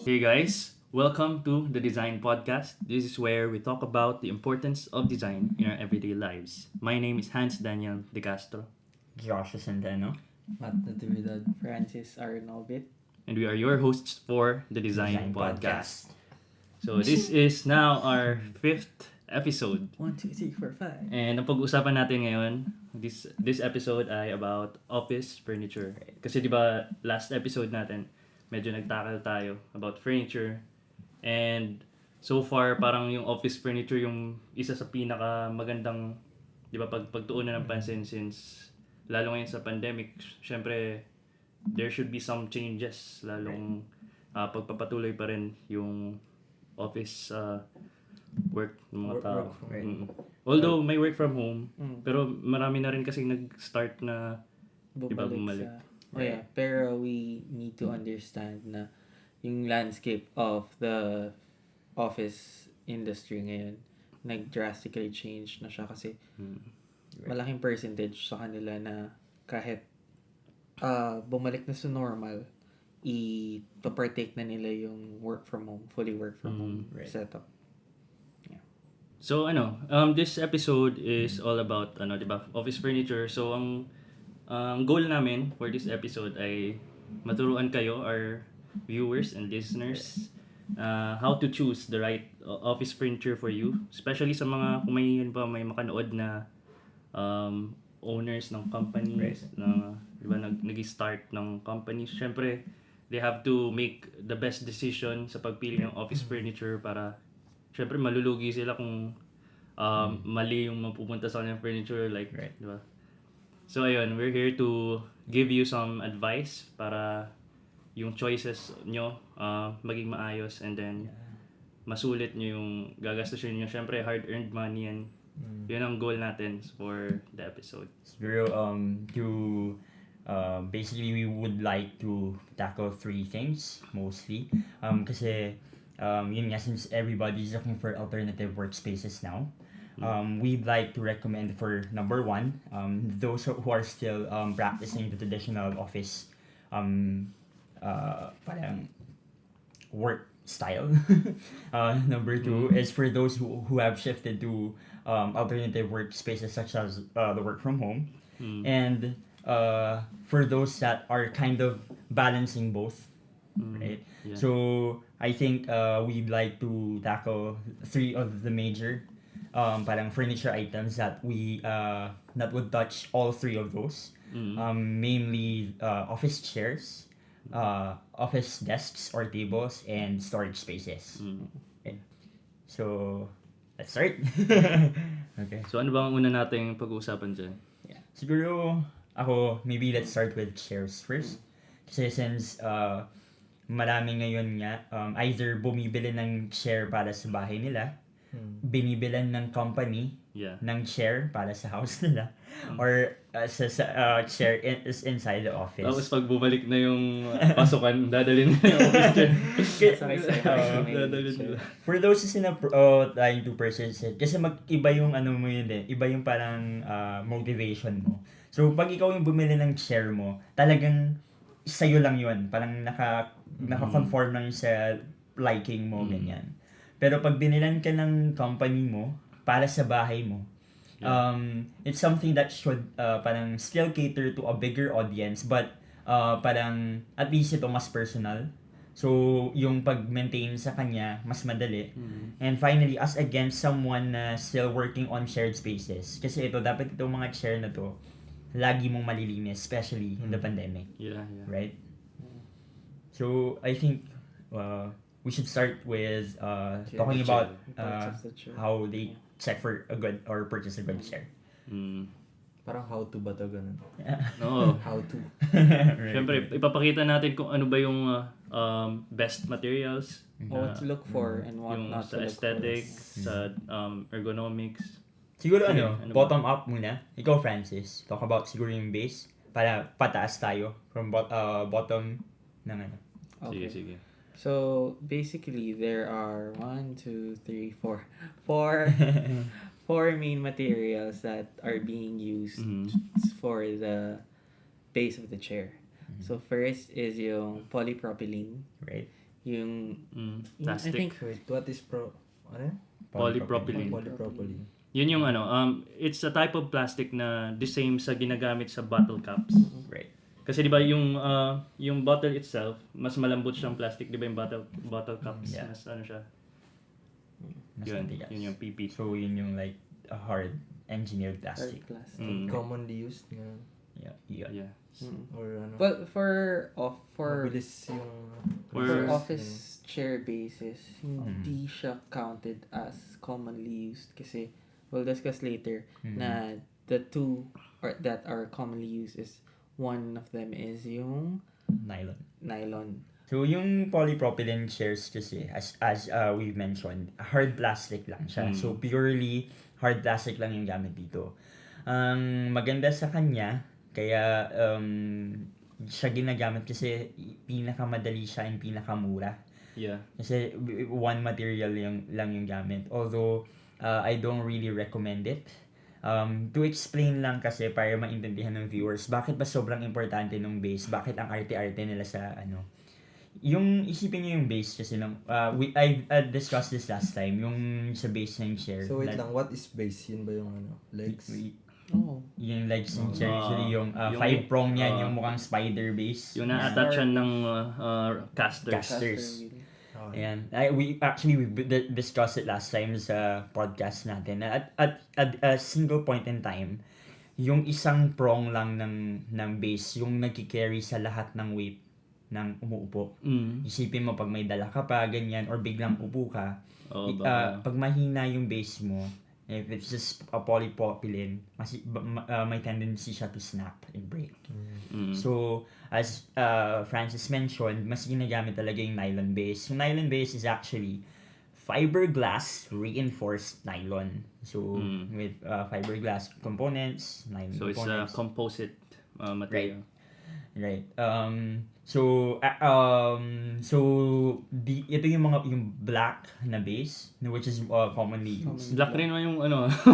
Hey guys, welcome to the Design Podcast. This is where we talk about the importance of design in our everyday lives. My name is Hans Daniel De Castro, Josh Centeno. Matt Natividad, Francis Arnobit. and we are your hosts for the Design, Design Podcast. So this is now our fifth episode. 1, 2, 3, 4, 5. And ang pag-uusapan natin ngayon, this episode ay about office furniture. Kasi di ba last episode natin, medyo nagtakal tayo about furniture. And so far, parang yung office furniture yung isa sa pinaka magandang, di ba, pagtuunan ng pansin since lalo ngayon sa pandemic, syempre there should be some changes, lalong pagpapatuloy pa rin yung office work ng mga tao. Work from Mm. Although may work from home, Mm. pero marami na rin kasi nag-start na bumalik? Sa... Oh yeah, pero we need to understand na yung landscape of the office industry ngayon nag-drastically change na siya kasi malaking percentage sa kanila na kahit bumalik na sa normal, i-partake na nila yung fully work from home Right. setup. So this episode is all about diba, office furniture. So ang goal namin for this episode ay maturuan kayo, our viewers and listeners, how to choose the right office furniture for you, especially sa mga kung may makanood na owners ng companies na diba nag-start ng companies. Syempre, they have to make the best decision sa pagpili ng office furniture para syempre malulugi sila kung mali yung mapupunta sa kanyang furniture, like, Right. di ba? So ayun, we're here to give you some advice para yung choices nyo maging maayos, and then masulit nyo yung gagastusin nyo. Syempre, hard-earned money yan. Yun ang goal natin for the episode. Siguro, basically, we would like to tackle three things, mostly. Kasi, yun nga, since everybody's looking for alternative workspaces now, we'd like to recommend for number one, those who are still practicing the traditional office parang work style. Number two is for those who have shifted to alternative workspaces such as the work from home. And for those that are kind of balancing both, right? Yeah. So I think we'd like to tackle three of the major parang furniture items that that would touch all three of those. Namely office chairs, office desks or tables, and storage spaces. Okay. So let's start. Okay. So ano ba ang una nating pag-uusapan dyan? Yeah. Siguro ako, maybe let's start with chairs first. Kasi since marami ngayon nga either bumibili ng chair para sa bahay nila, binibilan ng company Yeah. ng chair para sa house nila, or chair is inside the office. Tapos pag bumalik na yung pasukan, dadalhin na yung office chair. Dadalhin nila. For those who's trying to purchase it, kasi mag-iba yung ano mo yun iba yung parang motivation mo. So pag ikaw yung bumili ng chair mo, talagang sa'yo lang yun. Parang naka-conform lang sa liking mo, ganyan. Pero pag binilan ka ng company mo para sa bahay mo, it's something that should parang still cater to a bigger audience, but parang at least ito mas personal. So, yung pag-maintain sa kanya, mas madali. And finally, as against someone na still working on shared spaces. Kasi dapat itong mga chair na to, lagi mong malilinis, especially in the pandemic. Yeah. Right? So, I think we should start with talking about Parts of the chair. how they check for a good or purchase a good chair. Parang how to ba to ganun? Oo. How to. Right. Siyempre, ipapakita natin kung ano ba yung best materials. What to look for and what Yung not sa to look aesthetic, sa ergonomics. Siguro Sige, ano, ano ba? bottom up muna. Ikaw, Francis, talk about siguro yung base para pataas tayo from bottom ng ano. for. Okay. Sige. So basically, there are 1, 2, 3, 4, four main materials that are being used for the base of the chair. So first is yung polypropylene, Right? yung Plastic. I think Wait, what is ano yan? Polypropylene. Polypropylene. Yun yung it's a type of plastic na the same sa ginagamit sa bottle caps. Right. Kasi 'di ba yung bottle itself, mas malambot siyang plastic, 'di ba yung bottle caps, Yeah. mas ano siya. Mas Yun, matigas. yun yung PP. So, yun yung like a hard engineered plastic. plastic. Commonly used nga. Yeah. Yeah. Or ano. Well, for mabilis yung... for Or- office chair bases, hindi siya counted as commonly used kasi we'll discuss later na the two that are commonly used is one of them is yung nylon. So, yung polypropylene chairs kasi, as we mentioned, hard plastic lang siya. So, purely hard plastic lang yung gamit dito. Ang maganda sa kanya, kaya siya ginagamit kasi pinakamadali siya and pinakamura. Yeah. Kasi one material lang yung gamit. Although, I don't really recommend it. To explain lang kasi para maintindihan ng viewers, bakit ba sobrang importante ng base? Bakit ang arte-arte nila sa yung isipin niyo yung base kasi I discussed this last time, yung sa base ng chair. So wait lang, what is base? Yun ba yung legs? Yung legs ng chair, usually yung yung- 5-prong yan, yung mukhang spider base. Yung na-attachan ng casters. Casters. Ayan. We discussed it last time sa podcast natin. At a single point in time, yung isang prong lang ng base, yung nagki-carry sa lahat ng weight ng umuupo. Isipin mo pag may dala ka pa, ganyan, or biglang upo ka, pag mahina yung base mo, if it's just a polypropylene, may tendency siya to snap and break. So, as Francis mentioned, mas ginagamit talaga yung nylon base. Yung nylon base is actually fiberglass reinforced nylon. So, with fiberglass components, nylon So it's a components. composite material. Right. Ito yung yung black na base, which is commonly used. Black rin yung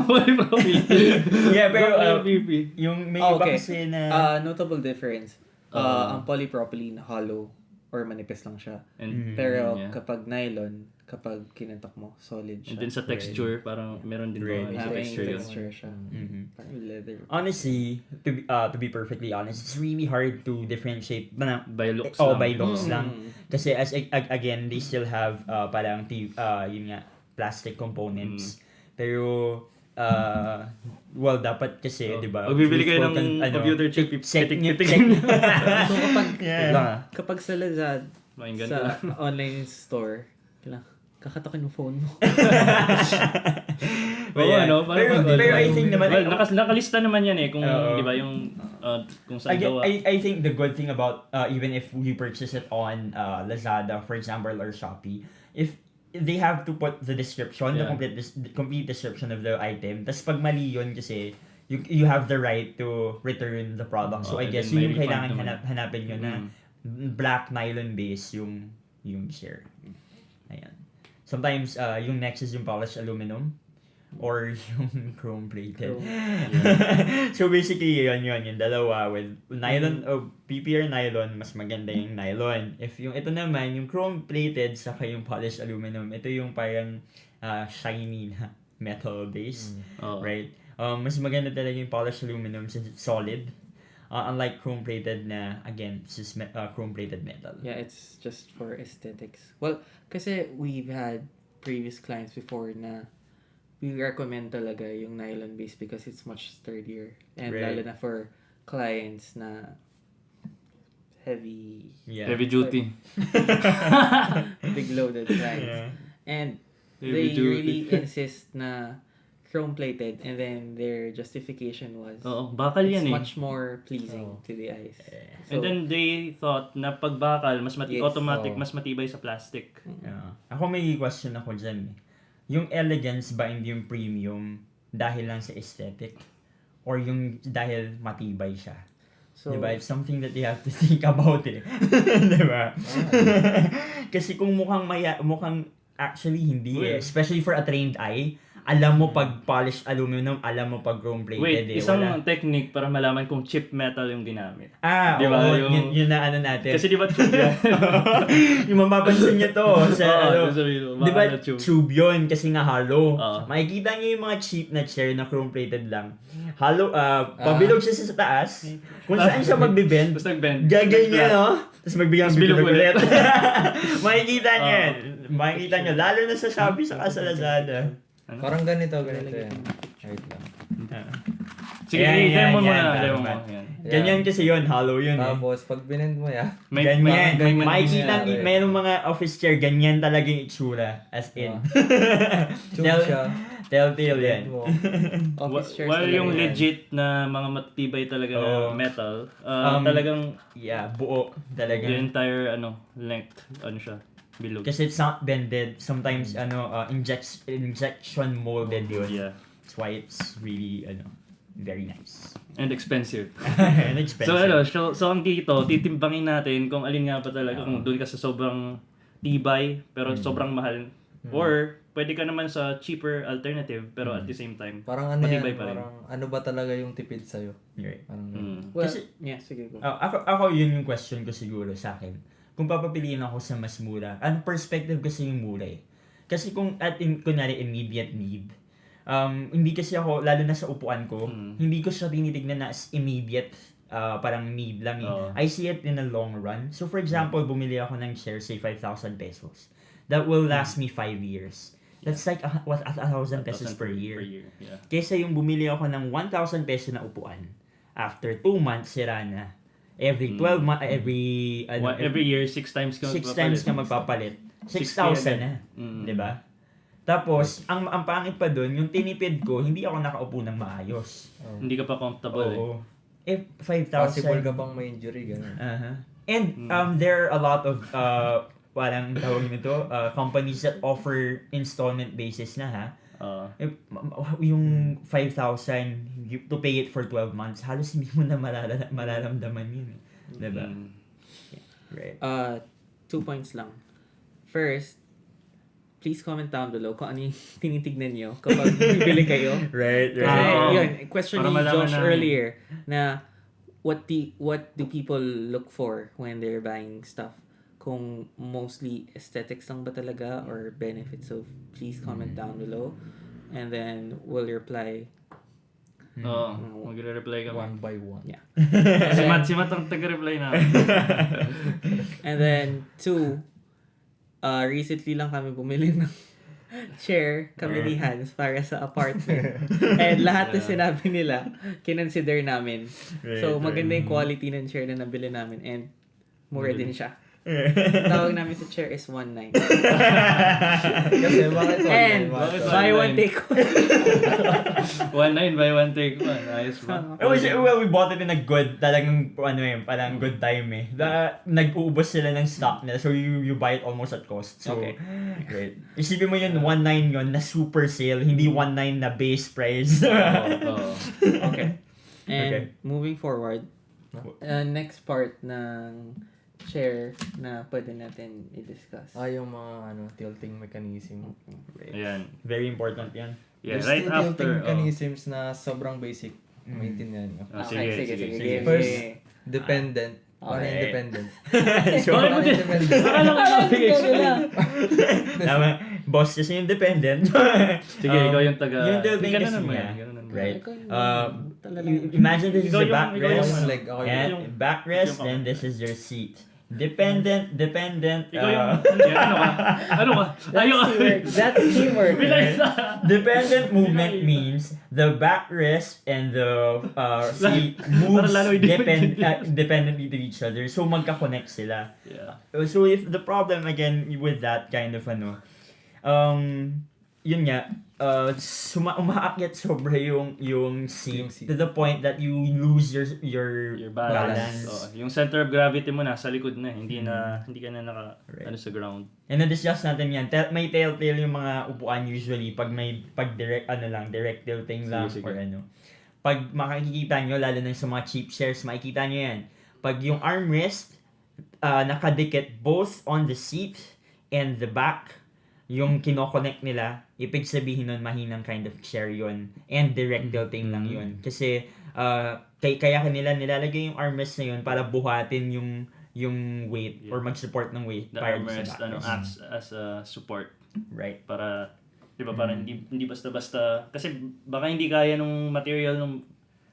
polypropylene. Yeah, pero Black PP. yung may iba kasi na Notable difference. Ang polypropylene hollow or manipis lang siya. And, Pero yeah. kapag nylon, kapag kinantok mo, solid siya. And then sa texture, parang meron din Right. mga May texture yun. texture siya. Parang leather. honestly, to be perfectly honest, it's really hard to differentiate By looks by lang. looks lang. Kasi again, they still have parang yun nga, plastic components. Pero dapat kasi, di ba? Pag bibili kayo ng truthful computer chip, check. titingin. So Yeah. kapag sa Lazada, Pakinggan sa ko. online store, kakatakin yung phone mo. Oo, parang Pero I think naman, well, nakalista naman yan kung Oo. di ba yung kung saan gawa. I think the good thing about even if we purchase it on Lazada, for example, or Shopee, if they have to put the description, the complete description of the item. Tas pag mali yun kasi you have the right to return the product. So I and guess then may yun yung kailangan refund hanapin nyo na black nylon base yung share. Ayan. Sometimes yung next is yung polished aluminum or yung chrome plated. So basically yun yung dalawa with nylon PP or nylon, mas maganda yung nylon. If yung ito naman yung chrome plated saka yung polished aluminum, ito yung parang shiny na metal base, right? Mas maganda talaga yung polished aluminum since it's solid. Unlike chrome plated na again, it's just chrome plated metal. Yeah, it's just for aesthetics. Well, kasi we've had previous clients before na we recommend talaga yung nylon base because it's much sturdier. And Right. lalo na for clients na heavy Heavy duty. big loaded clients. Yeah. And Heavy they duty. really insist na chrome plated and then their justification was Oo, bakal yan it's eh. much more pleasing to the eyes. And then they thought na pag bakal, mas Yes, automatic, mas matibay sa plastic. Yeah. Ako may question ako dyan. Yung elegance ba hindi yung premium dahil lang sa aesthetic? Or yung dahil matibay siya? So, Diba? It's something that you have to think about eh. Diba? Kasi kung mukhang actually hindi eh. Especially for a trained eye, alam mo pag polished aluminum, alam mo pag chrome plated. Wait, isang Wala. technique para malaman kung chip metal yung ginamit. Di Di ba, ba? yung- Yun na ano natin. Kasi di ba tube yan? Yung mapapansin nyo to sa ano. sabihin mo, Di ba baka na tube yun kasi nga hollow. Oo. Makikita nyo yung mga cheap na chair na chrome plated lang. Hollow, pabilog siya sa taas. Kung saan siya magbibend, Tapos nag-bend. gaganyan, no? Tapos magbigyan Tapos bilog bilog ulit. ulit. Makikita nyo yan. Makikita nyo. Lalo na sa Shopee saka sa Lazada. Parang ganito yan. Wait lang. Sige, Ayan, demo mo yan, na. yan, Demo mo. yan. Yan. Ganyan kasi yun, hollow yun eh. Tapos, pag binend mo yan, Ganyan. may Makikita, mangyayari. mayroong mga office chair, ganyan talaga yung itsura. As in. tube Tell- siya. Telltale yan. Bend mo. Office chairs While talaga yung yan. legit na mga matibay talaga na Oo. metal, talagang Yeah, buo talaga. the entire length, siya, bilog. Kasi it's not bended. Sometimes, injection molded yun. Yeah. That's why it's really, very nice. And expensive. And expensive. So ang dito, titimbangin natin kung alin nga pa talaga, kung doon ka sa sobrang tibay, pero sobrang mahal. Or, pwede ka naman sa cheaper alternative, pero at the same time, Parang ano matibay yan, pa rin. parang ano ba talaga yung tipid sa'yo? Right. Parang ganun. Well, Kasi- yeah, sige go. Ako yun yung question ko siguro sa akin. Kung papapiliin ako sa mas mura, ang perspective kasi yung mura eh. Kasi kung kunwari immediate need, hindi kasi ako, lalo na sa upuan ko, hindi ko siya tinitignan na as immediate parang need lang eh. Oo. I see it in a long run. So for example, bumili ako ng share, say 5,000 pesos. That will last me 5 years. That's like 1,000 pesos per year. Yeah. Kesa yung bumili ako ng 1,000 peso na upuan. After 2 months, sira na. Every 12 months, Every year, 6 times ka 6 times ka magpapalit. 6,000 na. Mm. 'Di ba? Tapos, ang pangit pa doon, yung tinipid ko, hindi ako nakaupo ng maayos. Hindi ka pa comfortable eh. Oo. Eh, 5,000. Possible ka pang may injury, gano'n. Uh-huh. And there are a lot of parang tawag nito, companies that offer installment basis na ha. Eh, yung 5,000 to pay it for 12 months, halos hindi mo na mararamdaman yun. Diba? Mm. Right. 2 points lang. First, please comment down below kung ano yung tinitignan nyo kapag bibili kayo. Right, Kasi Oo. yun, question Para ni malaman Josh namin. earlier na what do people look for when they're buying stuff? Kung mostly aesthetics lang ba talaga or benefits. So please comment down below and then we'll reply. Oo, magre-reply ka. One by one. Yeah. Si Matt ang taga-reply namin. And then 2, recently lang kami bumili ng chair kami ni Hans para sa apartment. And lahat na sinabi nila, kinonsider namin. So maganda yung quality ng chair na nabili namin and mura din siya. Tawag namin sa chair is 1.9. Kasi bakit And Bakit buy 1.9? one take one. 1.9 by 1 take 1. Ayos ba? We bought it in a good, talagang, parang good time eh. Nag-uubos sila ng stock nila, so you buy it almost at cost. So, Okay. Right. Isipin mo yun, 1.9 yun na super sale, hindi 1.9 na base price. Oo. Okay. And Okay. moving forward, next part ng chair na pwede natin i-discuss. yung mga tilting mechanism. Ayan. Very important yan. Yeah, There's right two after. tilting mechanisms na sobrang basic. Maintindihan nyo. Sige. First, dependent. Paano Okay. independent? So, Bakit mo din? Akala ko explain. tama, boss kasi independent. Sige, ikaw yung taga. Yung tilting Ikaw na kasi naman. niya. Ikaw na naman. Right. Talaga. Imagine this is Ikaw a yung- ikaw backrest. yung- Like, ako And yung- backrest, yung- then this is your seat. Dependent. Ikaw yung. Ano ka? That's teamwork. Dependent movement means the backrest and the seat moves Parang lalo independent. dependently to each other. So magka-connect sila. Yeah. So if the problem again with that kind of yun nga, umaakyat sobra yung seat Yung seat. to the point that you lose your Your balance. Oh, yung center of gravity mo nasa likod na. Hindi ka na Right. sa ground. And na-discuss natin yan. May telltale yung mga upuan usually pag direct tilting lang Sige. or ano. Pag makikita nyo, lalo na sa mga cheap shares, makikita nyo yan. Pag yung armrest nakadikit both on the seat and the back, yung kino-connect nila, ibig sabihin nun mahinang kind of chair yun. And direct tilting lang yun. Kasi, kaya kanila nilalagay yung armrest na yun para buhatin yung weight or mag-support ng weight The para armrest sa backrest. acts as a support Right. para 'di ba para hindi basta-basta kasi baka hindi kaya nung material nung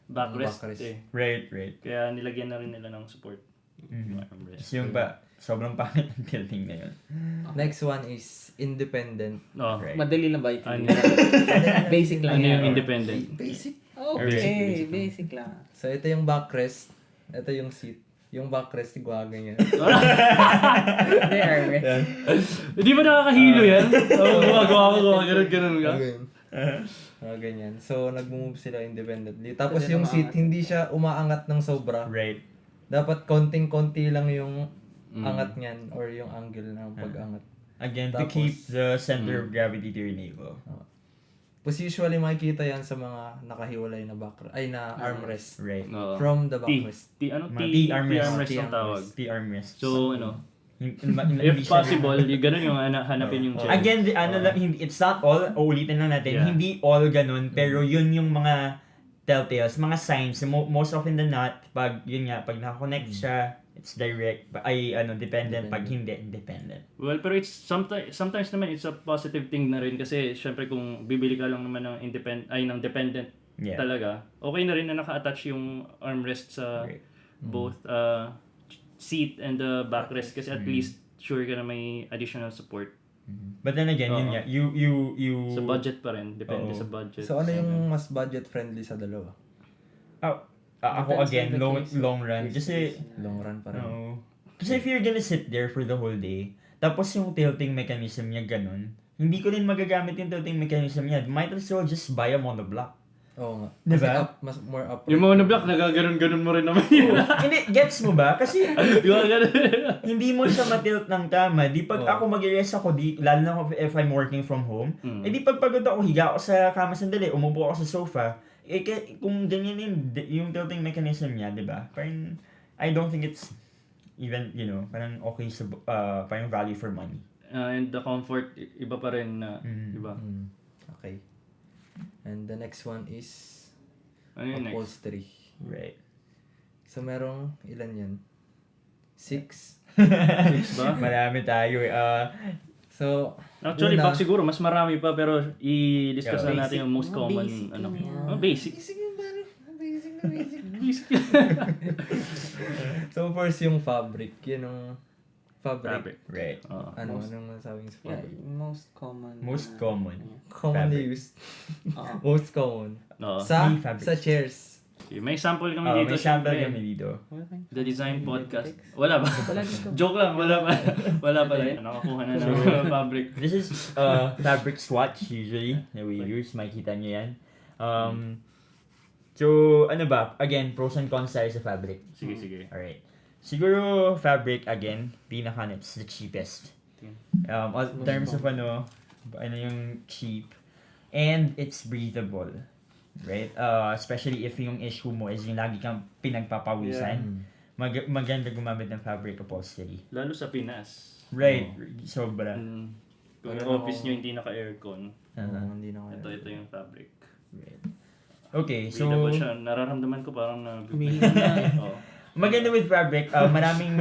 backrest Backrest. eh. Right. Kaya nilagyan na rin nila ng support. Yung armrest. Tapos yung ba, sobrang pangit ng tilting na yun. Next one is independent. Oh. Right. Madali lang ba ito? Ano Basic lang ano yung yan. independent? Basic. Okay, basic lang. So, ito yung backrest. Ito yung seat. Yung backrest, ganyan. They are Hindi ba nakakahilo yan? Gumagawa ganun ka. Ganyan. So, nag-move sila independently. Tapos yung seat, hindi siya umaangat ng sobra. Right. Dapat konting-konti lang yung angat niyan or yung angle ng pag-angat. Again, to Tapos, keep the center of gravity to your navel. Tapos usually makikita yan sa mga nakahiwalay na armrest. Right. Oo. From the T. backrest. T armrest. T-armrest ang tawag. T-armrest. So, Hindi if siya- possible, yung ganun yung hanapin yung chair. Again, it's not all, ulitin lang natin, Yeah. hindi all ganun, pero yun yung mga telltales, mga signs, most often than not, pag nakakonect siya, it's direct, dependent, pag hindi, independent. Well, pero it's sometimes naman it's a positive thing na rin kasi syempre kung bibili ka lang naman ng ng dependent Yeah. talaga, okay na rin na naka-attach yung armrest sa Right. both seat and the backrest kasi at least sure ka na may additional support. But then again, yun Oo. nga, you... Sa budget pa rin, depende Oo. sa budget. So, ano yung mas budget-friendly sa dalawa? Ako Depends again, on the case. long run, kasi... Long run pa rin. No. Kasi if you're gonna sit there for the whole day, tapos yung tilting mechanism niya ganun, hindi ko rin magagamit yung tilting mechanism niya. Might as well just buy a monoblock. Oo nga. Diba? Kasi mas more up. Yung mga block, nagaganon-ganon mo rin naman yun. Hindi, gets mo ba? Kasi Gaganon. hindi mo siya matilt ng tama. Di pag Oo. ako mag-rest ako, lalo na if I'm working from home, di pag pagod ako, higa ako sa kama sandali, umupo ako sa sofa, kung ganyan yung tilting mechanism niya, di ba? Parang, I don't think it's even, parang okay sa, parang value for money. And the comfort, iba pa rin na, di ba? Okay. And the next one is Ano yung next? upholstery. Right. So, merong ilan yan? 6. Ba? Marami tayo. So, Actually, una- bak siguro, mas marami pa, pero i-discuss Yeah. na natin yung most common, Basic ano. lang yan. Oh, basic. so first yung fabric. Yun yung fabric. Fabric. Right. Oo. Ano, Most- anong masabi sa Yeah, fabric? most common. Most common. Commonly Fabric. used. Oo. Most common. Oo. Sa May fabric. sa chairs. May sample kami dito. May sample syempre. kami dito. The Design Podcast. Wala ba? Wala dito. Joke lang, wala pa. Wala pa rin. Nakakuha na ng fabric. This is fabric swatch usually that we use. Makikita nyo yan. So, ano ba? Again, pros and cons tayo sa fabric. Sige, sige. Alright. Siguro, fabric, again, it's the cheapest. In terms of ano yung cheap. And it's breathable. Right? Especially if yung issue mo is yung lagi kang pinagpapawisan. Maganda gumamit ng fabric upholstery. Lalo sa Pinas. Right. Sobra. Kung yung office nyo hindi naka-aircon, Hindi na ito yung fabric. Right. Okay, so Breathable siya. Nararamdaman ko parang na... Umihinga na. Oo. maganda with fabric, maraming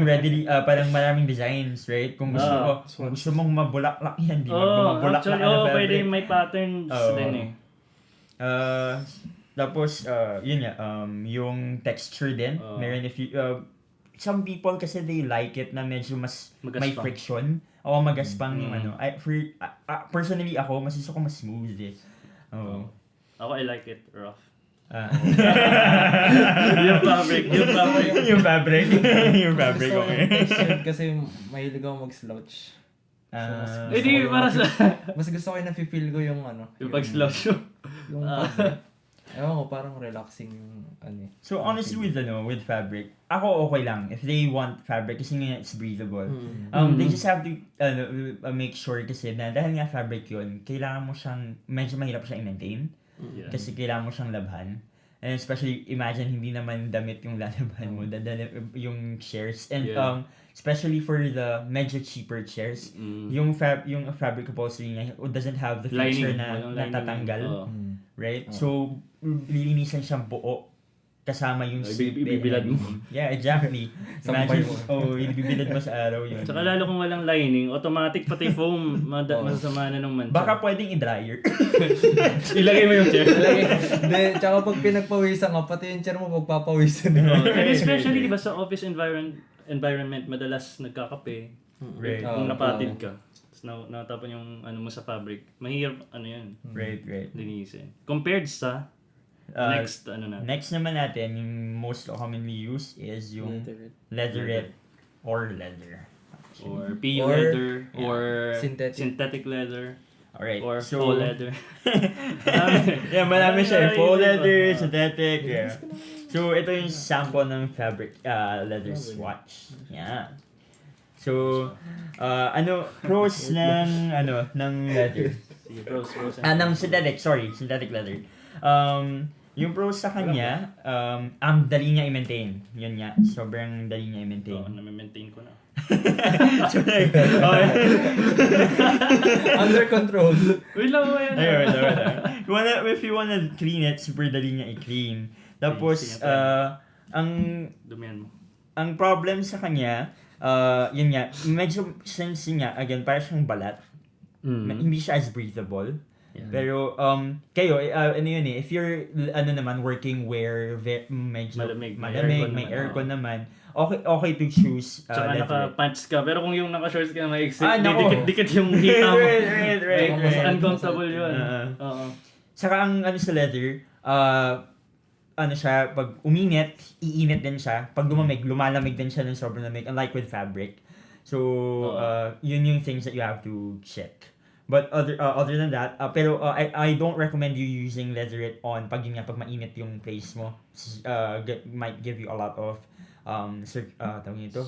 parang maraming designs, right? Kung gusto mong mabulaklak yan, di mabulaklak Actually, na pwede fabric. may patterns din eh. Tapos, yun nga, yung texture din. Meron if you, some people kasi they like it na medyo mas may Magaspang. friction. O magaspang yung ano. Personally ako, mas gusto ko mas smooth eh. Oo. Ako, I like it rough. Yung fabric. yung fabric. yung fabric, Gusto ko okay. yung textured kasi mahilig ako mag-slouch. Eh di, para sa... Mas gusto ko yung nafe-feel ko yung ano. yung pag-slush mo. Yung fabric. Ewan ko, parang relaxing yung ano eh. So honestly with fabric, ako okay lang if they want fabric kasi nga it's breathable. They just have to make sure kasi na dahil nga fabric yun, kailangan mo siyang medyo mahirap siya i-maintain Yeah. kasi kailangan mo siyang labhan. And especially, imagine, hindi naman damit yung lalaban mo, yung chairs. And Yeah. especially for the medyo cheaper chairs, yung fabric upholstery niya doesn't have the feature Lining. na Walang lining. natatanggal. Oo. Right? So, lilinisan siyang buo kasama yung seat bed and ibibilad mo. everything. Yeah, exactly. Sampay Imagine, ibibilad mo sa araw yun. Tsaka lalo kung walang lining, automatic pati foam, masasama na ng mancha. Baka pwedeng i-dryer. ilagay mo yung chair. Hindi, tsaka pag pinagpawisan ka, pati yung chair mo pagpapawisan. And especially, di ba, sa office environment, madalas nagkakape. Right. Kung napatid ka. Tapos natapon yung ano mo sa fabric. Mahirap, ano yun, Right. linisin. Compared sa next Next naman natin, yung most commonly used is yung leatherette or leather. or PU Or- leather or Synthetic. synthetic leather Alright. or so, faux leather. Yeah, marami siya. Faux leather, Ah. synthetic. Yeah. So, ito yung sample ng fabric leather swatch. Yeah. So, pros ng leather. Sige, pros Ng synthetic leather. Yung pros sa kanya, ang dali niya i-maintain. Yun nga, sobrang dali niya i-maintain. Oo, na-maintain ko na. So, like, Under control. Wait lang mo yan. Ayun. If you wanna clean it, super dali niya i-clean. Tapos, Sige, ang Dumihan mo. ang problem sa kanya, yun nga, medyo sense niya, again, parang siyang balat. Hindi siya as breathable. Yeah. Pero, kayo, if you're, working where medyo Malamig, may aircon naman, okay to choose Tsaka leather. naka-pants ka. Pero kung yung naka-shorts ka na maiksi, nako. dikit-dikit yung hita mo. Right. Mas uncomfortable yun. Oo. Saka ang sa leather, siya, pag uminit, iinit din siya. Pag lumamig, lumalamig din siya ng sobrang lamig, unlike with fabric. So, yun yung things that you have to check. But other than that, I don't recommend you using leatherette on pag mainit yung place mo. Might give you a lot of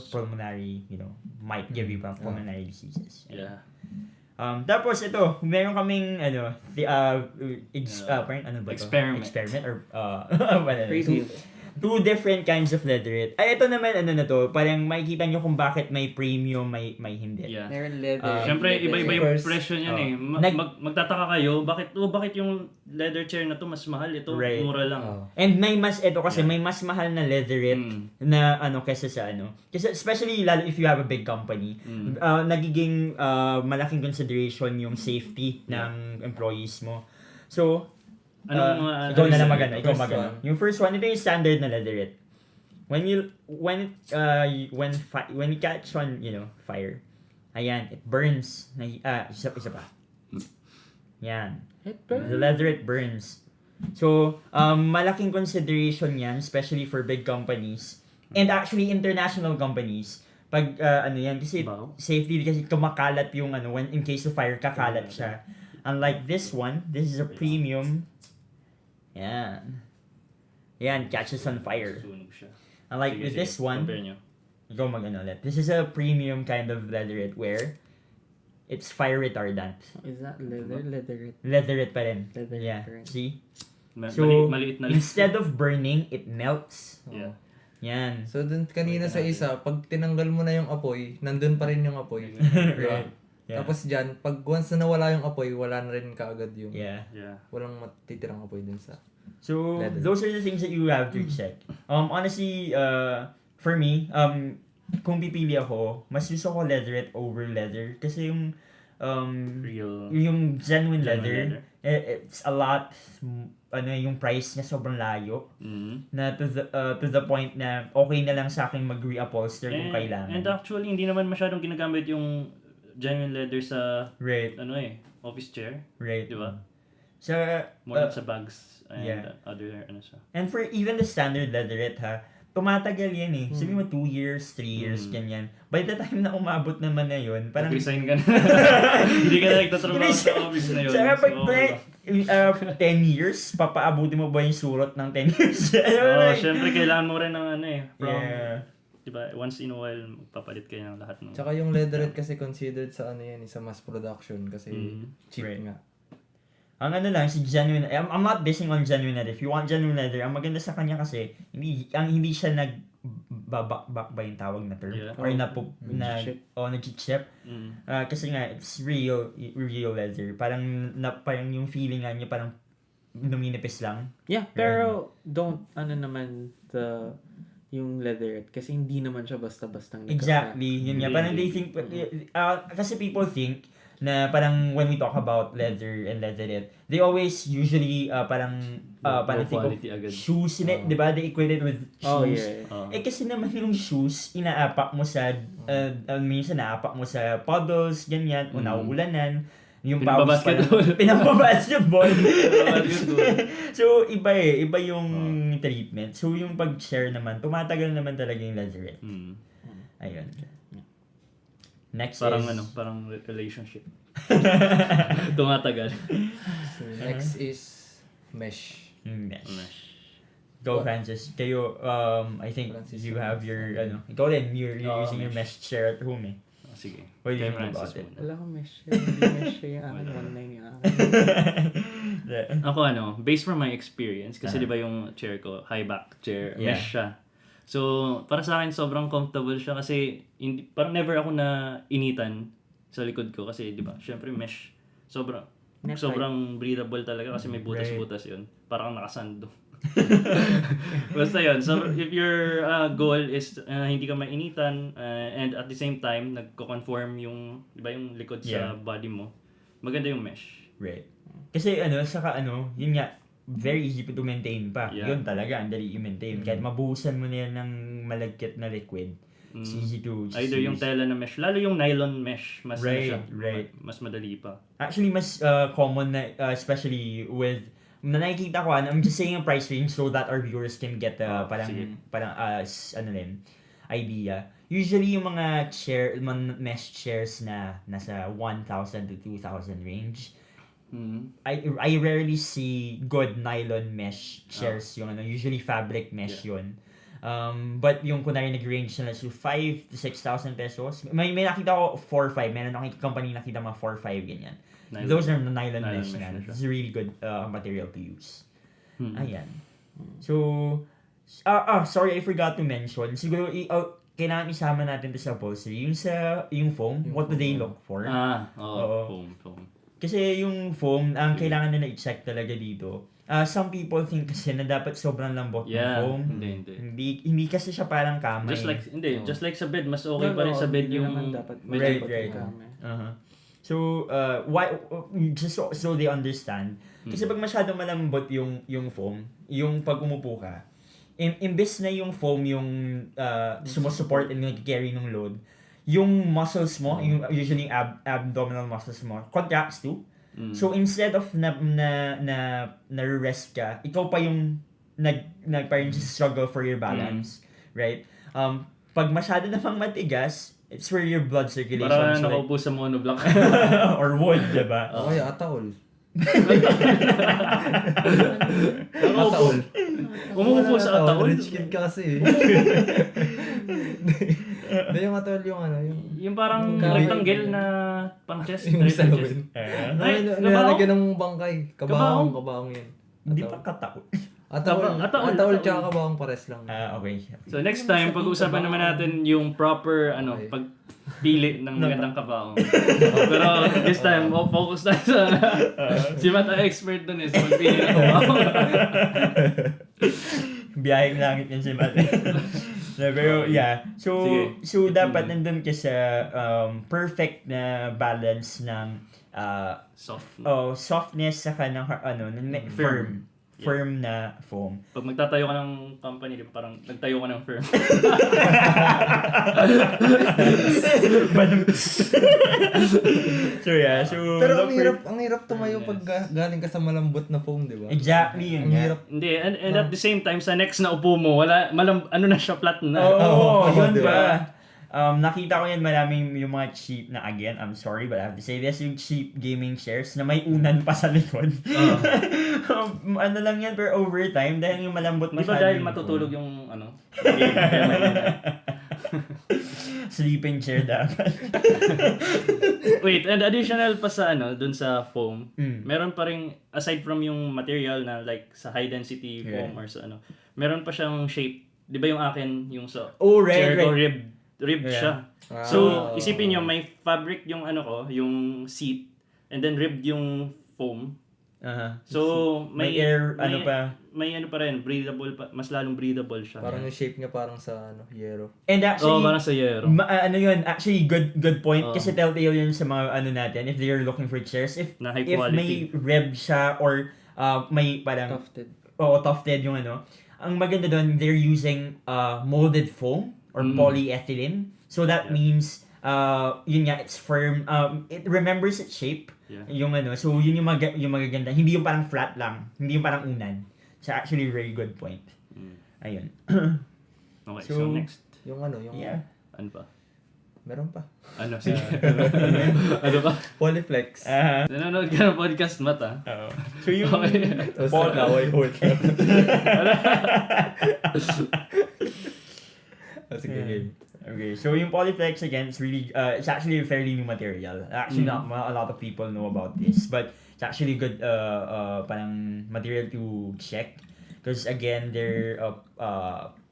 pulmonary, might give you pulmonary diseases. Yeah. Tapos ito, meron kaming experiment or Review. two different kinds of leatherette. Ay, ito naman parang makikita nyo kung bakit may premium, may hindi. Yeah. Meron leather. Siyempre, iba-iba yung First, presyo niyan eh. Magtataka kayo, bakit yung leather chair na to mas mahal? Ito, Right. mura lang. And may mas mahal na leatherette na kesa sa Kasi especially lalo if you have a big company, nagiging malaking consideration yung safety ng employees mo. So, ikaw na lang magana. Yung first one, ito yung standard na leatherette. When you catch on, fire, ayan, it burns. Isa pa. Yan. The leatherette burns. So, malaking consideration yan, especially for big companies. And actually, international companies. Pag, kasi safety, kasi kumakalat yung, when in case of fire, kakalat siya. Unlike this one, this is a premium. Yan, catches on fire. Sunog siya. Unlike Sige, with this one, compare nyo. ikaw ulit. This is a premium kind of leatherette where it's fire retardant. Is that leather? Leatherette. Leatherette pa rin. Leatherette Yeah. pa rin. See? Maliit So, na lang. instead of burning, it melts. Yeah. Yan. So dun kanina sa isa, pag tinanggal mo na yung apoy, nandun pa rin yung apoy. Right. Yeah. Tapos dyan, pag once na nawala yung apoy, wala na rin kaagad yung Yeah. walang matitirang apoy dun sa So, leather. those are the things that you have to check. Honestly, for me, kung pipili ako, mas gusto ko leatherette over leather. Kasi yung Real. yung genuine leather, leather. It's a lot, yung price niya sobrang layo. Na to the point na okay na lang sa akin mag-reupholster kung kailangan. And actually, hindi naman masyadong ginagamit yung genuine leather sa Right. office chair. Right. Di ba? So, More sa bags and yeah. other siya. and for even the standard leatherette tumatagal yan eh. Sabi mo 2 years, 3 years, ganyan. By the time na umabot naman na yun, parang... Mag-resign ka na. Hindi ka na nagtatrabaho sa office na yun. Saka pag So, 10 years, papaabuti mo ba yung surot ng 10 years? syempre kailangan mo rin ng from, Yeah. diba, once in a while, magpapalit kayo ng lahat ng... Tsaka yung leatherette kasi considered sa sa mass production kasi cheap Right. nga. Ang ano lang, si Genuine, I'm not dissing on Genuine Leather. If you want Genuine Leather, ang maganda sa kanya kasi, hindi siya babakbak ba yung tawag na term? Yeah. Or nag-chip. Mm. Kasi nga, it's real leather. Parang yung feeling nga niya, parang numinipis lang. Yeah, pero don't, yung leatherette. Kasi hindi naman siya basta-bastang Exactly. Yun nga. Parang they think, kasi people think, na parang when we talk about leather and leatherette, they always usually parang think of quality agad. shoes, di ba? They equate it with shoes. Oh, yeah. Kasi naman yung shoes, inaapak mo sa, minsan naapak mo sa puddles, ganyan, o nauulanan. Yung pawis pa Pinababasketball. So, iba yung treatment. So, yung pag-share naman, tumatagal naman talaga yung leatherette. Ayun. Next parang relationship. Tumatagal. So, next is mesh. Mesh. Go, Francis. Kayo, I think Francis, you have your, ikaw din, you're using your mesh chair at home eh. Sige. What do you Kay think Francis about it? muna. Wala akong mesh. Hindi mesh yung akin. 1.9 yung akin. Ako based from my experience, kasi di ba yung chair ko, high back chair, Yeah. mesh siya. So, para sa akin, sobrang comfortable siya kasi parang never ako na initan sa likod ko kasi, di ba, syempre mesh, sobrang breathable talaga kasi may butas-butas yun. Parang nakasando. Basta yun. So, if your goal is hindi ka mainitan and at the same time, nagko-conform yung, di ba, yung likod sa body mo, maganda yung mesh. Right. Kasi yun nga, very easy to maintain pa. Yeah. Yun talaga, ang dali i-maintain. Kahit mabuhusan mo na yan ng malagkit na liquid, it's easy to Either yung tela na mesh, lalo yung nylon mesh, mas Right, siya, right. mas madali pa. Actually, mas common na, especially with, na nakikita ko, I'm just saying ang price range so that our viewers can get sige. idea. Usually, yung mga mesh chairs na nasa 1,000 to 2,000 range, I rarely see good nylon mesh chairs yung usually fabric mesh yun. But yung kunwari nag-range na so 5 to 6,000 pesos. May nakita ko 4-5. Meron akong company nakita mga 4-5 ganyan. Nylon. Those are nylon mesh mesh na. na siya. It's a really good material to use. Ayan. So, sorry, I forgot to mention. Siguro, kailangan isama natin to sa upholstery. Yung foam, what do they look for? Oo. Foam. Kasi yung foam, ang kailangan na i-check talaga dito. Some people think kasi na dapat sobrang lambot ng foam. Hindi kasi siya parang kamay. Just like sa bed, mas okay pa rin sa bed yung Right. So, why just so they understand. Kasi pag masyadong malambot yung foam, yung pag umupo ka, imbes na yung foam yung sumusupport and nag-carry ng load, yung muscles mo, yung usually abdominal muscles mo, contracts too. So instead of na-rest ka, ikaw pa yung parang struggle for your balance, right? Pag masyado namang matigas, it's where your blood circulation. Para nakaupo sa monoblock. Or wood, diba? Okay, ataol. Nakaupo. Umuupo sa ataol. Rich kid ka kasi. Hindi yung ataol yung Yung parang rectangle na pang chest. yung salawin. Ay, Nilalagyan ng bangkay. Kabaong yan. Hindi pa kataon. Ataol tsaka kabaong pares lang. Okay. So next time, pag-uusapan naman natin yung proper pagpili ng magandang kabaong. Pero this time, focus tayo sa si Matt ay expert dun sa pagpili ng kabaong. Biyaheng langit yan si Matt. Pero yeah, so dapat nandun ka sa perfect na balance ng softness saka ng firm na foam. Pag magtatayo ka ng company, parang nagtayo ka ng firm. So yeah, pero ang hirap tumayo pag galing ka sa malambot na foam, di ba? Exactly yun. Ang hirap. Hindi, and at the same time, sa next na upo mo, na siya, flat na. Yun diba? ba? Nakita ko yan maraming yung mga cheap na, again, I'm sorry but I have to say this, yung cheap gaming chairs na may unan pa sa likod. Ano lang yan, pero over time, dahil yung malambot Di ba masyado. dahil matutulog yung So sleeping chair dapat. Wait, and additional pa sa dun sa foam, Mm. meron pa rin, aside from yung material na like sa high density foam or sa meron pa siyang shape. Di ba yung akin, yung sa Oh, right, chair ko, right. ribbed Yeah. siya. Ah. So, isipin nyo, may fabric yung yung seat, and then ribbed yung foam. So, May air, may pa rin, breathable pa, mas lalong breathable siya. Parang yung shape niya parang sa yero. And Oo, actually, parang sa yero. yun, actually, good point. Oo. Kasi telltale yun sa mga natin, if they're looking for chairs, if Na high may quality. rib siya or may parang, Tufted. tufted yung ang maganda doon, they're using molded foam or polyethylene. So that means, yun nga, it's firm. It remembers its shape. Yeah. Yung so yun yung magaganda. Hindi yung parang flat lang. Hindi yung parang unan. So actually, very good point. Ayun. Okay, So, so next. Yung Yeah. Ano pa? meron pa. Ano, sige. Ano pa? Polyflex. Nanonood ka ng podcast, Mata? So yung Okay. Tapos nag-away hold. Sige, game. Okay, so yung Polyflex again, it's actually a fairly new material. Actually, not a lot of people know about this, but it's actually good parang material to check because again, they're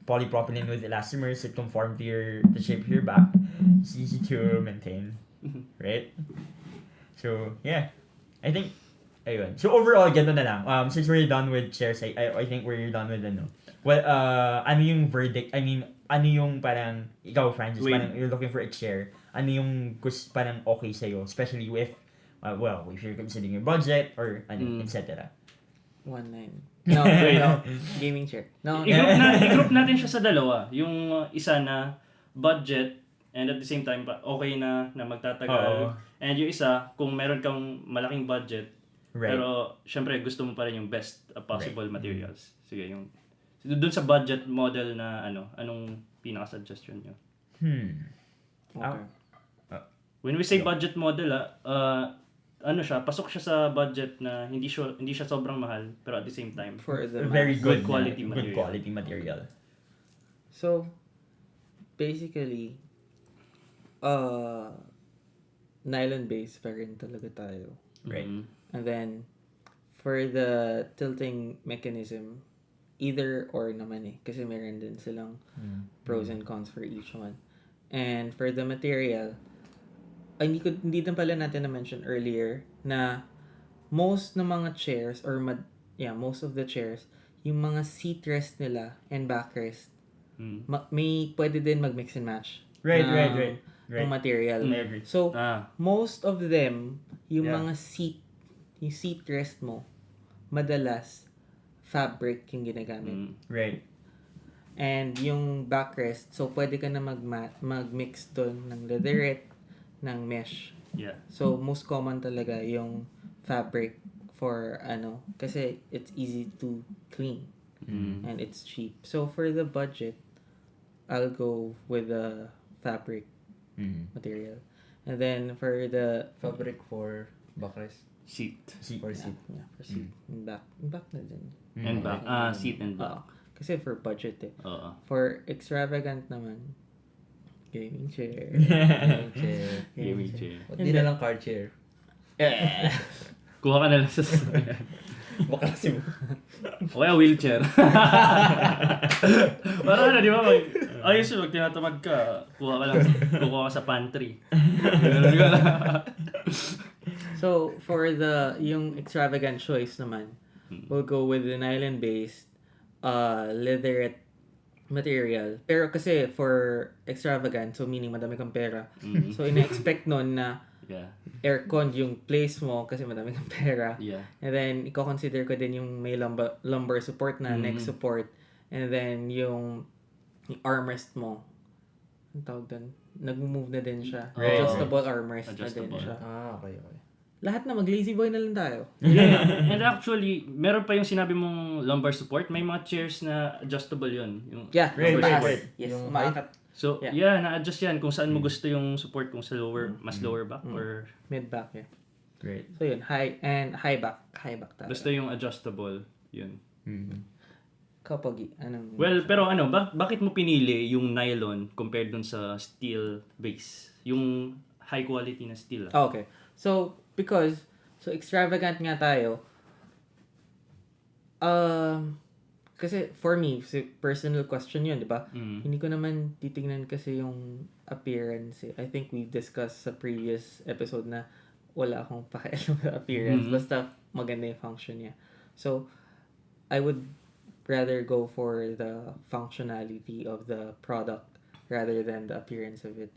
polypropylene with elastomers that conform to the shape of your back. It's easy to maintain, right? So yeah, I think ayun. So overall, ganito na lang. Since we're done with chairs, I think we're done with Well, ano yung verdict? I mean, ano yung parang, ikaw, Francis, Wait. parang you're looking for a chair. Ano yung parang okay sa'yo? Especially if, if you're considering your budget or etc. 1.9. No, Wait. no. Gaming chair. No, I-group natin siya sa dalawa. Yung isa na budget and at the same time okay na magtatagal. Oo. And yung isa, kung meron kang malaking budget, Right. pero syempre gusto mo pa rin yung best possible materials. Sige, yung doon sa budget model na anong pinaka-suggestion nyo? Okay. When we say budget model, pasok siya sa budget na hindi siya sobrang mahal, pero at the same time, For the Very mass. good quality good material. quality material. So, basically, nylon base pa rin talaga tayo. Right. And then, for the tilting mechanism, either or naman kasi meron din silang pros and cons for each one. And for the material, hindi din pala natin na-mention earlier na most ng mga chairs most of the chairs, yung mga seat rest nila and backrest, may pwede din mag-mix and match. Right. Ng material. I agree. So, most of them, yung Yeah. mga yung seat rest mo, madalas, fabric yung ginagamit. Right. And yung backrest, so pwede ka na mag-mix doon ng leatherette, ng mesh. Yeah. So, most common talaga yung fabric for kasi it's easy to clean and it's cheap. So, for the budget, I'll go with the fabric material. And then, for the Fabric for backrest. Seat. For seat. for seat. Back na din. And back. Seat and back. Kasi for budget Oo. For extravagant naman, gaming chair. Chair. Gaming chair. O di na lang car chair. Kuha ka na lang sa Baka kasi mo. o kaya wheelchair. Parang di ba? Ayos yun, pag tinatamad ka, kuha ka sa pantry. Ganun ka lang. So, for yung extravagant choice naman, we'll go with the nylon-based leatherette material. Pero kasi for extravagant, so meaning madami kang pera. So, ina-expect nun na Yeah. aircon yung place mo kasi madami kang pera. Yeah. And then, i-consider ko din yung may lumbar support na, neck support. And then, yung armrest mo. Ang tawag doon? Nag-move na din siya. Right. Adjustable armrest na din Adjustable. siya. Okay. Lahat na, mag-lazy boy na lang tayo. Yeah. And actually, meron pa yung sinabi mong lumbar support. May mga chairs na adjustable yun. Yung Yeah, Right, taas. right. Yes, Yung umaangat. So, Yeah. na-adjust yan kung saan mo gusto yung support, kung sa mas lower back or Mid-back, yeah. Great. So, yun. High back. High back tayo. basta yung adjustable, yun. Kapag, anong... Well, pero bakit mo pinili yung nylon compared dun sa steel base? Yung high quality na steel. Okay. So, extravagant nga tayo. Kasi for me, personal question yun, di ba? Hindi ko naman titingnan kasi yung appearance. I think we've discussed sa previous episode na wala akong pakialam sa appearance. Basta maganda yung function niya. So, I would rather go for the functionality of the product rather than the appearance of it.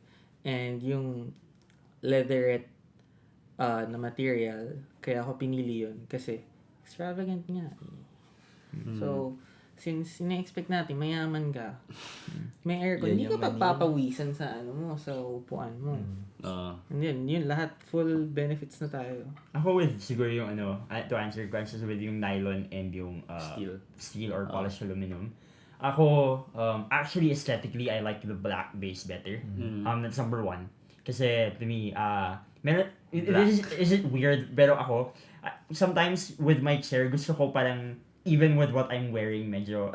And yung leatherette na material, kaya ako pinili yun kasi extravagant nga. So, since ina-expect natin mayaman ka, may aircon, Yan hindi ka yung money. papawisan sa sa upuan mo. And then, yun, lahat full benefits na tayo. Ako with siguro yung to answer your questions with yung nylon and yung steel or polished aluminum. Ako, actually aesthetically, I like the black base better. That's number one. Kasi to me, is it weird? Pero ako, sometimes with my chair, gusto ko parang even with what I'm wearing, medyo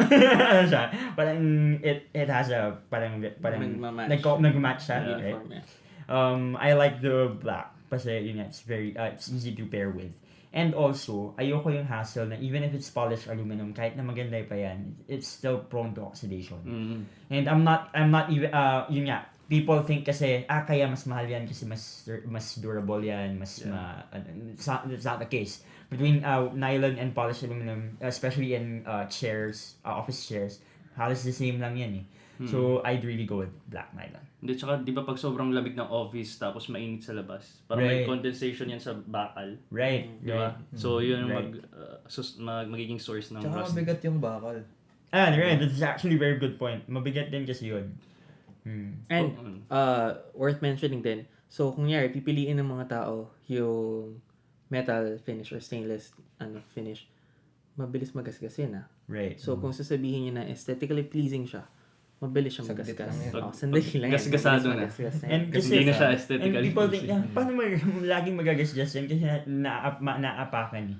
siya, parang it has a parang nag-match siya, right? Uniform, yeah. I like the black kasi yun nga, it's easy to pair with. And also, ayoko yung hassle na even if it's polished aluminum, kahit na maganda pa yan, it's still prone to oxidation. And I'm not even, yun nga, people think kasi, kaya mas mahal yan kasi mas durable yan, it's not the case. Between nylon and polished aluminum, especially in chairs, office chairs, halos the same lang yan eh. So, I'd really go with black nylon. Hindi, tsaka di ba pag sobrang lamig ng office tapos mainit sa labas, parang may condensation yan sa bakal. Right. Di ba? So, yun ang right. magiging source ng Tsaka rust. mabigat yung bakal. Right. That's actually a very good point. Mabigat din kasi yun. And, worth mentioning din, so, kung nyari, pipiliin ng mga tao yung metal finish or stainless finish, mabilis magasgasin Right. So, kung sasabihin niyo na aesthetically pleasing siya, mabilis siya Saglit magasgas. lang yan. Sandali lang yan. Gasgasado Mabilis na. magasgas na yan. And Kasi hindi na siya and aesthetically people think, pleasing. paano laging magagasgas yan? Kasi naapakan eh.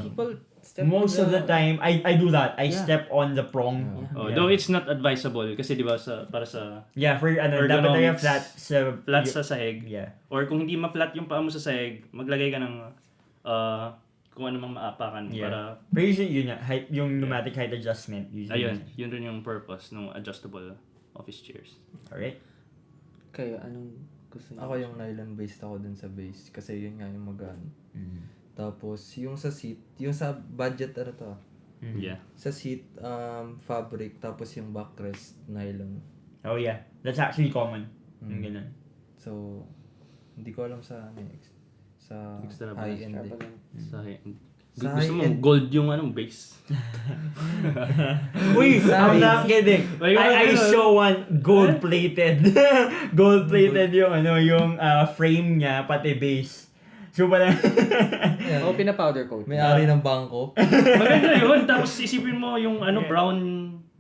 People step Most on of the time, I do that. I Yeah. step on the prong. Though it's not advisable kasi di ba para sa For dapat ergonomics, talaga flat sa sahig. Yeah. Or kung hindi ma-flat yung paa mo sa sahig, maglagay ka ng kung ano mang maapakan Yeah. para Pero usually yun nga, yung pneumatic height adjustment. Usually. yun rin yung purpose ng adjustable office chairs. Alright. Kayo, anong gusto niyo? Ako yung nylon based ako dun sa base. Kasi yun nga yung magano. Tapos, yung sa seat, yung sa budget Yeah. sa seat, fabric, tapos yung backrest, nylon. Oh yeah. That's actually common. Yung ganun. So, hindi ko alam sa sa Extra high-end. Extravagant. Sa high-end. Sa Gusto mo high-end. gold yung base. Uy, I'm not kidding. Ay, I ganun. saw one gold-plated. Gold-plated yung frame niya, pati base. So parang Oh, pina-powder coat. May-ari ng bangko. Maganda yun. Tapos isipin mo yung brown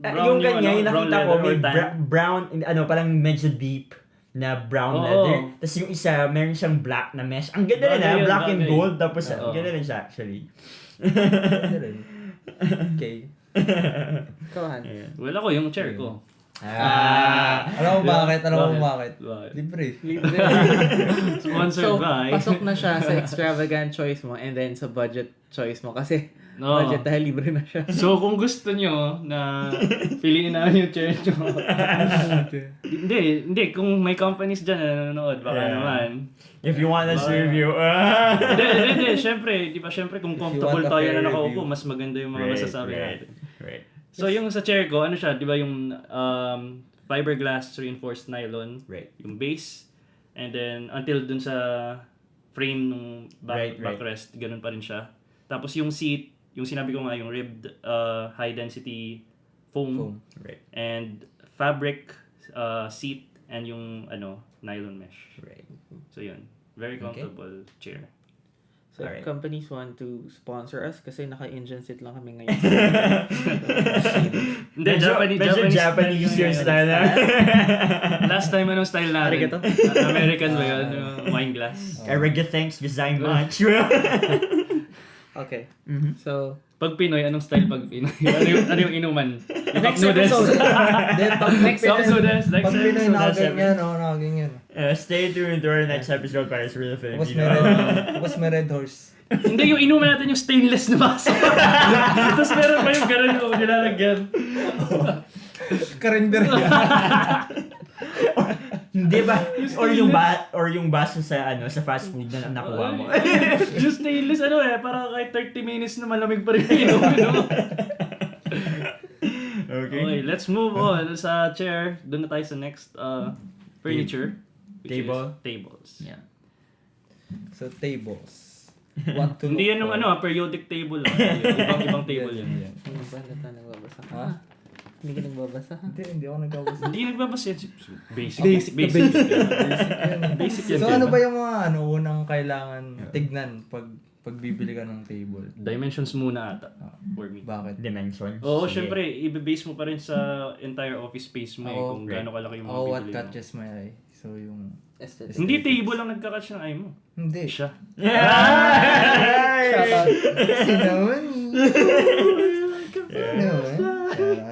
yung kanya, yung brown nakita ko, leather may or tan. brown, parang medyo deep na brown Oo. leather. Tapos yung isa, meron siyang black na mesh. Ang ganda rin Bagay yun, black and bagay. gold. Tapos Oo. ang ganda rin siya actually. Ano rin? Okay. Ikaw, Han. Well, ako yung chair ko. Alam mo bakit? Bakit? Bakit? Bakit? Libre. Sponsored So, by. pasok na siya sa extravagant choice mo and then sa budget choice mo kasi No. budget dahil libre na siya. So, kung gusto nyo na piliin namin yung chair nyo. hindi. Kung may companies dyan na nanonood, baka Yeah. naman. If you want us to Bakit? review. Hindi. Syempre, di ba, kung If you comfortable want a tayo fair na nakaupo, review. mas maganda yung mga masasabi natin. Right. So, yung sa chair ko, ano siya, di ba yung fiberglass reinforced nylon, Right. yung base, and then until dun sa frame ng Right. backrest, ganun pa rin siya. Tapos yung seat, yung sinabi ko nga, yung ribbed high density foam, Right. and fabric seat, and yung nylon mesh. Right. So yun, very comfortable chair. So, Alright. companies want to sponsor us kasi naka-engine seat lang kami ngayon. Hindi, Japanese yung style na. Last time anong style natin? Arigato? American ba yun? Yung wine glass. Arigato, thanks, design much. Okay. Mhm. So, Pag Pinoy, anong style pag Pinoy? ano yung inuman? Yung cup Next noodles. episode. Then, pag Next episode, next Pag Pinoy, episode. nakaganyan, nakaganyan. Stay tuned to our next episode para sa Real Tapos Filipino. may red horse. Hindi, yung inuman natin yung stainless na baso. Tapos meron pa yung gano'n yung nilalagyan. Karinderya. Hindi ba? Or yung baso sa sa fast food na nakuha mo. Yung stainless, para kahit 30 minutes na malamig pa rin yung inuman. Okay, let's move on sa chair. Doon na tayo sa next furniture. which is Table. Tables. Yeah. So, tables. What to Hindi look yan yung for. periodic table lang. Ibang table yan. Ano ba? Nata nagbabasa ka? Ha? Hindi ka nagbabasa ha? Hindi ako nagkabasa. Hindi nagbabasa yan. Basic. Basic. Basic. Basic yan. So, ano ba yung mga unang kailangan tignan pag bibili ka ng table? Dimensions muna ata. For me. Bakit? Dimensions. Oo, Sige. syempre, i-base mo pa rin sa entire office space mo kung gaano kalaki yung mga Ako, what bibili mo. catches my eye? So, yung... Aesthetic. Hindi table lang nagka-catch ng eye mo. Hindi. Siya. Shout out. Sinaman.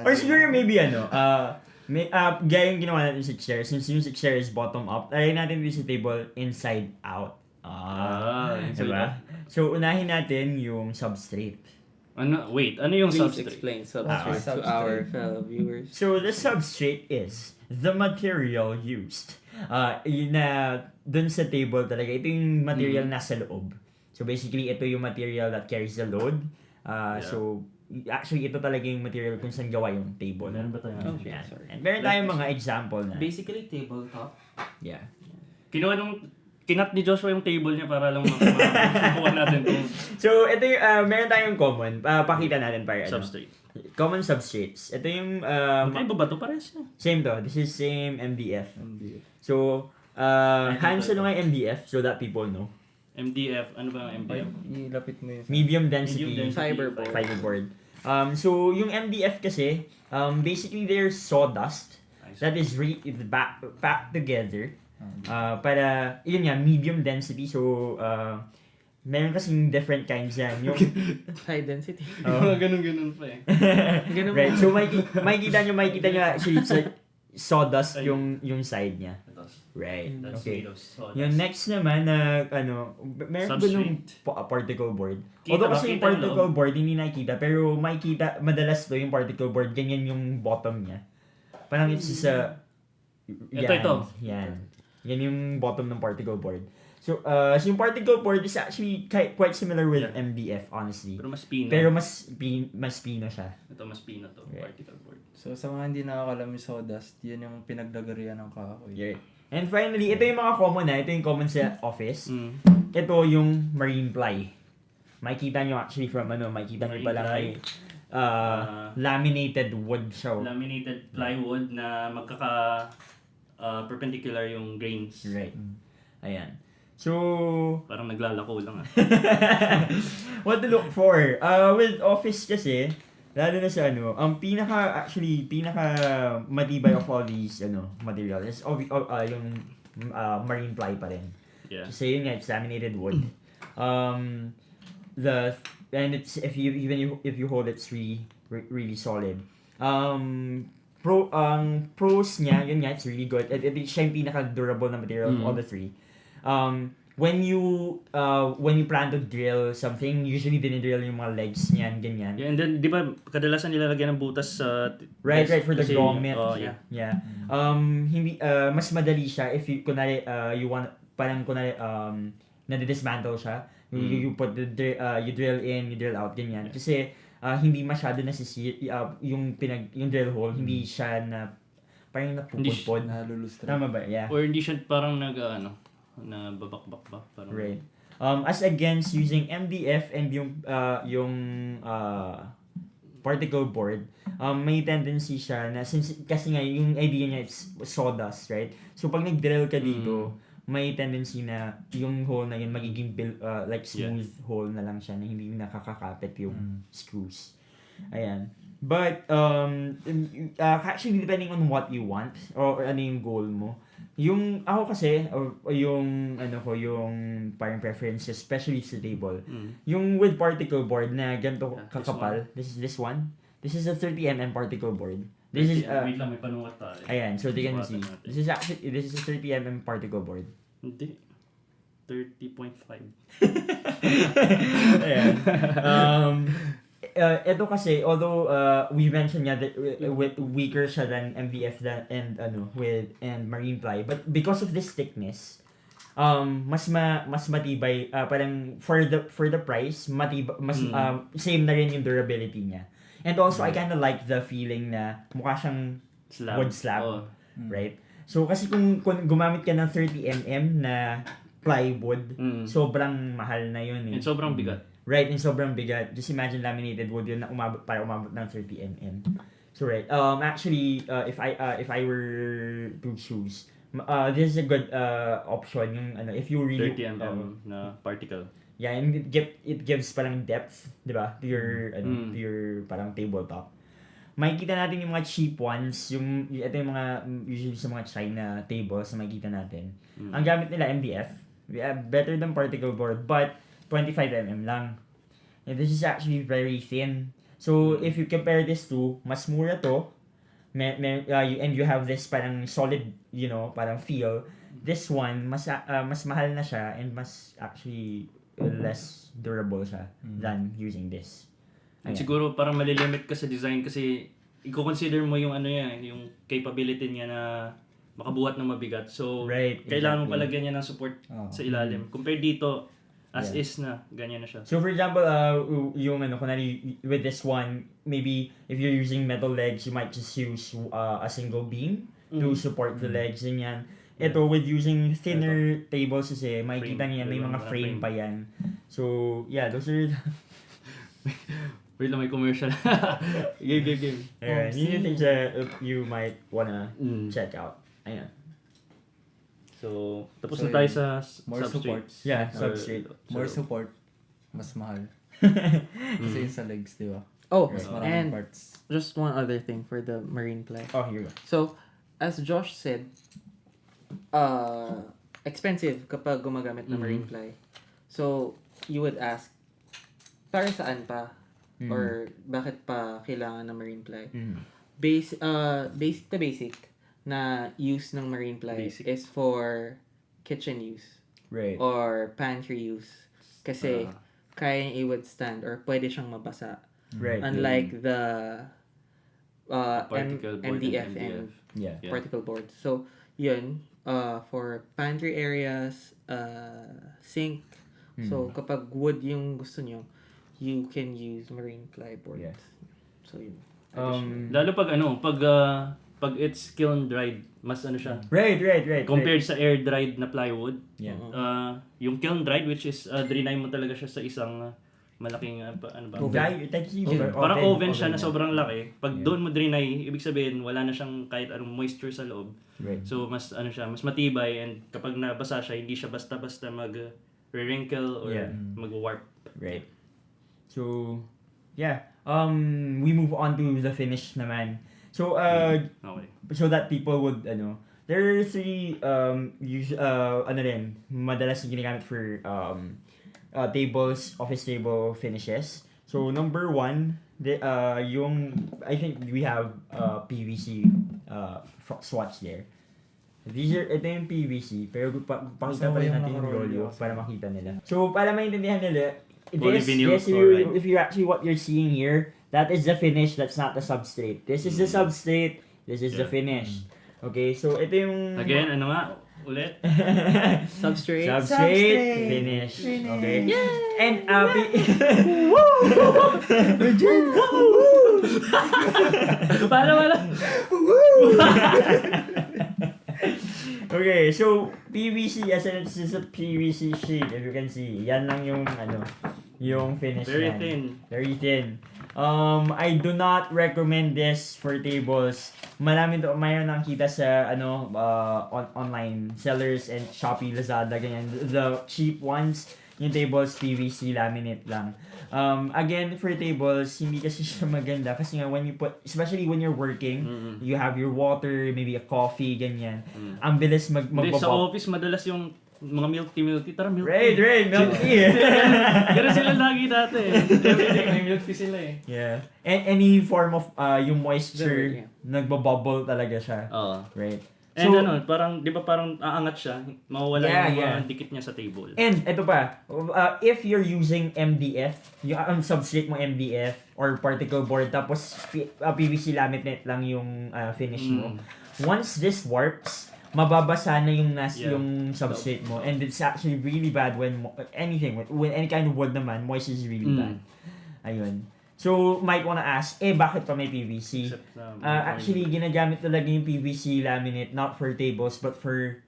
Or siguro maybe gaya yung ginawa natin sa chair, since yung sa chair is bottom up, try natin din sa table inside out. inside Diba? So, unahin natin yung substrate. Ano yung Please substrate? explain substrate to Substrate. our fellow viewers. So, the substrate is the material used. Yun na, dun sa table talaga, ito yung material nasa loob. So, basically, ito yung material that carries the load. So, actually, ito talaga yung material kung saan gawa yung table. Meron ba tayo? Oh, Yan. shit, sorry. And meron tayong mga example na. Basically, tabletop. Yeah. Kinat ni Joshua yung table niya para lang makakuha natin itong So, ito yung, meron tayong common. Pakita natin para substrate. Common substrates. Ito yung, Magkaiba ba ito? Parehas na. same to. This is same MDF. So, hands on nga MDF so that people know. MDF. Ano ba ang Ay, MDF? ilapit mo yun. Medium density, Medium density Fiberboard. fiberboard. So, yung MDF kasi, basically they're sawdust that is packed together. Para, yun nga, medium density. So, meron kasing different kinds yan. Yung, High density. Ganun-ganun pa eh. Ganun right, ba? so makikita nyo actually it's like sawdust yung side niya. Right, That's okay. made of sawdust. Yung next naman na, meron ba nung particle board? Although kasi yung particle board, hindi nakikita, pero makikita, madalas to yung particle board, ganyan yung bottom niya. Parang it's just Ito. Yan. Yan yung bottom ng particle board. So yung particle board is actually quite similar with MDF, honestly. Pero mas pino. Pero mas pino siya. Ito mas pino to. Yeah. Particle board. So, sa mga hindi nakakalam yung sawdust, yun yung pinagdagarian ng kahoy. Yeah. And finally, ito yung mga common na. Ito yung common sa office. Ito yung marine ply. Makikita nyo actually from makikita nyo Marine pala ply. may laminated wood siya. Laminated plywood na perpendicular yung grains. Right. Ayan. So, Parang naglalako lang ah. what to look for? With office kasi, lalo na sa ang pinaka matibay of all these materials is yung marine ply pa rin. Yeah. Kasi yun nga, it's laminated wood. And it's if you hold it's really solid. Pros niya, yun nga, it's really good. Siya yung pinaka-durable na material of all the three. When you plan to drill something, usually dinidrill yung mga legs niyan, ganyan. Yeah, and then, di ba, kadalasan nilalagyan ng butas sa... Right, for the kasi- grommet. Oh, yeah. Yeah. Hindi, mas madali siya if you, kunwari, you want, parang kunwari, nadidismantle siya. You put you drill in, you drill out, ganyan. Kasi, hindi masyado yung drill hole, hindi siya na, parang napupudpod. Nalulustra. Tama ba? Yeah. Or hindi siya parang na babakbak ba? Parang, Right. As against using MDF and yung particle board, may tendency siya na kasi nga yung idea niya it's sawdust, right? So pag nag-drill ka dito, may tendency na yung hole na yun magiging like smooth hole na lang siya na hindi nakakakapit yung screws. Ayan. But actually depending on what you want or ano yung goal mo, Yung ako kasi o yung ano ko yung parang preference especially sa table. Yung with particle board na ganito Yeah, kakapal. This one. This is a 30 particle board. This is Wait lang, may panukat tayo. ayan, so they can Susukatin see. natin. This is a 30 particle board. Hindi. 30.5. Ayan. Ito kasi although we mentioned nga that with weaker siya than MDF and marine ply, but because of this thickness mas matibay parang for the price matibay same na rin yung durability niya. And also I kind of like the feeling na mukha siyang wood slab, Oh. right? So kasi kung gumamit ka ng 30 na plywood, sobrang mahal na yun eh. And sobrang bigat. Right, and sobrang bigat. Just imagine laminated wood yun na umabot ng 30 So right, actually, if I were to choose, this is a good option yung if you really 30 na particle. yeah, and it gives parang depth, 'di ba? To your parang tabletop. Makikita natin yung mga cheap ones, ito yung mga usually sa mga China tables na makikita natin. Ang gamit nila MDF, better than particle board, but 25 lang. And this is actually very thin. So if you compare this to, mas mura to, and you have this parang solid, parang feel. This one mas mahal na siya and mas actually less durable siya than using this. And Ayan. siguro parang malilimit ka sa design kasi i-consider mo yung yung capability niya na makabuhat ng mabigat. So, Right, kailangan mo exactly. palagyan niya ng support sa ilalim. Compare dito, as is na, ganyan na siya. So for example, yung kunwari with this one, maybe if you're using metal legs, you might just use a single beam to support the legs and yan. Ito, with using thinner tables kasi, makikita niya may mga frame pa yan. So, yeah, those are Wait lang, may commercial. Game. yun yung things that you might wanna check out. Ayan. So, tapos So, na tayo sa more substrate. supports. Yeah, Or- substrate. More support, mas mahal. Kasi yung sa legs, di ba? Oh, Mas and maraming parts. just one other thing for the marine ply. Oh, here you go. So, as Josh said, expensive kapag gumagamit ng marine ply. So, you would ask, para saan pa? Or bakit pa kailangan ng marine ply? Basic to basic na use ng marine ply Basic. is for kitchen use Right. or pantry use. Kasi kaya niyang i-withstand or pwede siyang mabasa. Right. Unlike the Particle board MDF and and Yeah. Yeah. particle board. So, yun, for pantry areas, sink. So, kapag wood yung gusto nyo, you can use marine ply board. Yeah. So, yun. Lalo pag it's kiln dried, mas siya. Right. Compared sa air dried na plywood, Yeah. yung kiln dried which is drenay mo talaga siya sa isang malaking Parang oven siya na sobrang laki. Pag doon mo drenay, ibig sabihin wala na siyang kahit anong moisture sa loob. Right. So mas siya, mas matibay and kapag nabasa siya, hindi siya basta-basta wrinkle or Yeah. mag-warp. Right. So, yeah. We move on to the finish naman. So, Okay. so that people would, there are three, madalas na ginagamit for, tables, office table finishes. So, number one, I think we have, PVC, swatch there. Ito yung PVC, pero pakita pa rin natin yung rolyo para makita nila. So, para maintindihan nila, Polyvinyl if you actually what you're seeing here, that is the finish, that's not the substrate. This is the substrate, this is the finish. Okay, so ito yung... Again, ano nga? Ulit? Substrate. Substrate, finish. Okay. And Wala. okay, so PVC, as in it's just a PVC sheet, if you can see. Yan lang yung yung finish Very yan. thin. Very thin. I do not recommend this for tables. Mayroon nakita sa online sellers and Shopee, Lazada, ganyan. The cheap ones, Yung tables, PVC laminate lang. Again, for tables, hindi kasi siya maganda kasi nga when you put, especially when you're working, you have your water, maybe a coffee, ganyan. Ang bilis Hindi, sa magbabop. office madalas yung mga milk tea. Tara, milk Right, tea. milk tea. Ganun sila lagi dati. Everyday may milk tea sila eh. Yeah. And any form of yung moisture, Yeah. nagbabubble talaga siya. Oo. Right. And So, parang, di ba parang aangat siya, mawawala yung mga dikit niya sa table. And ito pa, if you're using MDF, yung substrate mo MDF or particle board tapos PVC laminate lang yung finish mo. Once this warps, mababasa na yung yung substrate mo, and it's actually really bad when anything when any kind of wood naman, moisture is really bad. Ayun. So, might wanna ask, bakit pa may PVC? Actually, ginagamit talaga yung PVC laminate not for tables but for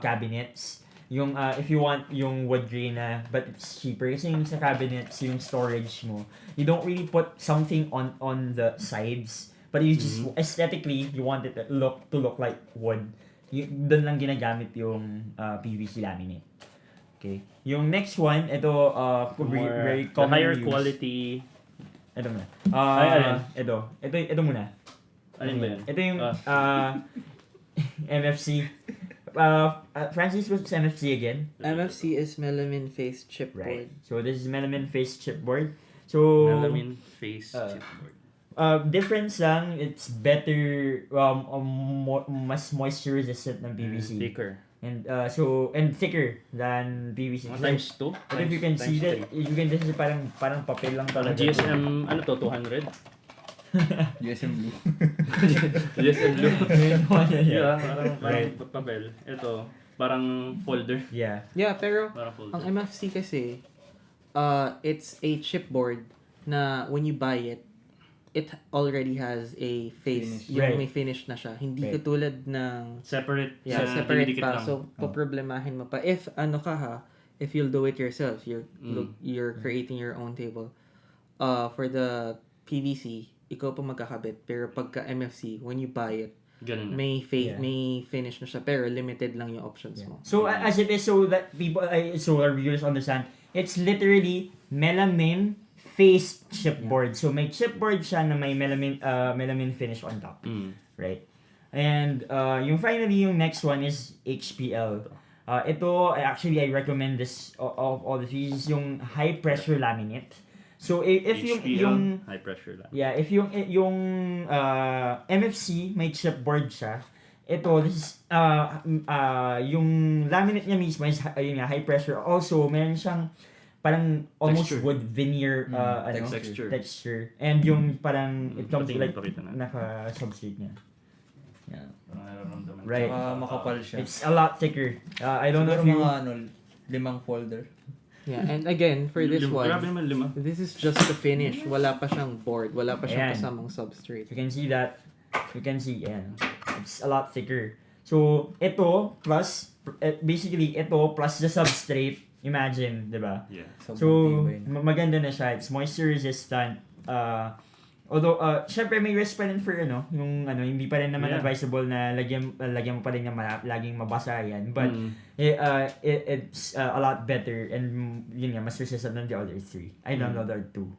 cabinets. Yung if you want yung wood grain na but it's cheaper kasi yung sa cabinets, yung storage mo, you don't really put something on the sides, but you just aesthetically you want it to look like wood. Doon lang ginagamit yung PVC laminate. Okay. Yung next one, ito very common higher use. quality. Ito muna. alin? Ito muna. Alin ba yun? Ito yung MFC. Francis, what's MFC again? MFC is melamine face chipboard. So this is melamine face chipboard. So Melamine face chipboard. difference lang, it's better mas moisture resistant ng PVC. Thicker. And thicker than PVC. Mga times 2? I don't know if you can see that, this is parang papel lang talaga. GSM, 200? USM Blue. GSM Blue. Yeah. Parang papel. Ito, parang folder. Yeah. Yeah, pero Parang folder. ang MFC kasi, it's a chipboard na when you buy it, it already has a face. Finish. Yung Right. may finish na siya. Hindi Right. katulad ng Separate. separate dinidikit pa. lang. So, poproblemahin mo pa. If if you'll do it yourself, you're creating your own table. For the PVC, ikaw pa magkakabit. Pero pagka MFC, when you buy it, Ganun na. may finish na siya. Pero limited lang yung options mo. So as it is, so that people, so our viewers understand, it's literally melamine face chipboard. So may chipboard siya na may melamine finish on top, right? And yung yung next one is HPL. Ito actually I recommend this of all the fees, yung high pressure laminate. So if yung high pressure lang. yeah, if yung MFC may chipboard siya, ito this is yung laminate niya mismo is yun nga, high pressure. Also meron siyang parang almost Texture. wood veneer texture. And yung parang it comes like naka-substrate niya. Yeah. Right. Makapal siya. It's a lot thicker. I don't know Siguro if you... mga 5 folder. Yeah, and again, for this Grabe one, naman 5. this is just the finish. Wala pa siyang board. Wala pa siyang Ayan. kasamang substrate. You can see that. You can see, yan. It's a lot thicker. So, ito plus, basically, ito plus the substrate. Imagine, di ba? Yeah. So, maganda na siya. It's moisture resistant. Although, syempre may risk pa rin for, yung, hindi pa rin naman advisable na lagyan mo pa rin na laging mabasa yan. But, it's a lot better and, yun nga, mas resistant than the other three. I don't know the other two.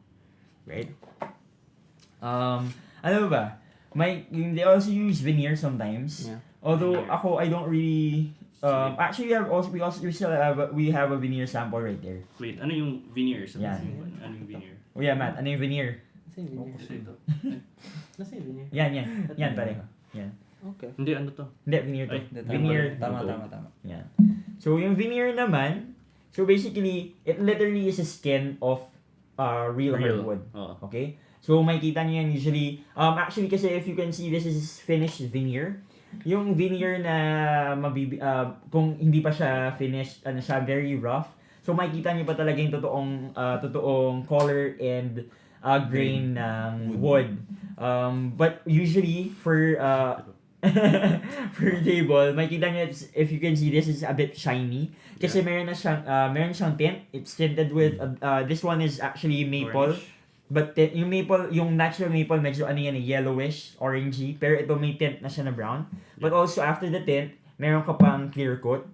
Right? Ano ba? They also use veneer sometimes. Yeah. Although, Veneer. ako, I don't really... actually, we have a veneer sample right there. Wait, ano yung veneer? Yeah. Ano yung veneer? Oh yeah, Matt. Ano yung veneer? Nasa yung veneer? Kasi ito. Nasa yung veneer? Yan pareho. Yan. Okay. Hindi, ano to? Hindi, veneer to. Ay, Veneer. Tama. Yan. So, yung veneer naman, so basically, it literally is a skin of real hardwood. Oo. Okay? So, makikita niyo yan usually. Actually, kasi if you can see, this is finished veneer. Yung veneer na kung hindi pa siya finished, siya very rough. So, makikita niyo pa talaga yung totoong color and grain ng wood. But usually, for table, makikita niyo, if you can see, this is a bit shiny. Kasi meron siyang tint. It's tinted with, this one is actually maple. Orange. But yung natural maple, medyo yellowish, orangey. Pero ito may tint na siya na brown. But also, after the tint, meron ka pang clear coat.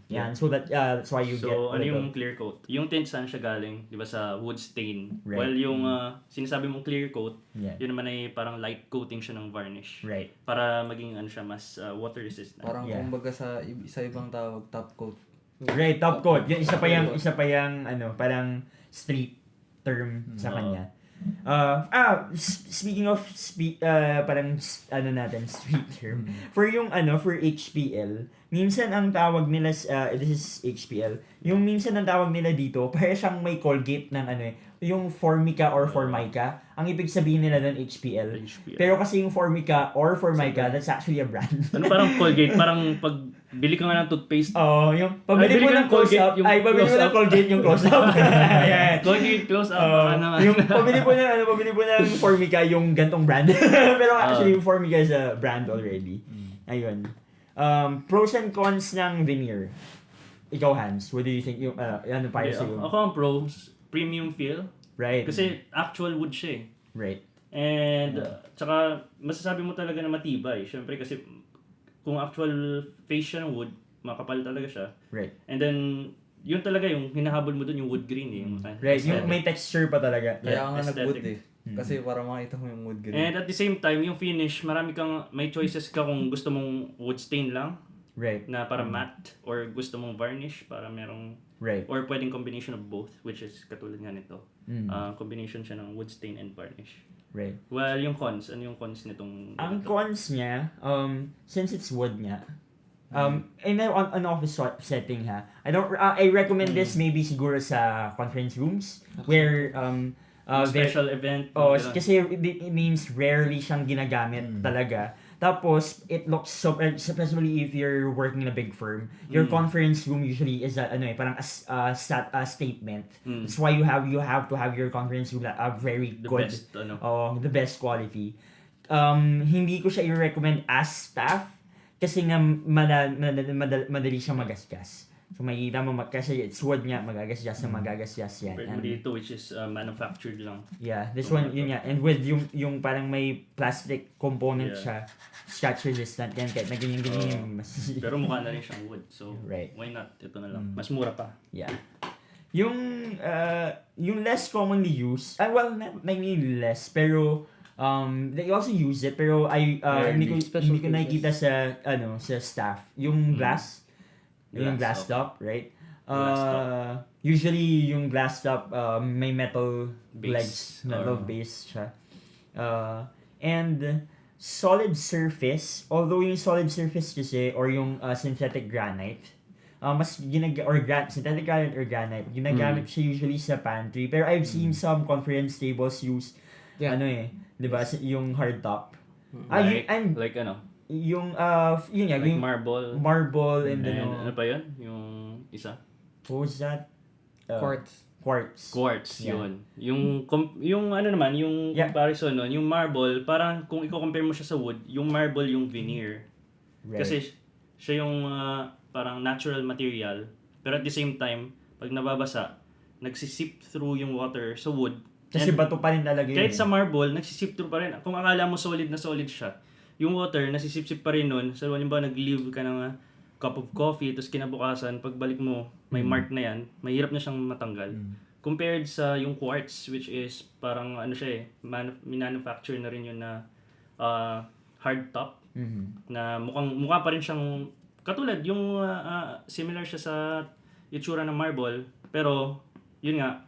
Yan, so that's why you get So, ano little- yung clear coat? Yung tint saan siya galing? Di ba sa wood stain? Right. While yung sinasabi mong clear coat, Yeah. yun naman ay parang light coating siya ng varnish. Right. Para maging ano siya, mas water resistant. Parang Yeah. kumbaga sa ibang tawag, top coat. Right, top coat. Yung isa pa yung ano, parang street term sa kanya. Speaking of parang ano natin, street term. For HPL, minsan ang tawag nila this is HPL. Yung minsan ang tawag nila dito, para siyang may Colgate ng yung Formica or Formica. Ang ibig sabihin nila ng HPL. Pero kasi yung Formica or Formica, that's actually a brand. Ano parang Colgate? Parang pag bili ka nga ng toothpaste, Yung pabili bili mo ka ng ng Colgate, close-up, yung pabili mo ng close-up. Colgate yung close-up. Ayan. Colgate close up, baka naman. Yung pabili po ng Formica yung gantong brand. Pero actually yung Formica is a brand already. Ayun. Pros and cons ng veneer. Ikaw, Hans, what do you think? Yung ano para Yeah, sa'yo? ako ang pros, premium feel. Right. Kasi actual wood siya eh. Right. And tsaka masasabi mo talaga na matibay. Syempre kasi kung actual face siya ng wood, makapal talaga siya. Right. And then yun talaga yung hinahabol mo dun yung wood green eh. Yung Right. aesthetic. Yung may texture pa talaga. Kaya nga aesthetic. nag-wood eh. Kasi para makita mo yung wood green. And at the same time, yung finish, may choices ka kung gusto mong wood stain lang Right. na para matte or gusto mong varnish para merong Right. or pwedeng combination of both, which is katulad nga nito. Combination siya ng wood stain and varnish. Right. Well, yung cons, ano yung cons nitong Ang cons niya, since it's wood nga, in an office setting I recommend this maybe siguro sa conference rooms where special event. ganun. kasi it means rarely siyang ginagamit talaga. Tapos it looks so, especially if you're working in a big firm, your conference room usually is parang a statement. That's why you have to have your conference room very the good, best, the best quality. Hindi ko siya i-recommend as staff kasi nga madali siyang magasgas. So makikita mo kasi it's wood nga, magagasgas yan. Compared mo dito, which is manufactured lang. Yeah, this one yun nga. And with yung parang may plastic component siya, scratch resistant yan kahit na ganyan mas Pero mukha na rin siyang wood. So, Right. why not? Ito na lang. Mas mura pa. yeah. Yung less commonly used, well not really less, pero they also use it pero hindi ko Special cases. nakikita sa staff. Yung glass, yung glass top, right? Glass Usually yung glass top may metal Base. legs, metal base siya. And solid surface, although yung solid surface kasi or yung synthetic granite, synthetic granite or granite, ginagamit siya usually sa pantry. Pero I've seen some conference tables use di ba, yung hard top. Like ano? Yung Like yung marble and ano pa yun? Yung isa? what was that? Quartz. Quartz. Yeah. yun. Yung ano naman, yung Yeah. comparison nun, yung marble, parang kung i-compare mo siya sa wood, yung marble yung veneer. Right. Kasi siya yung parang natural material. Pero at the same time, pag nababasa, nagsisip through yung water sa wood. Kasi And bato pa rin talaga yun. kahit sa marble, nagsisip through pa rin. Kung akala mo solid na solid siya, yung water, nasisip-sip pa rin nun. So, halimbawa, nag-leave ka ng cup of coffee, tapos kinabukasan, pagbalik mo, may mark na yan, mahirap na siyang matanggal. Compared sa yung quartz, which is parang ano siya manufacture na rin yun na hard top, na mukha pa rin siyang, katulad, yung similar siya sa itsura ng marble, pero, yun nga,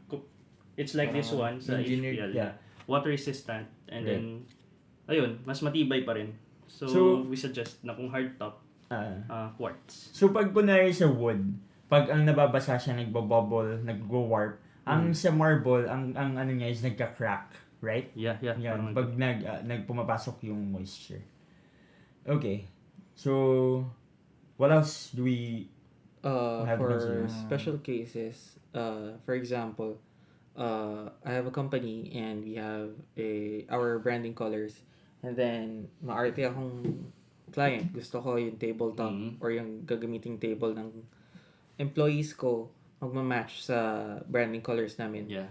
it's like this one sa HPL. Yeah. Water resistant, and then, ayun, mas matibay pa rin. So we suggest na kung hard top, quartz. So pag kunwari sa wood, pag ang nababasa siya nagbo-bubble, nagwo-warp, ang sa marble, ang ano niya is nagka-crack, right? Yeah. Yan, parang pag nagpumapasok yung moisture. Okay. So what else do we have For concerns? special cases, for example, I have a company and we have our branding colors, and then maarte akong client, gusto ko yung tabletop or yung gagamiting table ng employees ko magma-match sa branding colors namin. Yeah.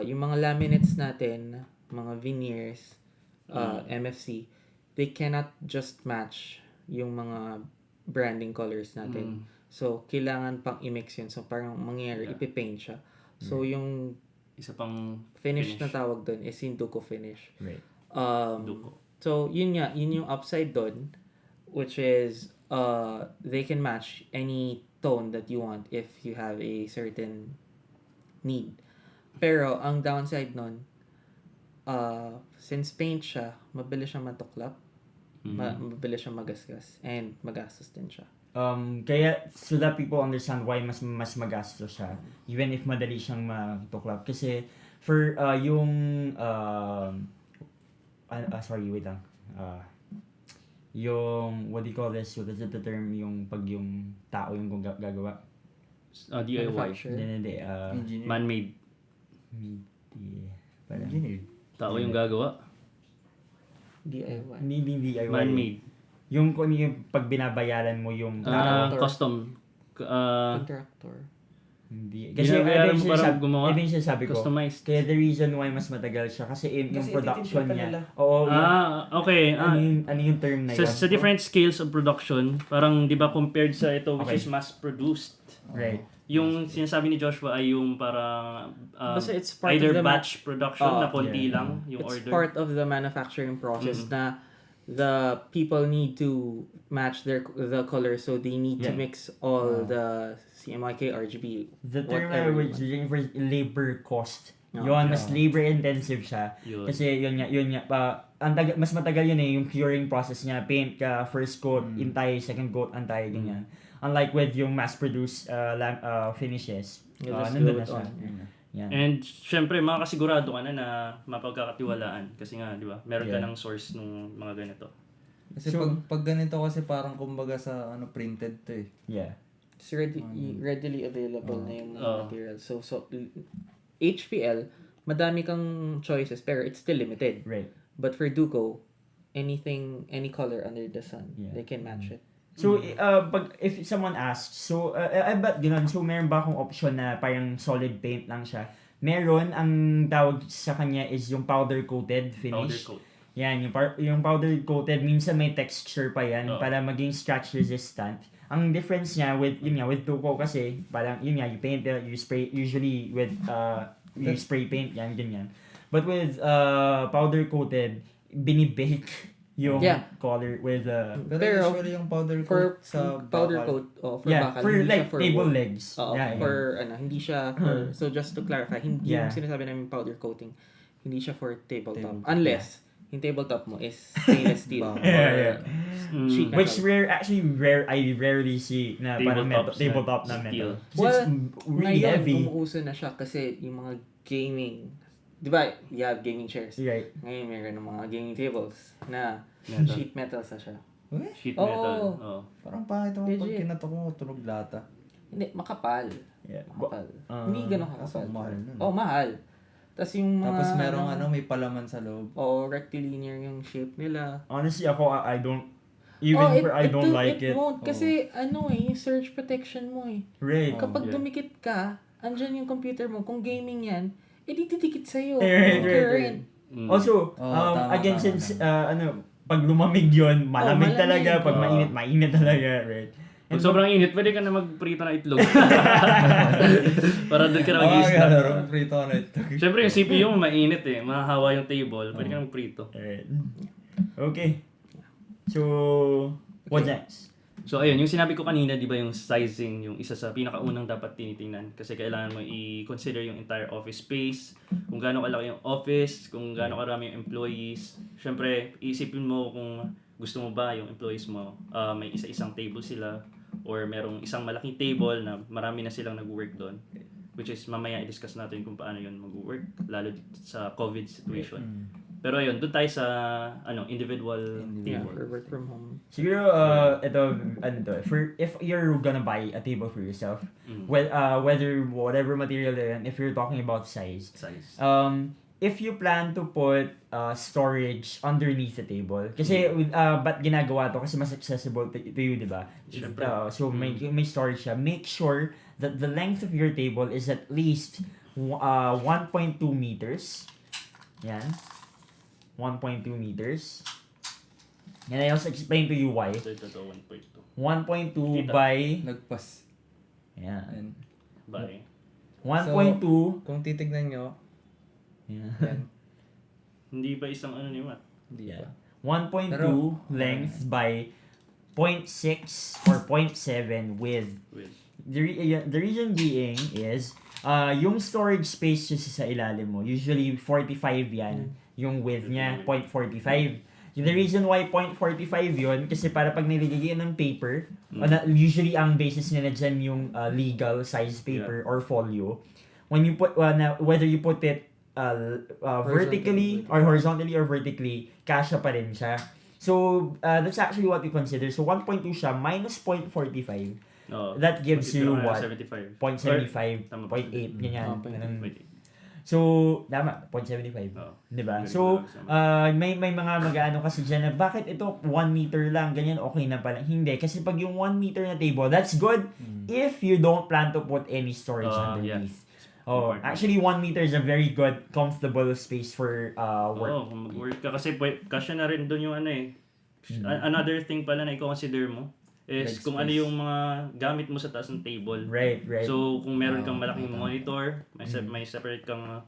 Yung mga laminates natin, mga veneers, MFC, they cannot just match yung mga branding colors natin. So, kailangan pang i-mix yun. So, parang mangyayari, ipipaint siya. So, yung Isa pang finish na tawag doon is yung Duco finish. Right. Duco. So, yun yung upside doon, which is, they can match any tone that you want if you have a certain need. Pero, ang downside nun, since paint siya, mabilis siya matuklap, mabilis siya magasgas, and magastos din siya. Kaya so that people understand why mas magastos siya even if madali siyang matuklap kasi for yung sorry wait lang yung what do you call this, what is the term, yung pag yung tao yung gagawa DIY. Manufacturer. hindi Engineer. Man-made. parang Engineer. Tao yung gagawa. DIY. hindi DIY Man-made. yung kung yung pag binabayaran mo yung tao Custom. Contractor. hindi kasi Binabayaran mo ito para gumawa. yung sinasabi ko Customized. kaya the reason why mas matagal siya kasi yung Kasi production ititipid pa niya nila. oo Okay. ano yung term na Sa, yun sa different scales of production, parang 'di ba compared sa ito which Okay. is mass produced. right Yung sinasabi ni Joshua ay yung parang Basta it's part either of the batch production na konti yeah. lang yung It's order. part of the manufacturing process na the people need to match the color, so they need to Yeah. mix all the CMYK, RGB. the term Whatever I was you using for labor cost Oh, yun mas labor intensive siya Yun. kasi yun nga mas matagal yun yung curing process niya, paint ka first coat antay, second coat antay ganyan. Unlike with yung mass produced finishes You just nandun do na it siya. on. Yan. And syempre makakasigurado ka na mapagkakatiwalaan kasi nga 'di ba? Meron ka Yeah. ng source ng mga ganito. Kasi So- pag ganito kasi parang kumbaga sa printed to eh. Yeah. It's readily available na yung mga Oh. materials. So HPL, madami kang choices pero it's still limited. Right. But for Duco, any color under the sun, Yeah. they can match it. So, pag if someone asks, so, ba't ganun? So, meron ba akong option na parang solid paint lang siya? Meron, ang tawag sa kanya is yung powder coated finish. Powder coat. Yan, yung powder coated, minsan may texture pa yan Oo. para maging scratch resistant. Ang difference niya with Duco kasi, parang yun nga, you paint, you spray, usually with, you spray paint, yan, ganyan. But with powder coated, binibake yung Yeah. color with Pero usually yung powder For coat sa powder bakal. coat, for yeah, bakal, for hindi like siya for table wood. legs. Oo, Yeah, for hindi siya for, so just to clarify, hindi Yeah. yung sinasabi namin powder coating, hindi siya for tabletop. Table- Unless, yung tabletop mo is stainless steel. Yeah, yeah. Sheet metal. Which I rarely see na parang tabletop na steel. metal. Kasi Well, it's really ngayon, heavy. umuuso na siya kasi yung mga gaming, di ba, you have gaming chairs. Right. Ngayon, meron ng mga gaming tables na Metal. sheet metal sa siya. Eh, Sheet Oo. metal. Oh. parang pangit naman pag Legit. kinatok mo tunog lata. Hindi, makapal. Yeah. Makapal. Ah, Hindi ganun kaso kakapal. mahal nun. Oh, mahal. Tapos yung mga, Tapos merong may palaman sa loob. rectilinear yung shape nila. Honestly, ako, I don't, even for I don't like it. won't. Kasi, yung surge protection mo eh. Right. Kapag yeah. dumikit ka, andyan yung computer mo, kung gaming yan, didikit sa'yo. Right, Yung right, current. Also, tama, again, tama, since, pag lumamig yun, malamig malamig. talaga. Pag Oo. mainit talaga, right? Pag sobrang init, pwede ka na magprito ng itlog. Para doon ka na mag-i-snack. Laro, prito na ito. Siyempre yung CPU mo mainit eh. Mahahawa yung table. Pwede ka na magprito. Alright. Okay. So, what next? So ayun, yung sinabi ko kanina, di ba yung sizing, yung isa sa pinakaunang dapat tinitingnan. Kasi kailangan mo i-consider yung entire office space, kung gaano kalaki yung office, kung gaano karami yung employees. Siyempre, isipin mo kung gusto mo ba yung employees mo, may isa-isang table sila, or merong isang malaking table na marami na silang nag-work doon. Which is, mamaya i-discuss natin kung paano yun mag-work, lalo sa COVID situation. Pero ayun, doon tayo sa individual Yeah, table. for work from home. Siguro, if you're gonna buy a table for yourself, whether whatever material yan, if you're talking about size, Size. if you plan to put storage underneath the table, kasi ba't ginagawa to? Kasi mas accessible to you, di ba? Siyempre. So may storage siya. Make sure that the length of your table is at least 1.2 meters. Yan. 1.2 meters. And I also explain to you why. Ito 1.2. 1.2 Kita. by... Nagpas. Yeah. Ayan. Bye. 1.2... Kung titignan nyo, Yeah. yan. Hindi pa isang ano ni Matt. Hindi Yeah. pa. 1.2 Pero- length by 0.6 or 0.7 width. With The reason being is, yung storage space kasi sa ilalim mo, usually 45 yan, yung width niya, 0.45. The reason why 0.45 yun, kasi para pag nilagay ng paper, usually ang basis nila dyan yung legal size paper or folio. When you put, whether you put it vertically or horizontally or vertically, kasya pa rin siya. So, that's actually what we consider. So, 1.2 siya minus 0.45. oh, That gives you what? 75. 0.75, Tama ba? 0.8, ganyan. Ganun. Wait. So, tama, 0.75. Oh. Diba? Ganun So, lang may mga mag-ano kasi dyan na, bakit ito 1 meter lang, ganyan, okay na pala. Hindi, kasi pag yung 1 meter na table, that's good if you don't plan to put any storage underneath. Oh, Important. actually 1 meter is a very good, comfortable space for work. Oo, kung mag-work ka kasi kasya na rin doon yung ano eh. Another thing pala na i-consider mo is Leg kung space. ano yung mga gamit mo sa taas ng table. Right. So, kung meron kang malaking monitor, may separate kang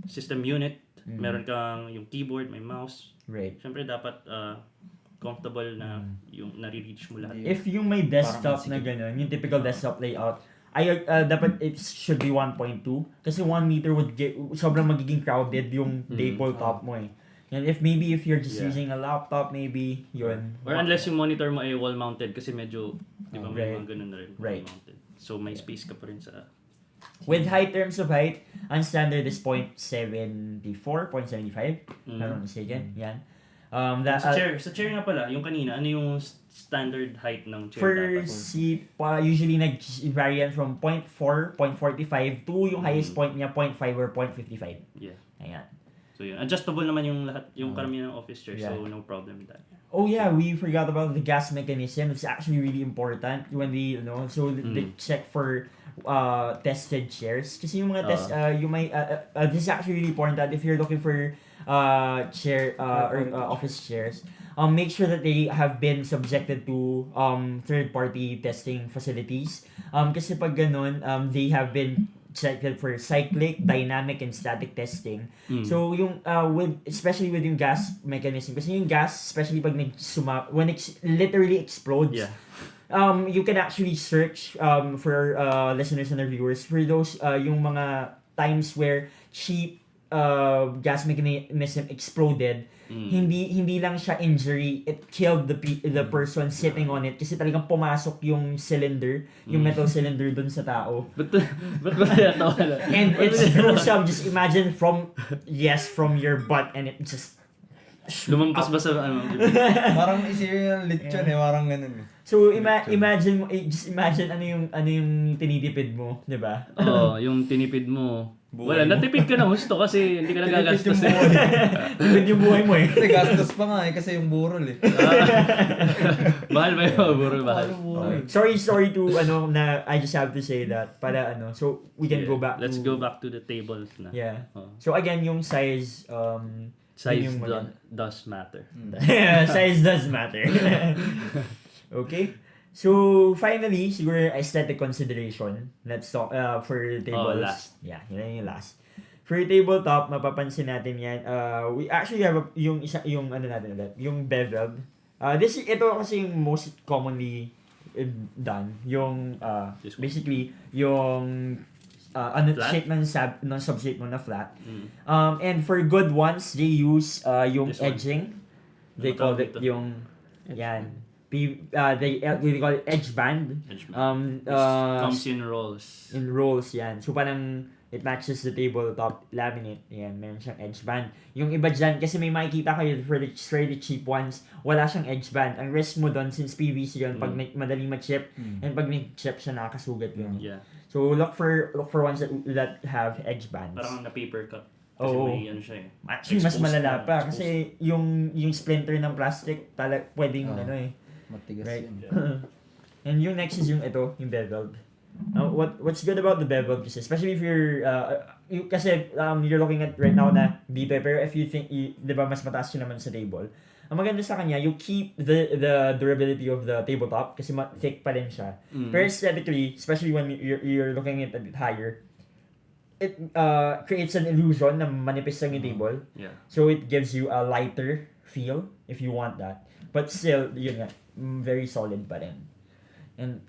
system unit, meron kang yung keyboard, may mouse. Right. Siyempre dapat comfortable na yung nare-reach mo lahat. If yung may desktop Parang na gano'n, yung typical desktop layout, dapat it should be 1.2 kasi 1 meter would get sobrang magiging crowded yung tabletop mo eh. And if you're just Yeah. using a laptop, maybe yun. Or unless yung monitor mo ay wall-mounted kasi medyo, di ba may Right. mga ganun na rin, Right. wall-mounted. So, may space ka pa rin sa... With high terms of height, ang standard is 0.74, 0.75, if I'm not mistaken. Yan. Sa chair nga pala, yung kanina, ano yung standard height ng chair For dapat? seat, usually nag-vary yan from 0.4, 0.45 to yung highest point niya, 0.5 or 0.55. Yeah. Ayan. So yun, adjustable naman yung lahat, yung karamihan ng office chair, Yeah. so no problem with that. Oh yeah, we forgot about the gas mechanism. It's actually really important when they, they check for tested chairs. Kasi yung mga this is actually really important if you're looking for chair or office chairs. Make sure that they have been subjected to third-party testing facilities. Kasi pag ganun, they have been checked for cyclic, dynamic, and static testing. So yung especially with yung gas mechanism, kasi yung gas, especially pag when it literally explodes, Yeah. you can actually search for listeners and viewers for those yung mga times where cheap gas mechanism exploded. Hindi lang siya injury, it killed the person sitting on it kasi talagang pumasok yung cylinder, yung metal cylinder dun sa tao. But kaya tawa na? And it's gruesome. Just imagine from your butt and it just Lumampas ba sa ano? Parang isipin yung lechon eh, parang ganun eh. so imagine mo, just imagine ano yung tinitipid mo, 'di ba? Oo, yung tinipid mo. Buhay Wala, mo. natipid ka na gusto kasi hindi ka nagagastos yung eh. Tipid yung buhay mo eh. Kasi gastos pa nga eh, kasi yung burol eh. Mahal ba yung buro? Mahal. Sorry to na I just have to say that para so we can go back. Let's go back to the tables na. Yeah. Oh. So again, yung size Size yun yung does matter. size does matter. Okay. So finally, siguro aesthetic consideration. Let's talk for tables. last. Yeah, yun yung last. For tabletop, mapapansin natin yan. We actually have yung beveled. Ito kasi yung most commonly done. Yung This one. basically yung Flat? shape ng subshape mo na flat. And for good ones, they use yung This one. edging. They Ano call tawag it dito? yung yan. They call it edge band. Comes in rolls. In rolls yan. So parang it matches the tabletop laminate. Yan, meron siyang edge band. Yung iba dyan, kasi may makikita kayo for the cheap ones, wala siyang edge band. Ang risk mo doon, since PVC yun, pag madaling ma-chip, and pag nag-chip siya, nakakasugat yun. Yeah. So look for ones that have edge bands. Parang na paper cut. Kasi Oo. may ano siya eh. Actually, mas Exposed malala na, pa. exposed. Kasi yung splinter ng plastic, pwedeng Matigas Right. yun. And yung next is yung beveled. What's good about the beveled kasi, especially if you're you're looking at right now na dito, pero if you think, di ba mas mataas yun naman sa table, ang maganda sa kanya, you keep the durability of the tabletop kasi thick pa rin siya. Pero aesthetically, especially when you're looking at it a bit higher, it creates an illusion na manipis lang yung table. Yeah. So it gives you a lighter feel if you want that. But still, yun nga, very solid pa rin. And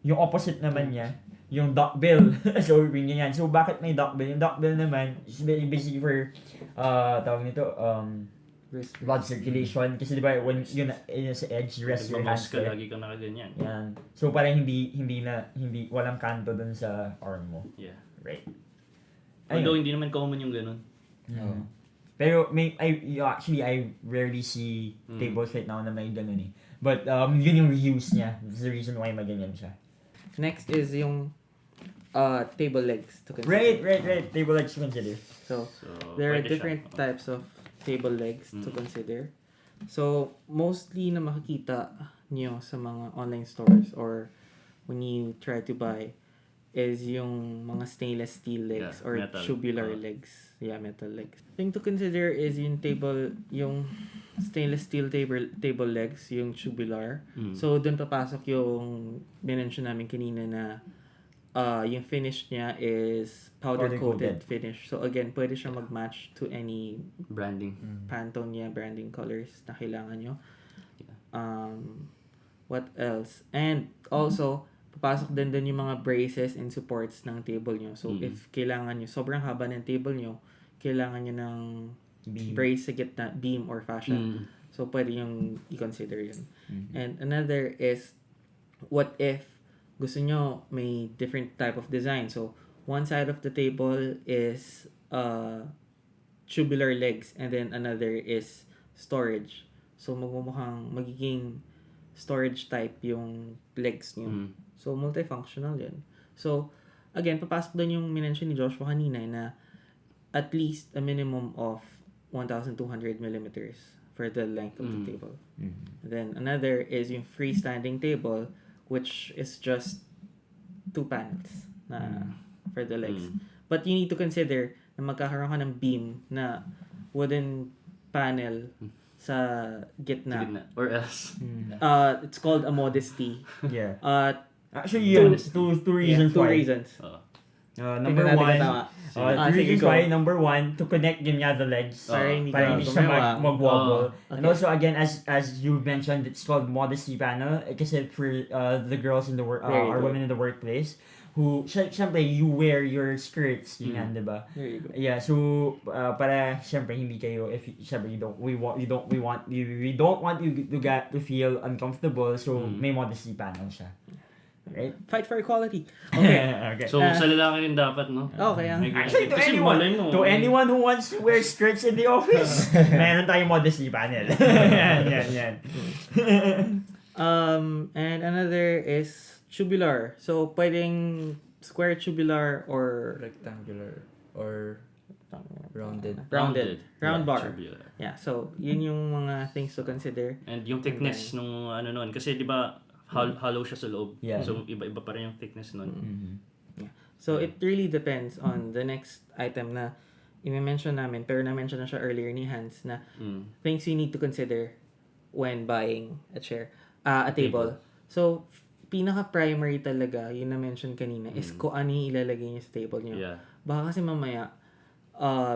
yung opposite naman niya, yung duckbill. So ganyan. So bakit may duckbill? Yung duckbill naman is basically for tawag nito blood circulation kasi di ba when yun sa edge rest your hands Ka, there. lagi kang nakaganyan. Yan. So parang hindi walang kanto dun sa arm mo. Yeah. Right. Although hindi naman common yung ganun. Pero I rarely see tables right now na may ganun eh. But yun yung reuse niya. That's the reason why maganyan siya. Next is yung table legs to consider. Right. Table legs to consider. So, So, there are pwede different siya. types of table legs to consider. So, mostly na makikita nyo sa mga online stores or when you try to buy is yung mga stainless steel legs Yeah, or metal. tubular legs. Yeah, metal legs. Thing to consider is yung stainless steel table legs, yung tubular. So, dun papasok yung minention namin kanina na yung finish niya is powder-coated finish. So, again, pwede siya mag-match to any Branding. Pantone branding colors na kailangan nyo. What else? And also, papasok din yung mga braces and supports ng table nyo. So, if kailangan nyo, sobrang haba ng table nyo, kailangan nyo ng brace sa gitna, beam or fascia. So, pwede yung i-consider yun. And another is, what if gusto nyo may different type of design? So, one side of the table is tubular legs and then another is storage. So, magiging storage type yung legs nyo. So, multifunctional yun. So, again, papasok din yung minention ni Joshua kanina na at least a minimum of 1,200 millimeters for the length of the table. And then, another is yung freestanding table which is just 2 panels na for the legs. But you need to consider na magkakaroon ka ng beam na wooden panel sa gitna. Or else. It's called a modesty. Yeah. Actually, Two two reasons two why. reasons. Number Tingnan natin one, kung tama. two Sige, reasons go. why. Number one, to connect yun nga the legs. Para hindi Para ka hindi siya gumawa. mag-wobble. Okay. And also, again, as you mentioned, it's called modesty panel. Kasi for the girls in the work, There you or go. women in the workplace, who, syempre, you wear your skirts, yun yan, diba? There you go. Yeah, so para syempre hindi kayo syempre we don't want you to feel uncomfortable, so may modesty panel siya. Right? Fight for equality. Okay. Okay. So, sa lalaki rin dapat, no? Okay, May Actually, to kasi anyone, malay mo. to anyone who wants to wear skirts in the office, meron tayong modesty panel. yan. And another is tubular. So, pwedeng square tubular or Rectangular or rounded. round bar. Tubular. Yeah, so yun yung mga things to consider. And yung thickness nung ano nun. Kasi di ba hollow siya sa loob. Yeah. So, iba-iba pa rin yung thickness nun. So, it really depends on the next item na i-mention namin. Pero na-mention na siya earlier ni Hans na things you need to consider when buying a chair, a table. So, pinaka-primary talaga, yun na-mention kanina, is kung ano yung ilalagay niyo sa table niyo. Yeah. Baka kasi mamaya,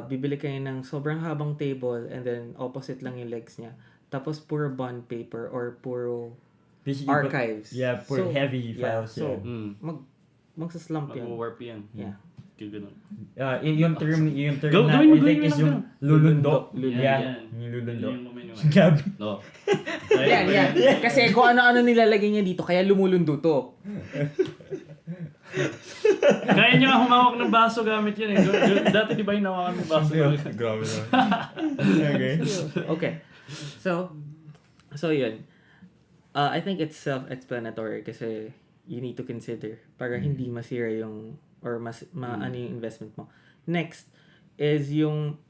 bibili kayo ng sobrang habang table and then opposite lang yung legs niya. Tapos, puro bond paper or puro Basically, archives. for So, heavy yeah, files. so, yeah. magsaslump yan. Mag-warp yan. Yeah. Yung ganun. Yung term Go- na gawin mo I think lang is yung ganun. lulundo. Yan, Yeah, yan. yung lulundo. Yung moment yung Gabi. No. Yan. Kasi kung ano-ano nilalagay niya dito, kaya lumulundo to. Kaya niya nga humawak ng baso gamit yan. Dati di ba yung nawakan ng baso? Grabe naman. Okay. Okay. So yun. I think it's self-explanatory kasi you need to consider para hindi masira yung or ano yung investment mo. Next is yung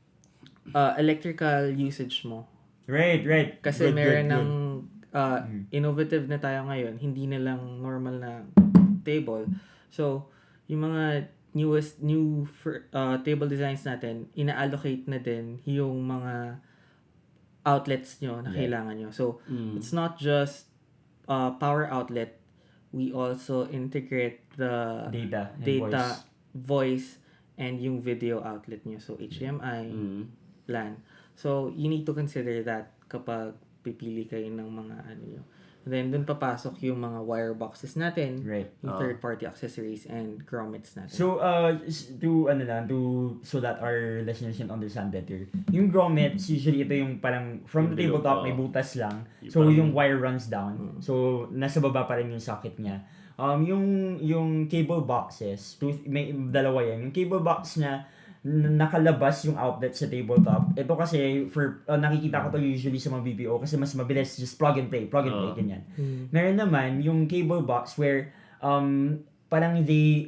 electrical usage mo. Right. Kasi Good, meron good, ng innovative na tayo ngayon, hindi na lang normal na table. So, yung mga new table designs natin, ina-allocate na din yung mga outlets nyo na Yeah. kailangan nyo. So, Mm. it's not just power outlet. We also integrate the Data and voice, and yung video outlet nyo. So, HDMI, Mm. LAN. So, you need to consider that kapag pipili kayo ng mga ano nyo. And then, dun papasok yung mga wire boxes natin, Right. yung third-party accessories, and grommets natin. So, so that our listeners can understand better. Yung grommets, usually ito yung parang from the Yung tabletop, bilog, may butas lang. Yung So, parang- yung wire runs down. So, nasa baba pa rin yung socket niya. Yung cable boxes, may dalawa yan. Yung cable box na nakalabas yung outlet sa tabletop. Ito kasi, nakikita ko to usually sa mga BPO kasi mas mabilis, just plug and play, ganyan. Meron naman yung cable box where parang they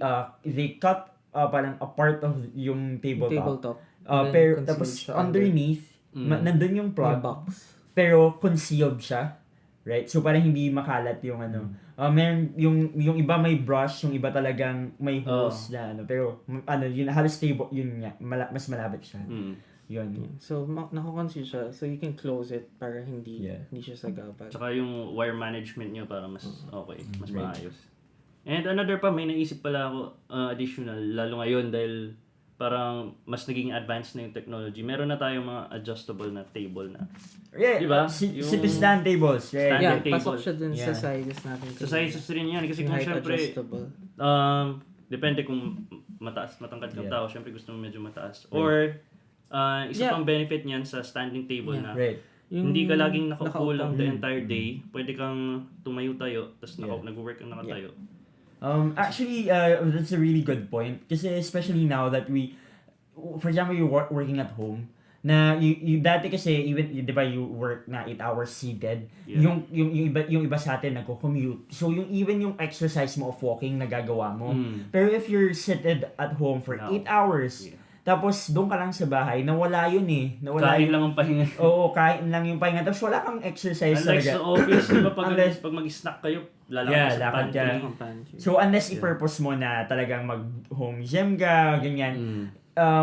cut parang a part of yung tabletop. And then Pero concealed tapos siya underneath, nandun yung yung plug, box. pero concealed siya. Right? So parang hindi makalat yung ano. Meron yung iba may brush, yung iba talagang may hose na ano. Pero yun halos stable yun nga, mas malapit siya. Mm. Yun. So, nakakonceal siya. So, you can close it para hindi siya sagabal. Tsaka yung wire management nyo para mas okay, mas Right. maayos. And another pa, may naisip pala ako additional, lalo ngayon dahil parang mas naging advanced na yung technology. Meron na tayong mga adjustable na table na. Yeah, Diba? Yung Yung stand tables, right? stand- Yeah, table. pasok siya dun sa Yeah. sizes natin. Sa sizes rin yan. Kasi Yung kung height syempre, adjustable. depende kung matangkad kang Yeah. tao, syempre gusto mo medyo mataas. Or, isa Yeah. pang benefit niyan sa standing table na Right. hindi ka laging nakaupo lang the Mm. entire day. Pwede kang tumayo-tayo, tapos Yeah. nag-work kang nakatayo. Actually, that's a really good point. Kasi especially now that for example, you're working at home, na you dati kasi even di ba you work na 8 hours seated, Yeah. yung iba sa atin nagko-commute. So even yung exercise mo of walking nagagawa mo. Mm. Pero if you're seated at home for No. 8 hours, Yeah. tapos doon ka lang sa bahay, nawala yun eh. Nawala Kain yun. lang ang pahinga. Oo, kain lang yung pahinga. Tapos wala kang exercise Unlike talaga. sa office, di ba pag, Unless- pag mag-snack kayo, lalakad Yeah, ka sa lakad ka. pantry. So unless i-purpose mo na talagang mag-home gym ka, ganyan, Mm.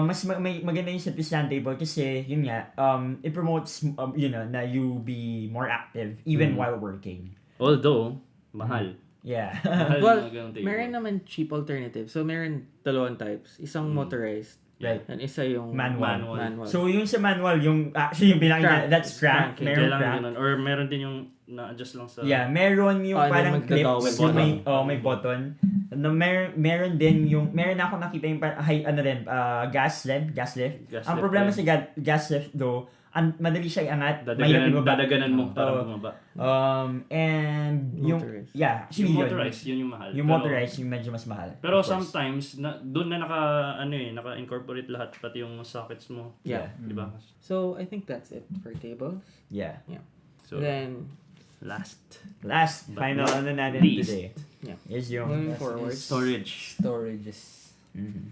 mas may maganda yung sa stand table kasi yun nga, it promotes na you be more active even while working. Although, mahal. Yeah. Mahal Well, yung ganung table. meron naman cheap alternative. So, meron dalawang types. Isang motorized, Right. and isa yung Manual. manual. So yung sa manual, actually yung pinakita, Crank. that's crank, Cranking. meron Kailangan crank. ganun. Or meron din yung na-adjust lang sa... Yeah, meron yung Ano, parang magdadawit clips, button. may button. No, meron din yung, meron ako nakita yung gas lift. Gas Ang lift, problema yeah. sa gas lift though, madali siya iangat, mahirap ibaba. Dadaganan mo para Oo. bumaba. And yung, Motorized. yeah, actually Yung yun. motorized, yun yung mahal. Yung Pero- motorized, yung medyo mas mahal. Pero of course. sometimes, doon na naka-incorporate lahat, pati yung sockets mo. Yeah. Di ba? So, I think that's it for tables. Yeah. So, Then, last. Last, But final not natin least. today. Yeah. Is yung, moving Last forward. is- Storage. Storages. Mhm.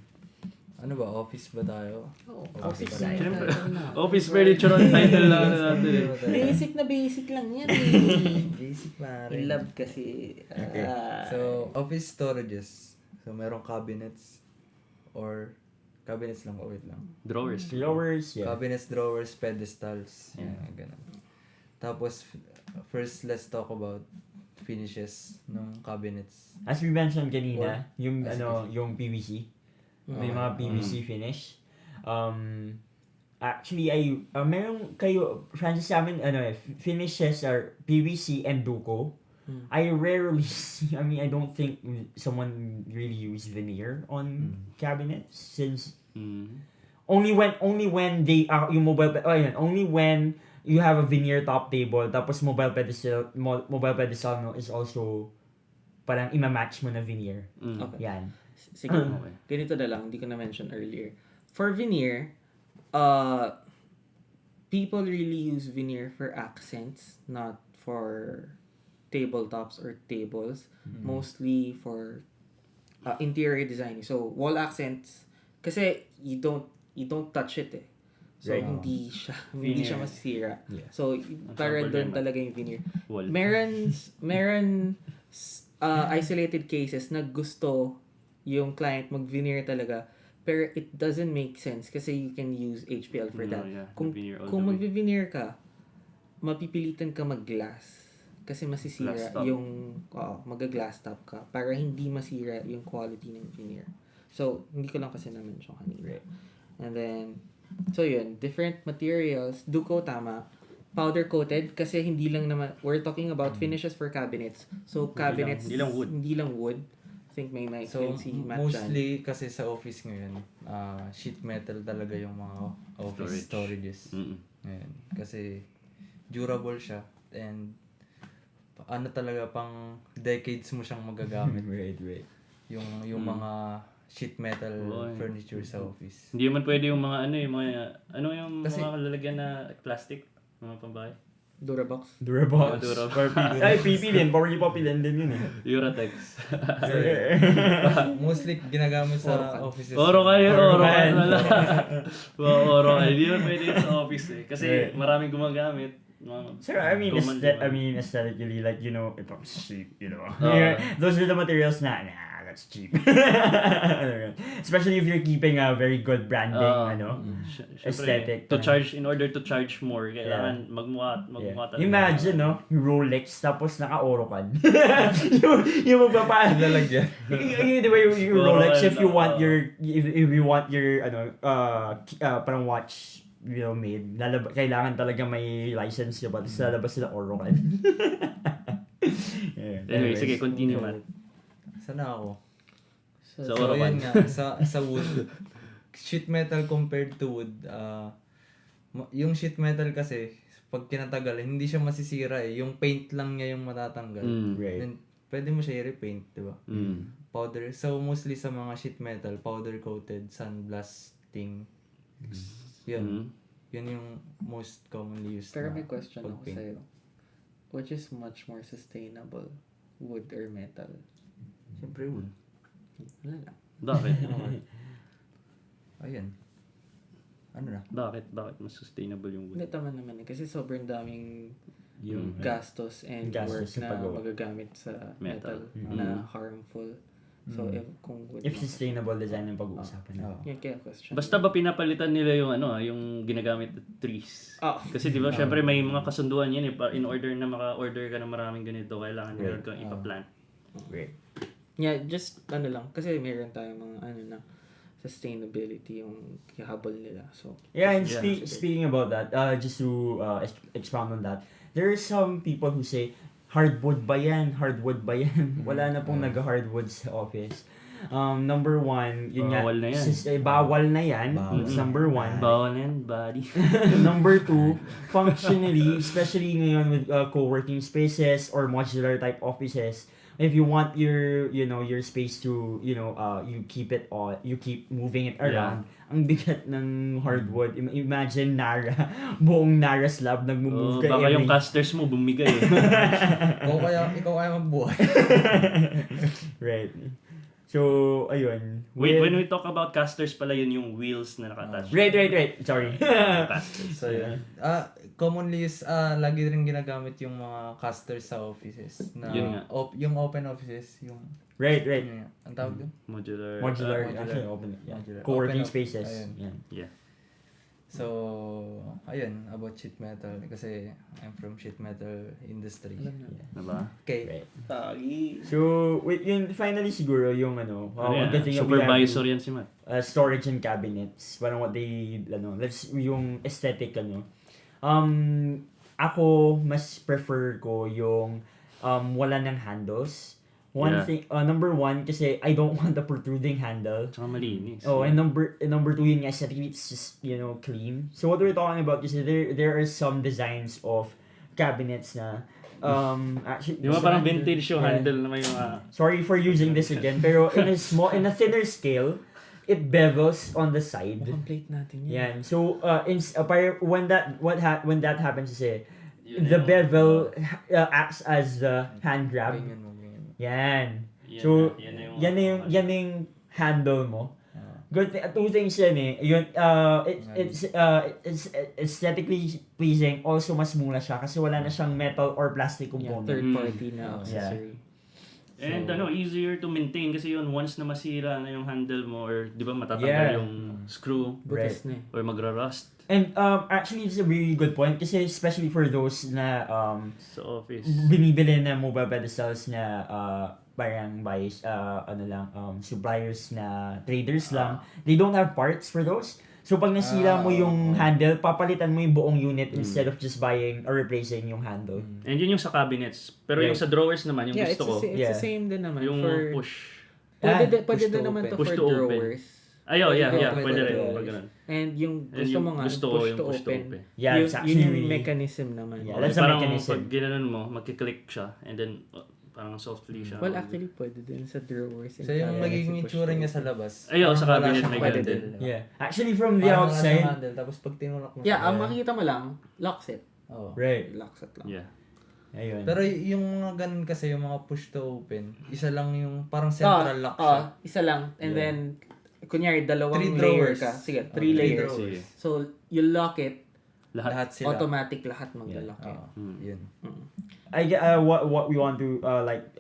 Ano ba? Office ba tayo? Oh, Office office tayo. Siyempre. na. Office furniture on title lang natin eh. Basic na basic lang yan eh. Basic na In rin. love kasi. Okay. So, office storages. So, merong cabinets or cabinets lang, wait lang. Drawers. Lowers, yeah. Cabinets, drawers, pedestals. Yeah. Ganun. Tapos, first, let's talk about finishes ng cabinets. As we mentioned kanina, Or- yung as yung PVC. May Okay. mga PVC finish. Actually meron kayo Francis sa amin finishes are PVC and Duco. I rarely see, I don't think someone really use veneer on cabinets since Mm. only when they are yung only when you have a veneer top table tapos mobile pedestal mo is also parang ima-match mo na veneer. Mm. Okay. Yan. Sige, Okay. ganito na lang, hindi ko na-mention earlier. For veneer, people really use veneer for accents, not for tabletops or tables. Mostly for interior design. So, wall accents, kasi you don't touch it eh. So, Right. hindi siya Veneer. masira. Yeah. So, para Ang doon problema. talaga yung veneer. Wall. Meron isolated cases na gusto yung client mag-veneer talaga, pero it doesn't make sense kasi you can use HPL for No, that. yeah, Kung veneer all kung the way. mag-veneer ka, mapipilitan ka mag-glass. Kasi masisira Glass top. yung, mag-glass top ka para hindi masira yung quality ng veneer. So, hindi ko lang kasi na-mention kanina. And then, so yun, different materials. Duco, tama. Powder coated kasi hindi lang naman, we're talking about finishes for cabinets. So, cabinets, hindi lang wood. Hindi lang wood. I think may mic So, yun si Matt dyan. mostly kasi sa office ngayon, sheet metal talaga yung mga office storages. Mm-mm. Ngayon. Kasi durable siya and ano talaga pang decades mo siyang magagamit. Right. yung mga sheet metal Oy. furniture sa office. Hindi naman pwede yung mga yung Kasi- mga lalagyan na plastic, mga pambahay. Durabox. Durabox. Durabox. Or PP. Ay, PP din. Polypropylene din yun eh. Uratex. Mostly ginagamit sa Orocan. offices. Oro kayo, oro kayo. Orocan. Oro kayo. Hindi naman pwede yun sa office eh. Kasi Right. maraming gumagamit. Sir, I mean, Tuman. aesthetically, like, you know, if I'm cheap, you know. Oo. Those are the materials na, that's cheap. Especially if you're keeping a very good branding, Syempre, aesthetic. in order to charge more, kailangan magmukha talaga. Imagine, no? Rolex, tapos naka-Orocan. yung magpapa... Lalagyan. Di ba yung Rolex, if you want Orocan, if you want your, parang watch, you know, made, kailangan talaga may license yun, tapos lalabas sila Orocan. Anyway, sige, continue man. Sana ako. So, So, Orocan. yun nga, sa wood, sheet metal compared to wood, yung sheet metal kasi, pag kinatagal, hindi siya masisira eh. Yung paint lang niya yung matatanggal. Right. Then, pwede mo siya i-repaint, di ba? Mm. Powder. So, mostly sa mga sheet metal, powder coated, sandblasting. Yun. Mm. Yun yung most commonly used Pero na may question ako pagpaint. sa'yo. Which is much more sustainable? Wood or metal? Siyempre wood. Wala lang. Bakit? Ayan. Ano na? Bakit mas sustainable yung wood? Hindi, tama naman eh. Kasi sobrang daming Yung gastos and Gastos work sa na paggawa. magagamit sa metal, Metal. na harmful. So, kung wood if lang. sustainable design ang pag-uusapan. Oo. Yan kaya question. Basta ba pinapalitan nila yung yung ginagamit na trees? Kasi di ba syempre may mga kasunduan yan eh. In order na maka-order ka ng maraming ganito, kailangan meron kang ipaplant. Great. Yeah, just lang. Kasi meron tayong mga na sustainability yung kihabol nila. So, Yeah, and Yeah. speaking about that, just to expound on that, there are some people who say, hardwood ba yan? Hardwood ba yan? Wala na pong nag-hardwood sa office. Number one, yun Bawal na yan. bawal na yan. Bawal. That's number one. Bawal yan, buddy. Number two, functionally, especially ngayon with co-working spaces or modular type offices, if you want your space to you keep moving it around, ang bigat ng hardwood. Imagine buong Nara slab nagmo-move ka Baka yung every casters mo bumigay eh. ikaw kaya magbuhay. right. So ayun. Wait, when we talk about casters pala, yun yung wheels na nakatouch. Right. Sorry. Casters. So, yun. Commonly is, lagi rin ginagamit yung mga casters sa offices. Na, Yun nga. yung open offices, yung, right. yun nga. Ang tawag doon? Modular. Modular. Modular. Actually, open. Yeah. Modular. Co-working Open op- spaces. ayun. Yan. Yeah. So, ayun, about sheet metal. Kasi, I'm from sheet metal industry. Na ba? Okay. Right. Tagi. So, wait, yun finally siguro yung Ano good yan? thing that we have Supervisor yan si Matt. storage and cabinets. Parang what they, that's yung aesthetic, ako, mas prefer ko yung wala ng handles. Yeah. Thing, number one, kasi I don't want the protruding handle. Tsaka malinis. Oh, and number two, yun nga, aesthetically, it's just, clean. So what we're talking about is there are some designs of cabinets na, actually, Di ba parang vintage yung Yeah. handle na may mga... Sorry for using this again, pero in a thinner scale, it bevels on the side. Mukhang plate natin yan. Yan. So, when that happens, kasi, Yun the yung- bevel acts as the hand grab. Ganyan mo, ganyan mo. Yan. Yan So, na- yan na yung handle mo. Good two things yan eh. Yun, it's aesthetically pleasing. Also, mas mura siya kasi wala na siyang metal or plastic Yeah, component. third party na Mm. accessory. And easier to maintain kasi yun, once na masira na yung handle mo or di ba matatanggal Yeah. yung screw Butas na eh. or magra-rust And actually, it's a really good point kasi especially for those na sa office. binibili na mobile pedestals na parang by suppliers na traders lang. They don't have parts for those. So pag nasira mo yung handle, papalitan mo yung buong unit instead of just buying or replacing yung handle. And yun yung sa cabinets. Pero yung Right. sa drawers naman, yung Yeah, gusto ko, it's Yeah. the same din naman. yung for, push. Pwede push din to naman to open. Push for to open. drawers. Yeah, Pwede pwede rin. rin. Pag ganun. And yung And gusto yung mo nga, gusto ko, push yung to push to open. open. Yeah, it's Yun actually yung really... mechanism naman. Yeah, Okay, that's a parang mechanism. pag ginanon mo, magkiklik siya and then parang softly siya. Well, actually, pwede din sa drawers. and So yung cabinets magiging i-push itsura to niya open. sa labas. Ayaw, sa parang wala cabinet siyang may pwede handle. din. Yeah. Actually, from the Parang wala siyang outside... handle, tapos pag tinulak mo Yeah, siya, ang makikita mo lang, lock set. Oo. Right. Lock set lang. Yeah. Ayun. Pero yung mga ganun kasi, yung mga push to open, isa lang yung parang central lock siya. Isa lang. And then, kunyari, dalawang 3 layer drawers. ka. Sige, 3 3 layers. Sige. So, you lock it, Lahat. Lahat sila. automatic lahat magla-lock it. Oo, yun. What we want to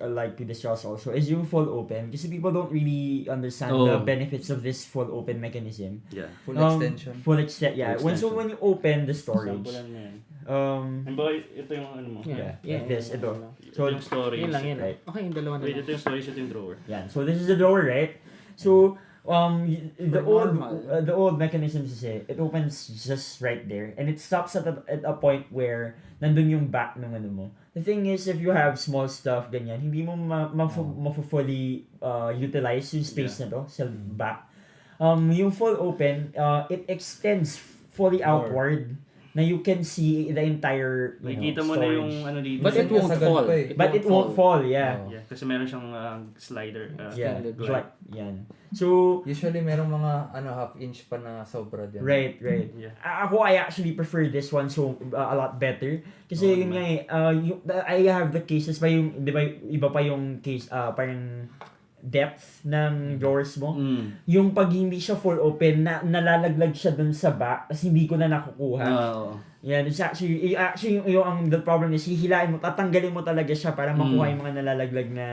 like to discuss also is yung full open kasi people don't really understand the Oh. benefits of this full open mechanism. Yeah. Full extension. Full extent, yeah. Full extension. When you open the storage, Sampulan mo yan. um, And boy, ito yung ano mo. yeah, like this, ito. So, yung storage. Yun lang, yun lang. Right. Okay, yung dalawa na Wait, lang. ito yung storage, ito yung drawer. yeah. So this is the drawer, right? So the For old normal. the old mechanism kasi it opens just right there and it stops at a point where nandun yung back ng ano mo. The thing is, if you have small stuff ganyan, hindi mo fully utilize yung space na to sa back. Yung full open, it extends fully outward na you can see the entire Nakikita mo na storage. yung ano dito. But it won't Sagad fall. pa eh. But it won't fall, yeah. Oo. Yeah, kasi meron siyang slider. Yeah, Extended like, yan. So, Usually, merong mga half inch pa na sobra din. right. Yeah. I actually prefer this one so a lot better. Kasi Oo yun nga I have the cases pa yung, di ba, iba pa yung case, parang depth ng drawers mo. Yung pag hindi siya full open, nalalaglag siya dun sa back, kasi hindi ko na nakukuha. Oo. Yan, it's actually the problem is, hihilain mo, tatanggalin mo talaga siya para makuha yung mga nalalaglag na,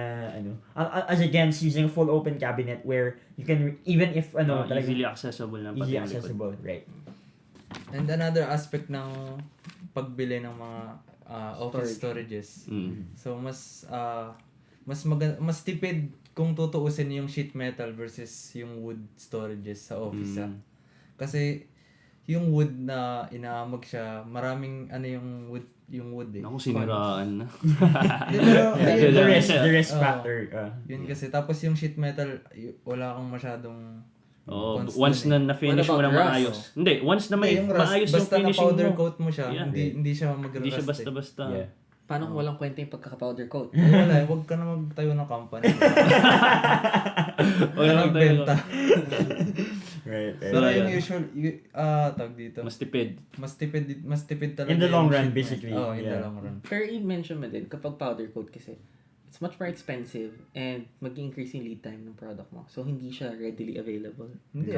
as against using a full open cabinet where you can, even if, talagang Easily accessible na pati easy yung likod. accessible, right. And another aspect ng pagbili ng mga office storages. So mas tipid kung tutuusin yung sheet metal versus yung wood storages sa office. Kasi yung wood na inaamag siya, maraming yung wood eh. Ako siniraan na. Di, pero, ayun, The risk Oo. factor. Yun kasi. Tapos yung sheet metal, wala kang masyadong Oh, cons once dun na na-finish What mo about na rust? maayos. Hindi, once na may Yung rust, maayos yung basta na finishing powder mo. coat mo siya, Yeah. hindi siya mag-rust. Hindi siya basta-basta. Yeah. Paano kung walang kwenta yung pagkaka-powder coat? Wala eh, huwag ka na magtayo ng company. Wala lang tayo. Magbenta. Right. Pero Yeah. yung usual, tawag dito. Mas tipid. Mas tipid talaga. In the long yung run, sheet basically. metal. Oh, in the Yeah. long run. Pero i-mention mo din, kapag powder coat kasi, it's much more expensive and mag-increase yung lead time ng product mo. So, hindi siya readily available. Hindi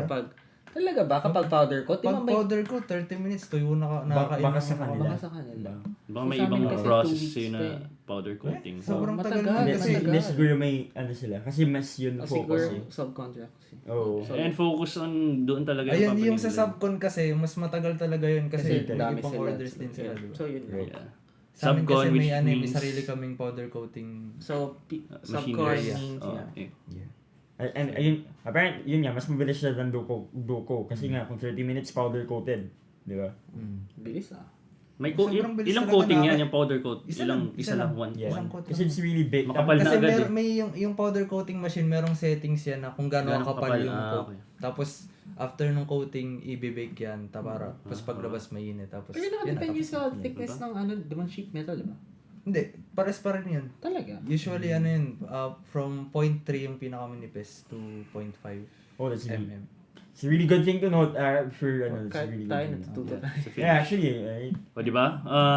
Talaga ba? Kapag powder coat, di ba Pag may... powder ko, 30 minutes, tuyo na Baka sa kanila. Baka sa kanila. Baka may Sa amin ibang kasi process 2 weeks sa'yo pa na eh. powder coating. Sobrang tagal Matagal. na Hindi, kasi. Matagal. hindi siguro may sila. Kasi mas yun O focus siguro, eh. subcontract kasi. Oh. So, And focus on doon talaga Ayun, yung sa papanimulan. subcon kasi, mas matagal talaga yun kasi kasi dami ibang sila. orders din sila. Diba? So, yun. Right. Yeah. Sa amin kasi Subcon, may, which may means sarili kaming powder coating. So, machinery. subcon yeah. means, Oh, yeah. okay. And ayun, apparently, yun nga, mas mabilis siya than duko. Kasi nga, kung 30 minutes powder coated. Di ba? Bilis ah. May Sobrang bilis ilang talaga coating na- yan, yung powder coat? Isa Isa lang, lang. one. Yeah. Isang coat Kasi lang. it's really big. Makapal na Kasi agad may yung powder coating machine, merong settings yan na kung gaano Gaano kapal kapal, yung coat. okay. Tapos, after nung coating, i-bake yan. Tapos paglabas mainit. Tapos, Pero yun, nakadepende tapos- sa thickness ng di ba sheet metal, di ba? Hindi, pares pa rin yun. Talaga. Usually, from 0.3 yung pinakamanipis to 0.5 Oh, that's really, mm. it's a really good thing to note. For ano, it's a Kahit really tayo good thing to natututo note. tayo. Sa finish. Yeah, actually, right? O, di ba?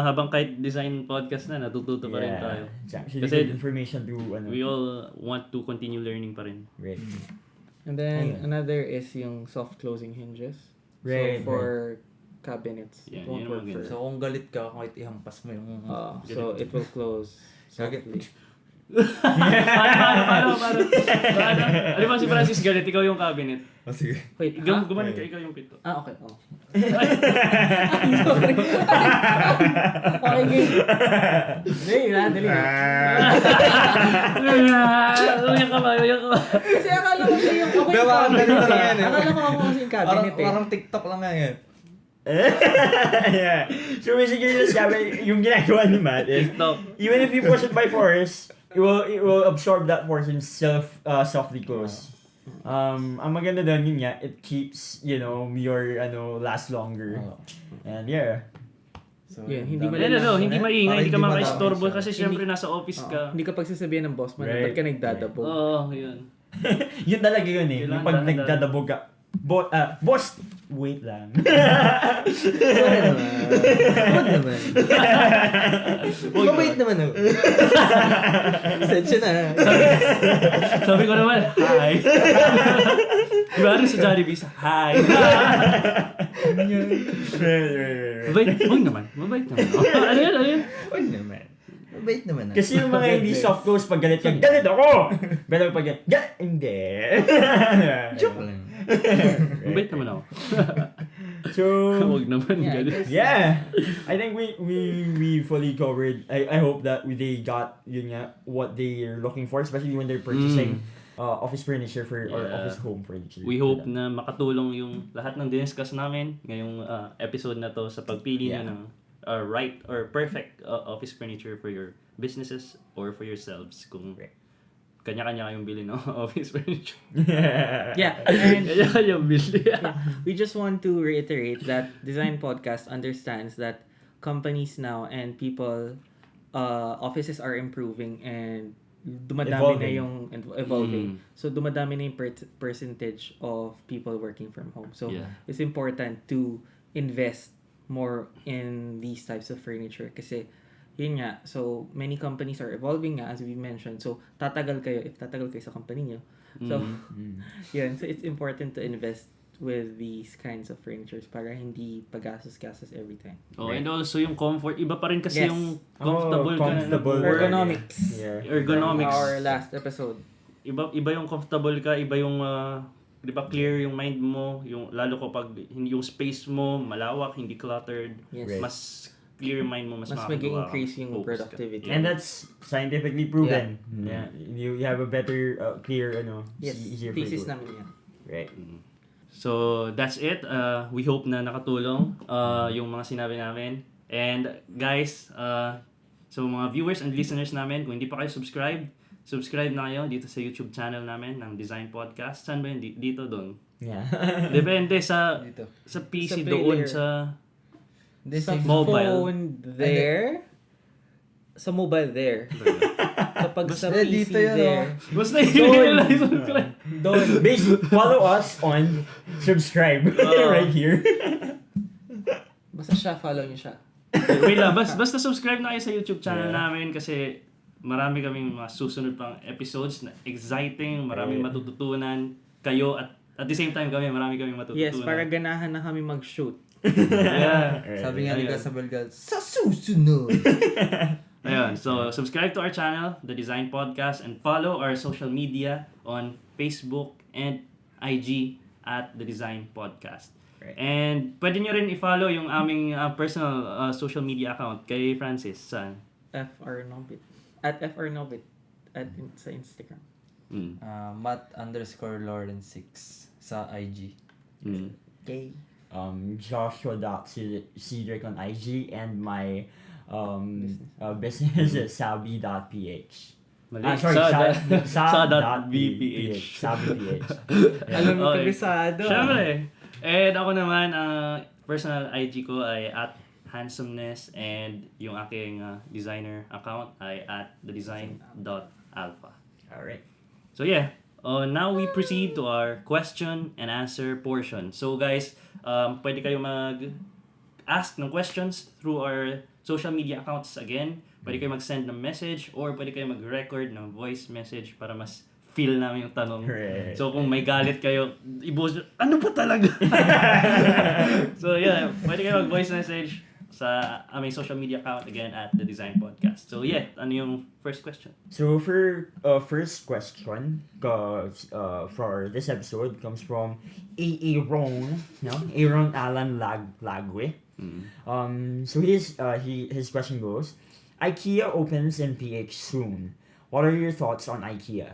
Habang kahit design podcast na, natututo pa rin tayo. It's actually Kasi good information to, We all want to continue learning pa rin. right. And then, Ayun. another is yung soft closing hinges. Right, So, for cabinets, Yeah, it won't yun ang work for... maganda. So, kung galit ka, kahit ihampas mo yung... So, it will close Gagi- softly. Paano? Alam mo si Francis galit, ikaw yung cabinet. Oh, sige. Wait, Gumanon ka, ikaw yung pito. okay. Oh. Sorry. Okay, game. Dali na. Uyak ka ba? Kasi akala ko siya yung okay. Gawa ang ganun lang yan, eh. Akala ko ako kasi yung cabinet eh. Parang TikTok lang nga yan. Yeah. So basically, yung ginagawa ni Matt is, TikTok. even if you push it by force, it will absorb that force and softly close. Ang maganda doon yun nga, it keeps, your last longer. And yeah. So, Yeah, hindi dami- Hindi maingay, hindi ka Para makaistorbo madami siya. kasi syempre nasa office ka. Hindi ka pagsasabihan ng boss man, Right. ba't ka nagdadabo? Oo, yun. Yun talaga yun eh. Kailangan Yung pag dahan-dahan. nagdadabog ka, boss, wait lang. Sorry naman. Huwag naman. Mabait naman ako. Sensya na. Sabi ko naman, hi. Diba rin sa Jollibee, hi. Mabait naman. Ano yun? Huwag naman. Mabait naman. Kasi yung mga hindi soft close pag galit ka, galit ako! Pero pag hindi. Joke lang. Mabait naman ako. So, Huwag naman, Yeah, galit. yeah, I think we fully covered. I hope that they got yun nga what they're looking for, especially when they're purchasing office furniture or Yeah. office home furniture. We hope na makatulong yung lahat ng diniscuss namin ngayong episode na to sa pagpili Yeah. ng right or perfect office furniture for your businesses or for yourselves kung kanya-kanya kayong bili ng office furniture. Yeah, and Kanya-kanya bili. we just want to reiterate that Design Podcast understands that companies now and people, offices are improving and dumadami na Evolving. yung evolving. Mm. So dumadami na yung percentage of people working from home. So Yeah. it's important to invest more in these types of furniture kasi yun nga, so many companies are evolving nga as we mentioned. So tatagal kayo sa company nyo. So yun, so it's important to invest with these kinds of furnitures para hindi pagastos-gastos every time. Oh, and also yung comfort, iba pa rin kasi Yes. yung comfortable ka na. comfortable. Ergonomics. Yeah. Ergonomics. Our last episode. Iba yung comfortable ka, iba yung 'di ba clear yung mind mo, yung lalo kapag hindi yung space mo malawak, hindi cluttered, Yes. Right. mas clear yung mind mo, mas Mas makakagawa ka, mag-increase yung focus ka. productivity. And that's scientifically proven. Yeah. You have a better, clear, Yes, easier for you thesis to work. namin yan. Right. So, that's it. We hope na nakatulong yung mga sinabi namin. And guys, so mga viewers and listeners namin, kung hindi pa kayo subscribe na kayo dito sa YouTube channel namin ng Design Podcast. Saan ba yun? Dito, doon. Yeah. Depende sa Dito. PC Sa doon player. sa Hindi, Sa Mobile. phone there. Sa mobile there. Kapag sa Eh, PC dito yun, there. basta hindi lang subscribe. Doon. Follow us on subscribe right here. Basta siya, follow niyo siya. Wait lang, basta subscribe na kayo sa YouTube channel namin kasi marami kaming mga susunod pang episodes na exciting, maraming matututunan kayo at the same time marami kaming matututunan. Yes, para ganahan na kami mag-shoot. Yeah. Sabi nga ni Ayun. Gasabel Gal, sa susunod. Ayun, so subscribe to our channel, The Design Podcast, and follow our social media on Facebook and IG at The Design Podcast. Right. And pwede nyo rin i-follow yung aming personal social media account kay Francis. Saan? FRNobit. At FRNobit. Sa Instagram. Mm. Matt_Lawrence6 sa IG. Mm. Okay. Joshua.cedric on IG and my business is sabi.ph. Mali. Sorry, sa.bph. Sabi.ph. Alam mo, Okay. kabisado. Siyempre. And ako naman, personal IG ko ay at handsomeness and yung aking designer account ay at thedesign.alpha. Alright. So yeah, now we proceed to our question and answer portion. So guys, pwede kayo mag-ask ng questions through our social media accounts again. Pwede kayo mag-send ng message or pwede kayo mag-record ng voice message para mas feel namin yung tanong. Right. So kung may galit kayo, ibuhos nyo, ano ba talaga? So yeah, pwede kayo mag-voice message sa aming social media account again at The Design Podcast. So yeah, ano yung first question? So for first question, for this episode comes from Aaron, Aaron Alan Lagwe. So his question goes, IKEA opens in PH soon. What are your thoughts on IKEA?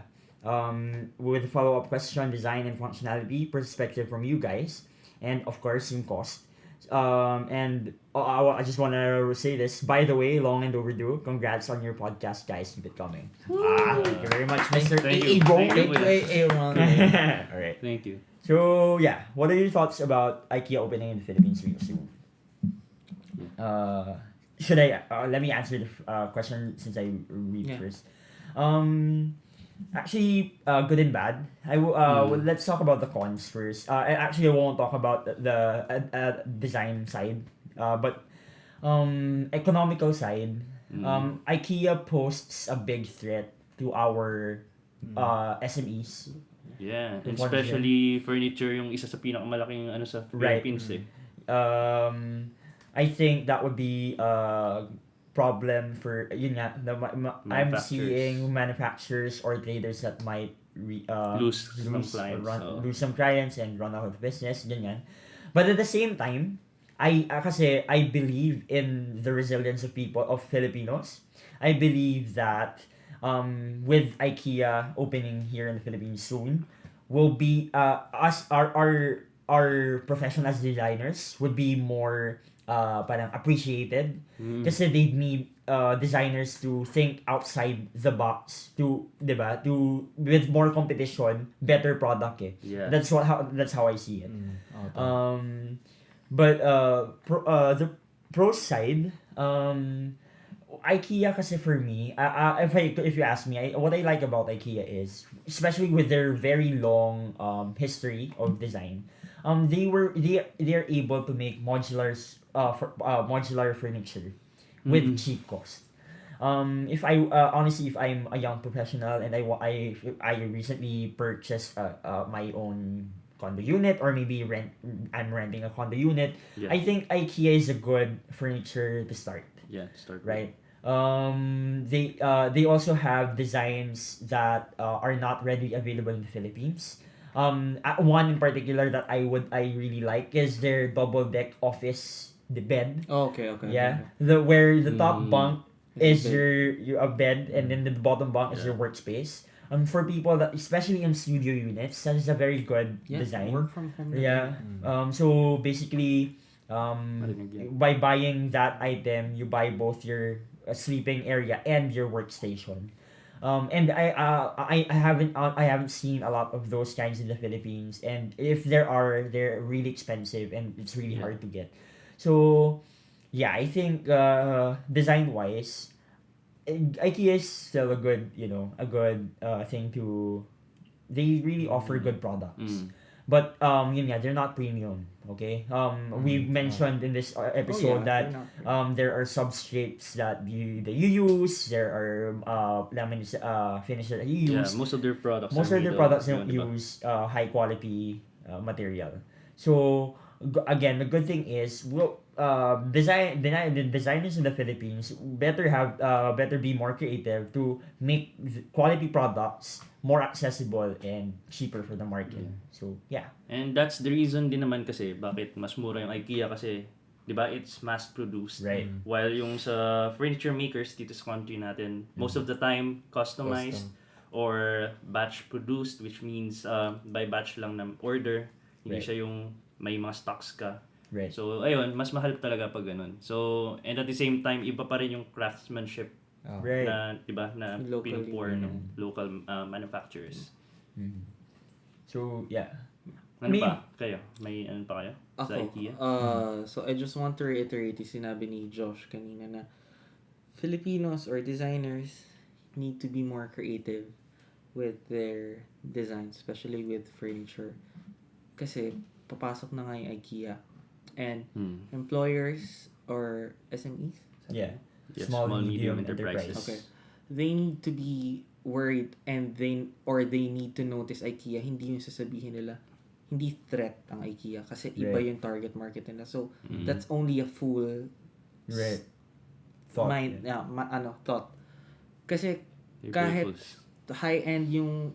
With a follow-up question, design and functionality perspective from you guys, and of course in cost. I just want to say this. By the way, long and overdue. Congrats on your podcast, guys. Keep it coming. Thank you very much, Mr. Thank you. Aaron. Thank you. Aaron. All right. Thank you. So yeah, what are your thoughts about IKEA opening in the Philippines real soon? Should I let me answer the question since I read Yeah. first. Actually, good and bad. Well, let's talk about the cons first. I won't talk about the design side, but economical side. IKEA poses a big threat to our SMEs. Yeah, and Yung furniture. especially furniture yung isa sa pinakamalaking ano sa Right. Philippines eh. I think that would be a problem for yun nga, I'm Manufacturers. seeing manufacturers or traders that might Lose some clients, so. lose some clients and run out of business, ganyan. But at the same time, kasi I believe in the resilience of Filipinos. I believe that with IKEA opening here in the Philippines soon, will be our profession as designers would be more parang appreciated kasi they need designers to think outside the box to, 'di ba, to with more competition, better product eh. Yeah. That's how I see it. Oh, But the pro side, IKEA kasi for me, if you ask me, what I like about IKEA is, especially with their very long history of design, they're able to make modular furniture with cheap cost. If I honestly, if I'm a young professional and I recently purchased my own condo unit, or maybe I'm renting a condo unit, Yeah. I think IKEA is a good furniture to start, Yeah, start. right? They also have designs that are not readily available in the Philippines. One in particular that I really like is their double deck office, the bed. Oh, okay. Yeah, where the top bunk is It's a your a bed, and then the bottom bunk is your workspace. For people that, especially in studio units, that is a very good Yeah, design. work from home. Yeah. So basically, Marinig yan. by buying that item, you buy both your sleeping area and your workstation. And I haven't seen a lot of those kinds in the Philippines, and if there are, they're really expensive and it's really hard to get. So yeah, I think design wise, IKEA is still a good thing to. They really offer good products. But yun nga, they're not premium. Okay. We've mentioned in this episode that there are substrates that you use. There are finishes that you Yeah, use. most of their products Don't use high quality material. So again, the good thing is, the designers in the Philippines better be more creative to make quality products more accessible and cheaper for the market. So yeah. And that's the reason din naman kasi bakit mas mura yung IKEA kasi, 'di ba, it's mass produced. Right. While yung sa furniture makers dito sa country natin, most of the time customized or batch produced, which means by batch lang na order, hindi Right. siya yung may mga stocks ka. Right. So ayun, mas mahal talaga pag ganun. So and at the same time, iba pa rin yung craftsmanship Right. na, 'di ba, na Locally. pinupor ng local manufacturers. So yeah. Ano Me- pa kayo? May ano pa kayo sa Ako, IKEA? so I just want to reiterate yung sinabi ni Josh kanina na Filipinos or designers need to be more creative with their designs, especially with furniture. Kasi papasok na nga yung IKEA. And employers or SMEs, Yeah. Yes, Small, small, medium medium enterprises. okay, they need to be worried and they need to notice IKEA. Hindi yung sasabihin nila, hindi threat ang IKEA kasi iba Right. yung target market nila. So, that's only a fool Right. Thought. thought. Kasi Your kahit purpose. high-end yung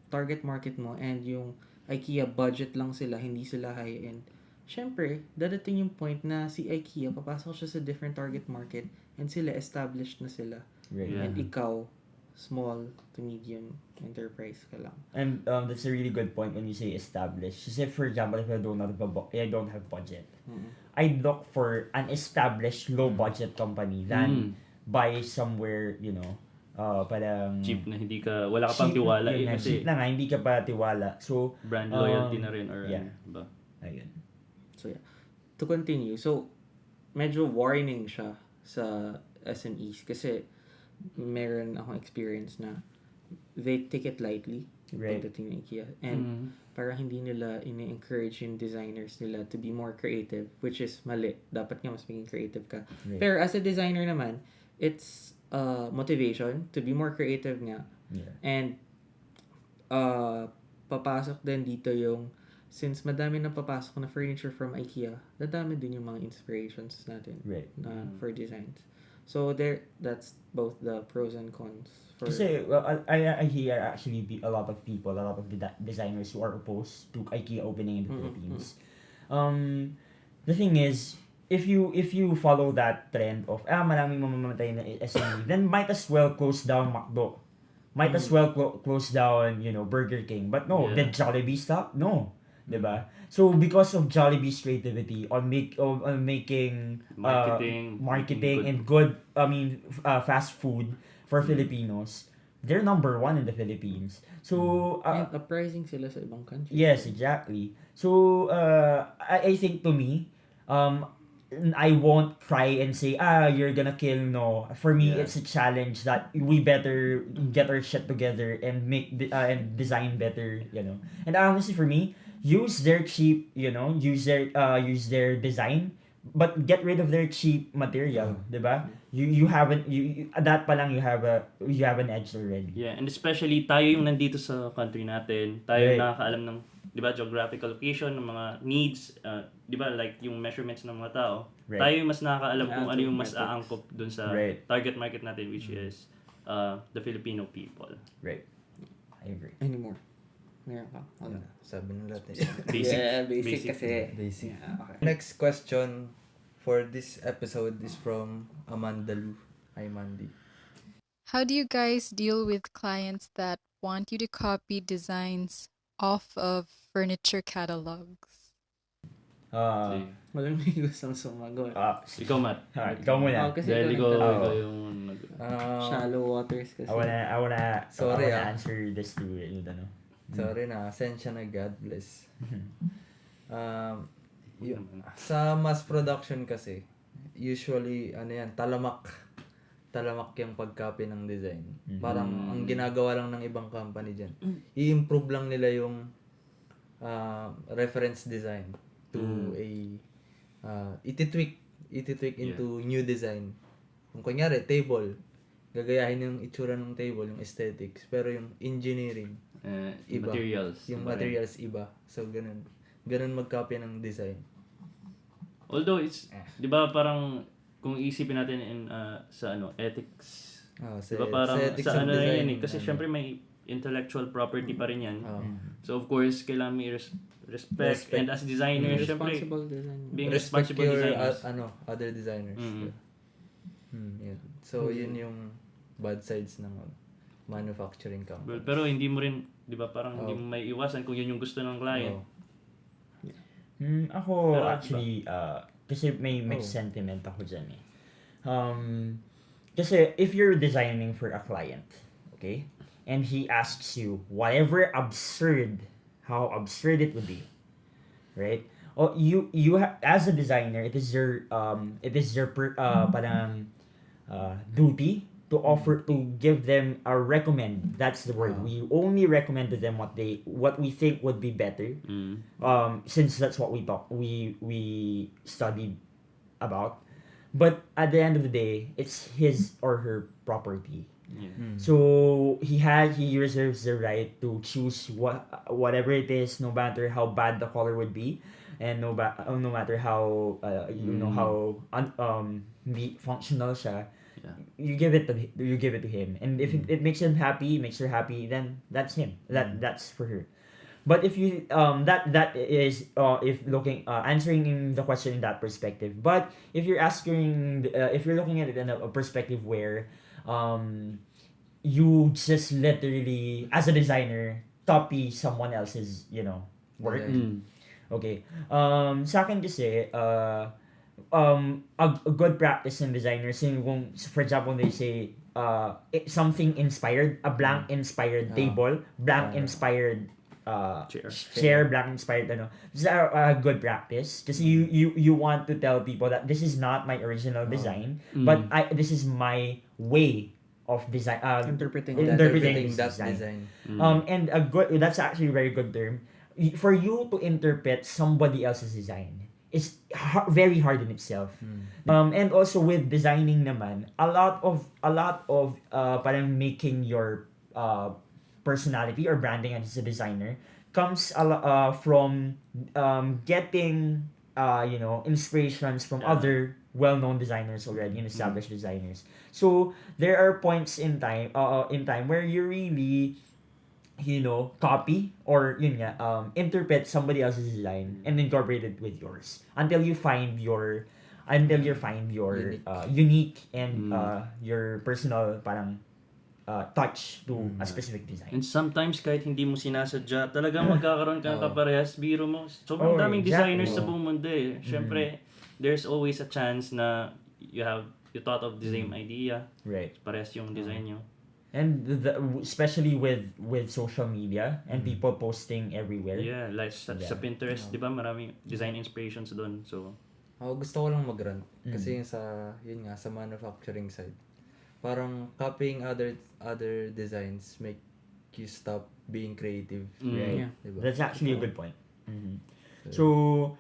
target market mo, and yung IKEA budget lang sila, hindi sila high-end. Syempre, dadating yung point na si IKEA, papasok siya sa different target market, and sila established na sila. Right. Yeah. And ikaw, small to medium enterprise ka lang. And that's a really good point when you say established. Kasi for example, if I don't have budget, I look for an established low budget company than buy somewhere, parang Cheap na wala ka pang tiwala yun nga, kasi cheap na nga, hindi ka pa tiwala. So, brand loyalty na rin or yeah. ba? ayun. So yeah. To continue, so medyo warning siya sa SMEs kasi meron akong experience na they take it lightly Right. pagdating ng IKEA, and parang hindi nila ini-encourage yung designers nila to be more creative, which is mali. Dapat nga mas maging creative ka. Right. Pero as a designer naman, it's motivation to be more creative nga. Yeah. And papasok din dito yung, since madami na papasok na furniture from IKEA, dadami din yung mga inspirations natin Right. for designs. So that's both the pros and cons. Kasi I hear actually a lot of people, a lot of designers who are opposed to IKEA opening in the Philippines. The thing is, if you follow that trend of maraming mamamatay na SME, then might as well close down McDo. Might as well close down, Burger King. But no, Yeah. did Jollibee stop? No. Diba? So because of Jollibee's creativity on making marketing good. and good fast food for Filipinos, they're number one in the Philippines. So and uprising sila sa ibang countries. yes, exactly. So I think to me, I won't try and say you're gonna kill. No, for me Yeah. it's a challenge that we better get our shit together and make and design better. And honestly for me, use their cheap, use their design, but get rid of their cheap material, diba? You haven't that pa lang you have an edge already. Yeah, and especially tayo yung nandito sa country natin, tayo Right. yung nakakaalam ng, 'di ba, geographical location ng mga needs, 'di ba, like yung measurements ng mga tao. Right. Tayo yung mas nakakaalam kung ano yung mas Metrics. aangkop dun sa Right. target market natin, which is the Filipino people. Right. I agree. Anymore. Meron ka? Wala. Sabi ng lahat Basic. Yeah, basic kasi. Basic. Yeah, okay. Next question for this episode is from Amanda Lu. Hi, Mandy. How do you guys deal with clients that want you to copy designs off of furniture catalogs? Okay. Walang may gustong sumagot. Ikaw, Matt. Ikaw muna. Kasi Dahil ikaw Oh. yung shallow waters kasi. I wanna Sorry, answer this to Sorry na, asensya na, God bless. Sa mass production kasi, usually, talamak yung pag-copy ng design. Parang, ang ginagawa lang ng ibang company dyan, i-improve lang nila yung reference design to iti-tweak into new design. Kung kunyari, table, gagayahin yung itsura ng table, yung aesthetics, pero yung engineering, iba. Materials. Yung Iba rin. materials iba. So, ganun mag-copy ng design. Although it's, 'di ba, parang kung isipin natin sa ethics. Sa 'Di ba parang ethics sa of ano na design, yan kasi syempre may intellectual property pa rin yan. Oh. So of course, kailangan may respect, and as designers, syempre Responsible design. being respect responsible your designers. other designers. Mhm. Yeah. So, yun yung bad sides ng manufacturing company. Well, pero hindi mo rin, 'di ba, parang hindi mo may iwasan kung yun yung gusto ng client. Ako Pero, actually, kasi may mixed sentiment ako dyan eh. Kasi if you're designing for a client, okay, and he asks you whatever how absurd it would be, right? Or as a designer, it is your parang duty to offer, to give them a recommend. That's the word. We only recommend to them what we think would be better. Since that's what we studied about. But at the end of the day, it's his or her property. Yeah. So he reserves the right to choose whatever it is, no matter how bad the color would be. and no matter how how functional siya, Yeah. you give it to him, and if it makes him happy, makes her happy, then that's him. That's for her. But if you that is if looking answering in the question in that perspective. But if you're asking if you're looking at it in a perspective where you just literally as a designer copy someone else's work. Mm. Okay. Sa akin kasi a good practice in designers yung kung for example they say something inspired, a blank inspired table, blank inspired chair, blank inspired this is a good practice kasi you want to tell people that this is not my original design, but this is my way of design Interpreting interpreting that this design. and a good that's actually a very good term for you to interpret somebody else's design is very hard in itself. And also with designing naman, a lot of parang making your personality or branding as a designer comes from getting inspirations from other well-known designers already and established designers. So there are points in time where you really copy or interpret somebody else's design and incorporate it with yours until you find your Unique. unique and your personal parang touch to a specific design. And sometimes kahit hindi mo sinasadya, talagang magkakaroon ka ng kaparehas. Biro mo, sobrang daming exactly. designers sa buong mundo eh. Siyempre, there's always a chance na you thought of the same idea. Right. Parehas yung design nyo. And especially with social media and people posting everywhere. Yeah, like sa Pinterest, di ba? Maraming design inspirations doon. So, Ako gusto ko lang mag-rant kasi yun nga sa manufacturing side. Parang copying other designs make you stop being creative. Right. Yeah. Diba? That's actually a good point. So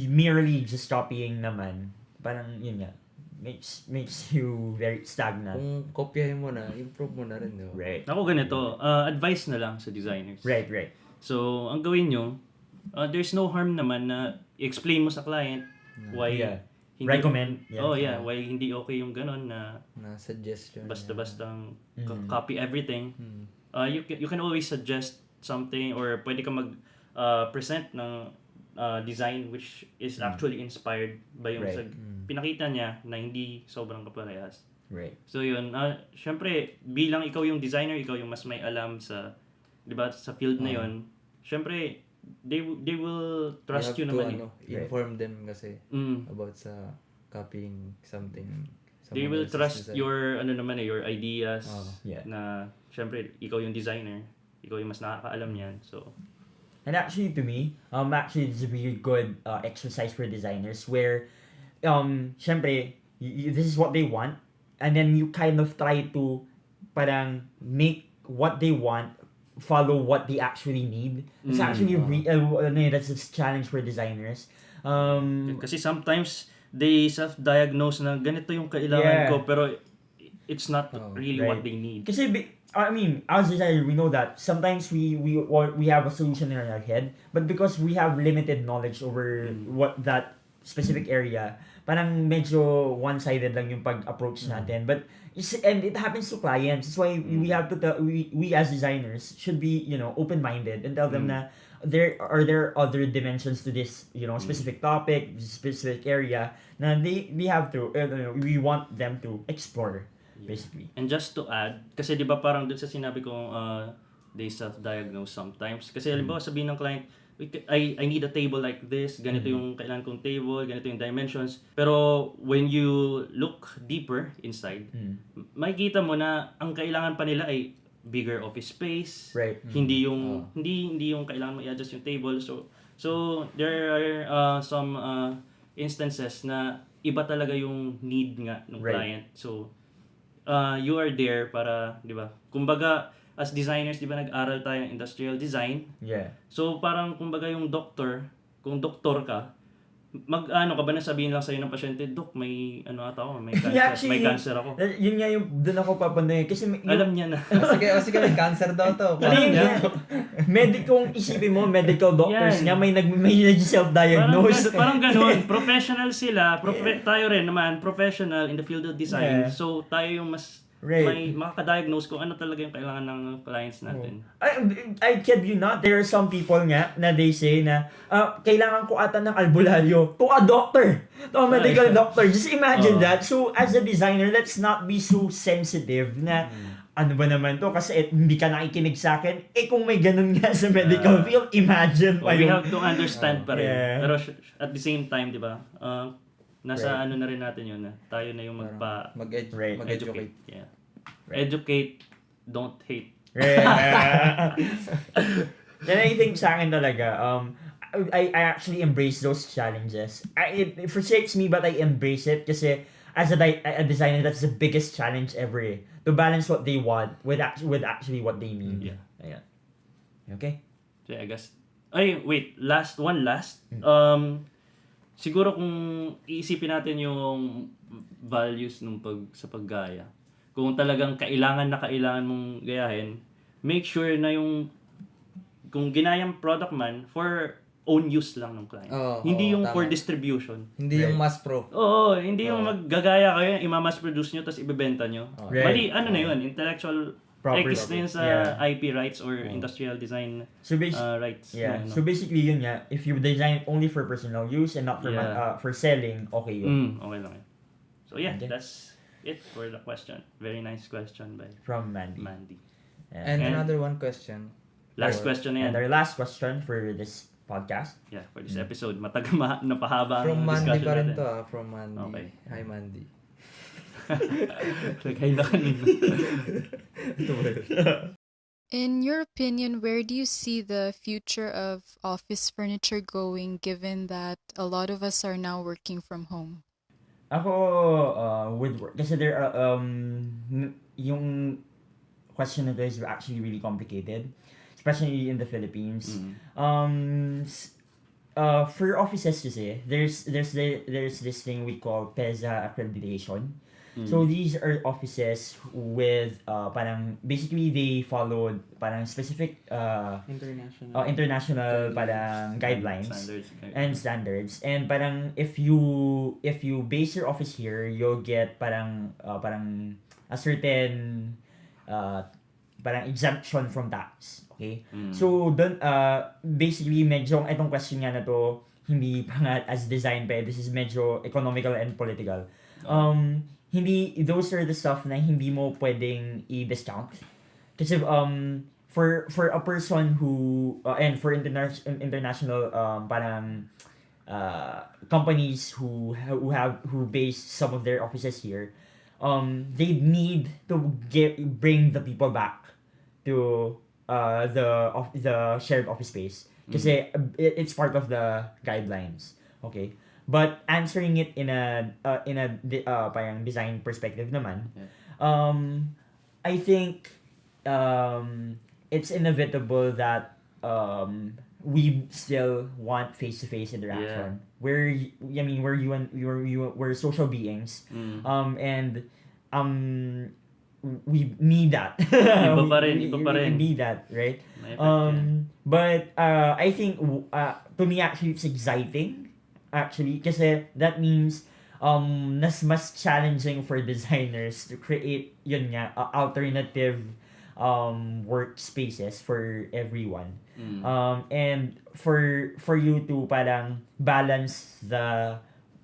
merely just copying naman, parang yun nga, makes you very stagnant. Kung kopyahin mo na, improve mo na rin, di ba? Right. ako ganito, advice na lang sa designers. Right. So, ang gawin nyo, there's no harm naman na i-explain mo sa client why Yeah. hindi, Recommend. why hindi okay yung ganon na Na suggestion. basta-bastang copy everything. You can always suggest something or pwede ka mag present ng design which is actually inspired by yung Right. pinakita niya na hindi sobrang kaparehas. Right. So yun, syempre bilang ikaw yung designer, ikaw yung mas may alam sa 'di ba sa field na yun. Syempre they will trust you naman. Inform them kasi Mm. about sa copying something. They someone will else's trust design. your your ideas Yeah. na syempre ikaw yung designer, ikaw yung mas nakakaalam niyan. So And actually, to me, actually, it's a really good exercise for designers where, syempre, this is what they want, and then you kind of try to, parang, make what they want follow what they actually need. It's actually that's a challenge for designers. kasi sometimes they self-diagnose na ganito yung kailangan Yeah. ko pero it's not really Right. what they need. Kasi I mean, as designer, we know that sometimes we have a solution in our head, but because we have limited knowledge over what that specific area, parang medyo one-sided lang yung pag-approach natin. But and it happens to clients. That's why we have to tell we as designers should be open-minded and tell them na there are other dimensions to this specific topic, specific area na we have to we want them to explore. Basically. And just to add, kasi 'di ba parang dun sa sinabi ko they self-diagnose sometimes. Kasi halimbawa sabihin ng client, I need a table like this, ganito yung kailangan kong table, ganito yung dimensions. Pero when you look deeper inside, makikita mo na ang kailangan pa nila ay bigger office space. Right. Hindi yung hindi yung kailangan mo i-adjust yung table. So there are some instances na iba talaga yung need nga ng Right. client. So you are there para, 'di ba? Kumbaga as designers, 'di ba nag-aral tayo ng industrial design? Yeah. So parang kumbaga yung doctor, kung doktor ka, Mag-ano ka ba na sabihin lang sa'yo ng pasyente, Dok, may ano ata ako, may cancer, Yeah, actually, may cancer ako. Yun nga yung doon ako papanday kasi Alam niya na. O sige, may cancer daw to. Ano yun nga? Kung isipin mo, medical doctors Yan. nga, may self-diagnose. Parang ganun. Professional sila. Tayo rin naman, professional in the field of design. Yeah. So, tayo yung mas Right. may makaka-diagnose kung ano talaga yung kailangan ng clients natin. I kid you not, there are some people nga na they say na kailangan ko ata ng albularyo to a doctor, to a medical doctor. Just imagine that. So, as a designer, let's not be so sensitive na ano ba naman to kasi hindi ka nakikinig sa akin. Kung may ganun nga sa medical field, imagine pa We yung... have to understand pa rin. Yeah. Pero at the same time, di ba, nasa ano na rin natin yun na tayo na yung Right. mag-educate. Yeah. Right. Educate, don't hate. And I think sa akin talaga, I actually embrace those challenges. It frustrates me but I embrace it kasi as a designer, that's the biggest challenge ever to balance what they want with actually what they need. Yeah. Ayan. Okay? So I guess, wait, last. Siguro kung iisipin natin yung values nung sa paggaya, kung talagang kailangan mong gayahin, make sure na kung ginayang product man, for own use lang ng client. Hindi yung tama. for distribution. Hindi yung mass pro. Oo, hindi yung maggagaya kayo, ima-mass produce nyo, tapos ibebenta nyo. Right. Mali, ano na yun, intellectual Property. X na yun sa Yeah. IP rights or industrial design So rights. yeah. No? So basically yun nga, if you design it only for personal use and not for Yeah. for selling, okay yun. Okay lang yun. So yeah, Okay. that's it for the question. Very nice question by From Mandy. Mandy. And And- another one question. Last question na yan. And our last question for this podcast. Yeah, for this episode. Napahaba From ang Mandy discussion pa rin natin. to From Mandy. Okay. Hi Mandy. Lagay na kanina. In your opinion, where do you see the future of office furniture going given that a lot of us are now working from home? Ako, with work, kasi there are, yung question na to is actually really complicated, especially in the Philippines. For offices kasi, there's this thing we call PEZA accreditation. So these are offices with parang basically they followed parang specific international parang guidelines and standards, and parang if you base your office here, you'll get parang a certain parang exemption from tax. Okay? So basically medyo itong question nga na to hindi pa nga as design pa, this is medyo economical and political. Hindi, those are the stuff na hindi mo pwedeng i-discount. Kasi for a person who and for international parang companies who base some of their offices here, they need to bring the people back to the shared office space kasi it's part of the guidelines. Okay? But answering it in a parang design perspective naman, I think it's inevitable that we still want face-to-face interaction. We're social beings, and we need that. Iba pa rin. We need that, right? May effect, But I think to me actually it's exciting. Actually, kasi that means mas challenging for designers to create yun nga alternative workspaces for everyone. And for you to parang balance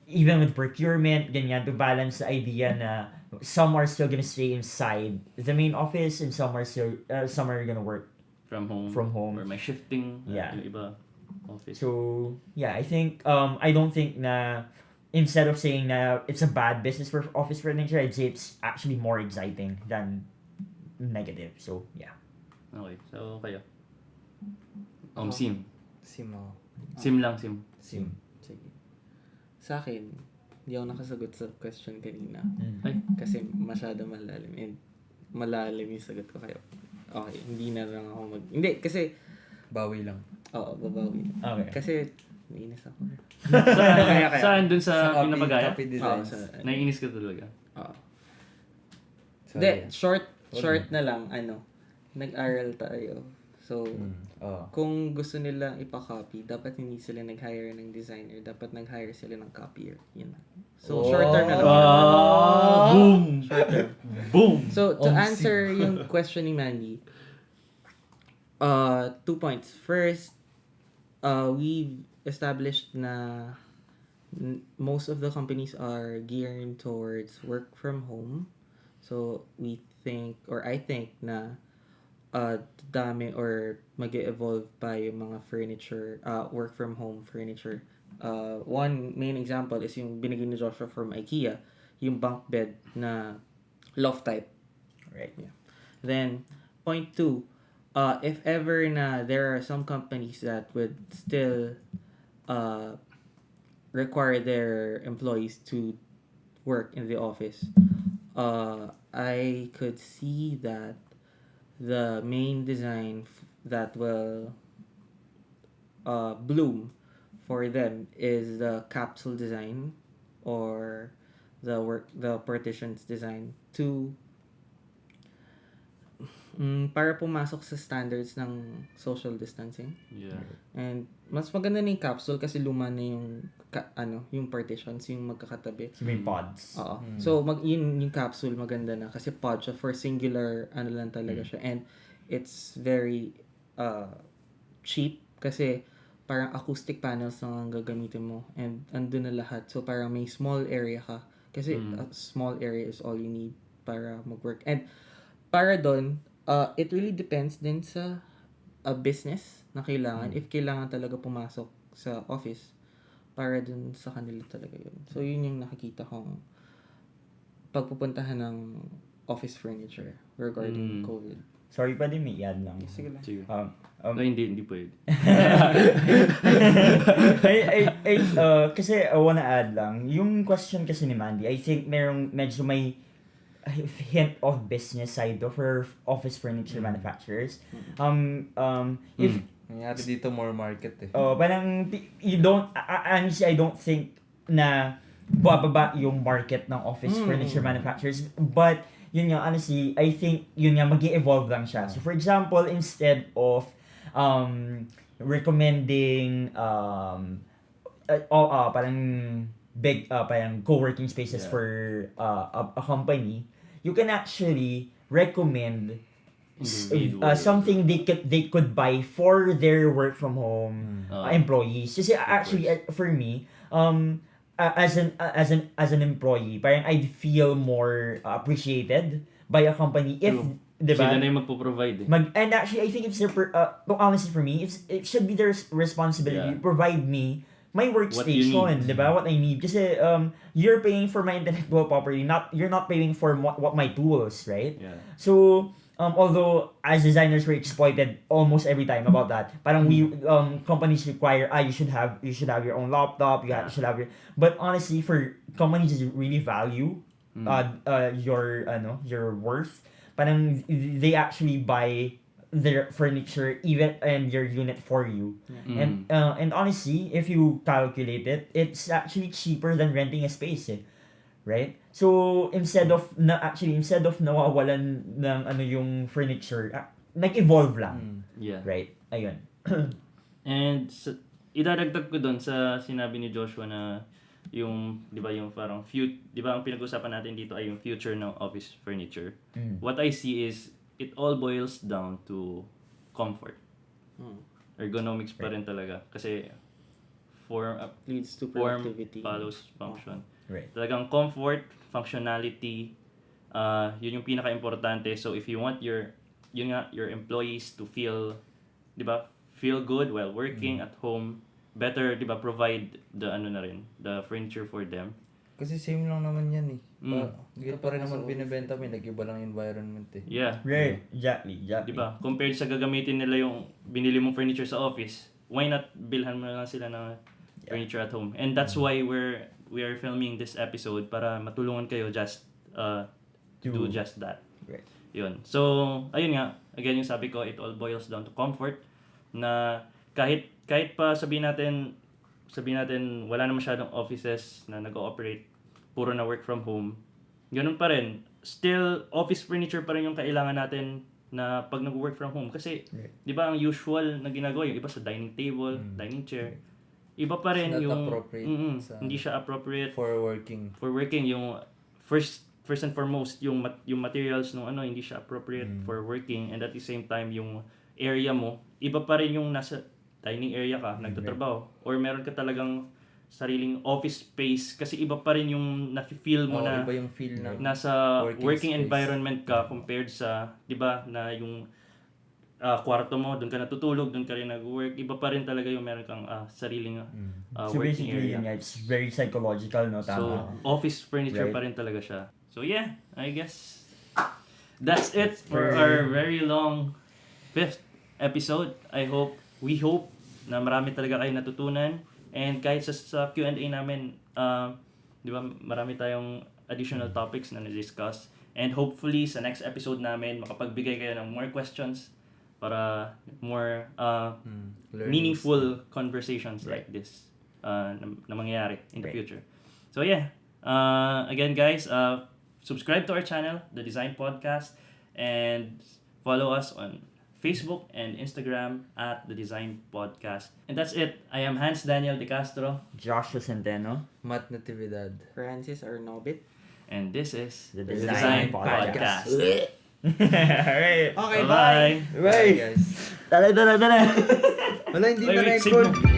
even with procurement, ganyan, to balance the idea na some are still gonna stay inside the main office and some are gonna work from home. Or may shifting. Yeah. Yung iba office. So yeah, I think I don't think na instead of saying na it's a bad business for office furniture, I'd say it's actually more exciting than negative. So yeah. Okay. So kayo. Sim. Sim ako. Sim lang. Sim. Sige. Sa akin, hindi ako nakasagot sa question kanina. Ay. Kasi masyado malalim. And malalim yung sagot ko kayo. Okay, hindi na lang ako hindi, kasi Bawi lang. oo, babawi. Okay. Kasi Nainis ako. Saan? Saan? Dun sa copy pinapagaya? Oo, designs. Naiinis ka talaga. Oo. So, Hindi, yeah. short na lang, nag-aral tayo. So, Oo. kung gusto nilang ipakopy, dapat hindi sila nag-hire ng designer. Dapat nag-hire sila ng copier. Yun lang. So, short term na lang. Boom! Short term. Boom! So, to Omsi. answer yung question ni Mandy, 2 points. First, we've established na most of the companies are gearing towards work from home. So, I think na dami or mag-evolve pa yung mga furniture, work from home furniture. One main example is yung binigay ni Joshua from IKEA, yung bunk bed na loft type. Right. Yeah. Then, point 2, if ever na there are some companies that would still require their employees to work in the office, I could see that the main design that will bloom for them is the capsule design or the partitions design to para pumasok sa standards ng social distancing. Yeah. And mas maganda na yung capsule kasi luma na yung yung partitions, yung magkakatabi. So, may pods. Oo. So yung capsule maganda na kasi pod siya for singular lang talaga siya, and it's very cheap kasi parang acoustic panels lang ang gagamitin mo and andun na lahat. So parang may small area ka kasi a small area is all you need para mag-work. And para doon, it really depends din sa business na kailangan. If kailangan talaga pumasok sa office, para dun sa kanila talaga yun. So, yun yung nakikita kong pagpupuntahan ng office furniture regarding COVID. Sorry, pwede may i-add lang. Sige lang. Sige. Um, Ay, hindi pwede. Kasi I wanna add lang, yung question kasi ni Mandy, I think medyo may hint of business side for office furniture manufacturers. If Nangyari dito more market eh. parang honestly, I don't think na bababa yung market ng office furniture manufacturers, but yun nga, honestly, I think yun nga mag-evolve lang siya. So for example, instead of recommending parang big parang co-working spaces for a company, you can actually recommend something they could buy for their work from home employees. Kasi actually for me, as an employee, parang I'd feel more appreciated by a company if True. diba? Sila na yung magpo-provide eh. And actually, I think it's honestly for me, it should be their responsibility to provide me my workstation, diba? What I need. Kasi you're paying for my intellectual property, you're not paying for what my tools, right? Yeah. So although as designers we're exploited almost every time about that. Parang we companies require you should have your own laptop, you should have but honestly for companies that really value your worth, parang they actually buy their furniture even and your unit for you. And honestly, if you calculate it, it's actually cheaper than renting a space, right? So instead of nawawalan ng yung furniture, nag-evolve lang. Yeah. Right? Ayun. And idadagdag ko doon sa sinabi ni Joshua na yung, di ba, yung parang di ba, ang pinag-usapan natin dito ay yung future ng office furniture. What I see is it all boils down to comfort. Ergonomics pa rin talaga. Kasi Leads to form productivity. follows function. Right. Talagang comfort, functionality, yun yung pinaka-importante. So if you want your employees to feel, di ba, feel good while working at home, better, di ba, provide the furniture for them. Kasi same lang naman yan eh. Ganyan pa rin naman binibenta mo, nag-iba lang yung environment eh. Yeah. Right. Exactly. Di ba? Compared sa gagamitin nila yung binili mong furniture sa office, why not bilhan mo na lang sila ng furniture at home? And that's why we are filming this episode para matulungan kayo just do just that. Right. Yun. So, ayun nga, again yung sabi ko, it all boils down to comfort na kahit pa sabihin natin sabihin natin, wala na masyadong offices na nag-ooperate, puro na work from home, ganun pa rin. Still, office furniture pa rin yung kailangan natin na pag nag-work from home. Kasi, di ba, ang usual na ginagawa, yung iba sa dining table, dining chair, iba pa rin It's not yung... appropriate hindi siya appropriate for working. for working. Yung first and foremost, yung materials nung hindi siya appropriate for working, and at the same time, yung area mo, iba pa rin yung nasa dining area ka, nagtatrabaho, or meron ka talagang sariling office space, kasi iba pa rin yung nafe-feel mo na Iba yung feel na nasa working space. environment ka compared sa, 'di ba, na yung kwarto mo, doon ka natutulog, doon ka rin nag-work. Iba pa rin talaga yung meron kang sariling So working basically, area. yun nga, it's very psychological, no? So, Tama. office furniture Right. pa rin talaga siya. So yeah, I guess that's it for our very long 5th episode. We hope na marami talaga kayo natutunan. And kahit sa Q&A namin, di ba, marami tayong additional topics na na-discuss. And hopefully, sa next episode namin, makapagbigay kayo ng more questions para more meaningful conversations like this na mangyayari in the future. So yeah, again guys, subscribe to our channel, The Design Podcast, and follow us on Facebook and Instagram at The Design Podcast. And that's it. I am Hans Daniel De Castro, Joshua Centeno. Matt Natividad. Francis Arnobit. and this is The Design Design Podcast. Alright. Okay, Bye-bye. Bye guys. Tara. Wala, hindi Wait, na wait, record. signal.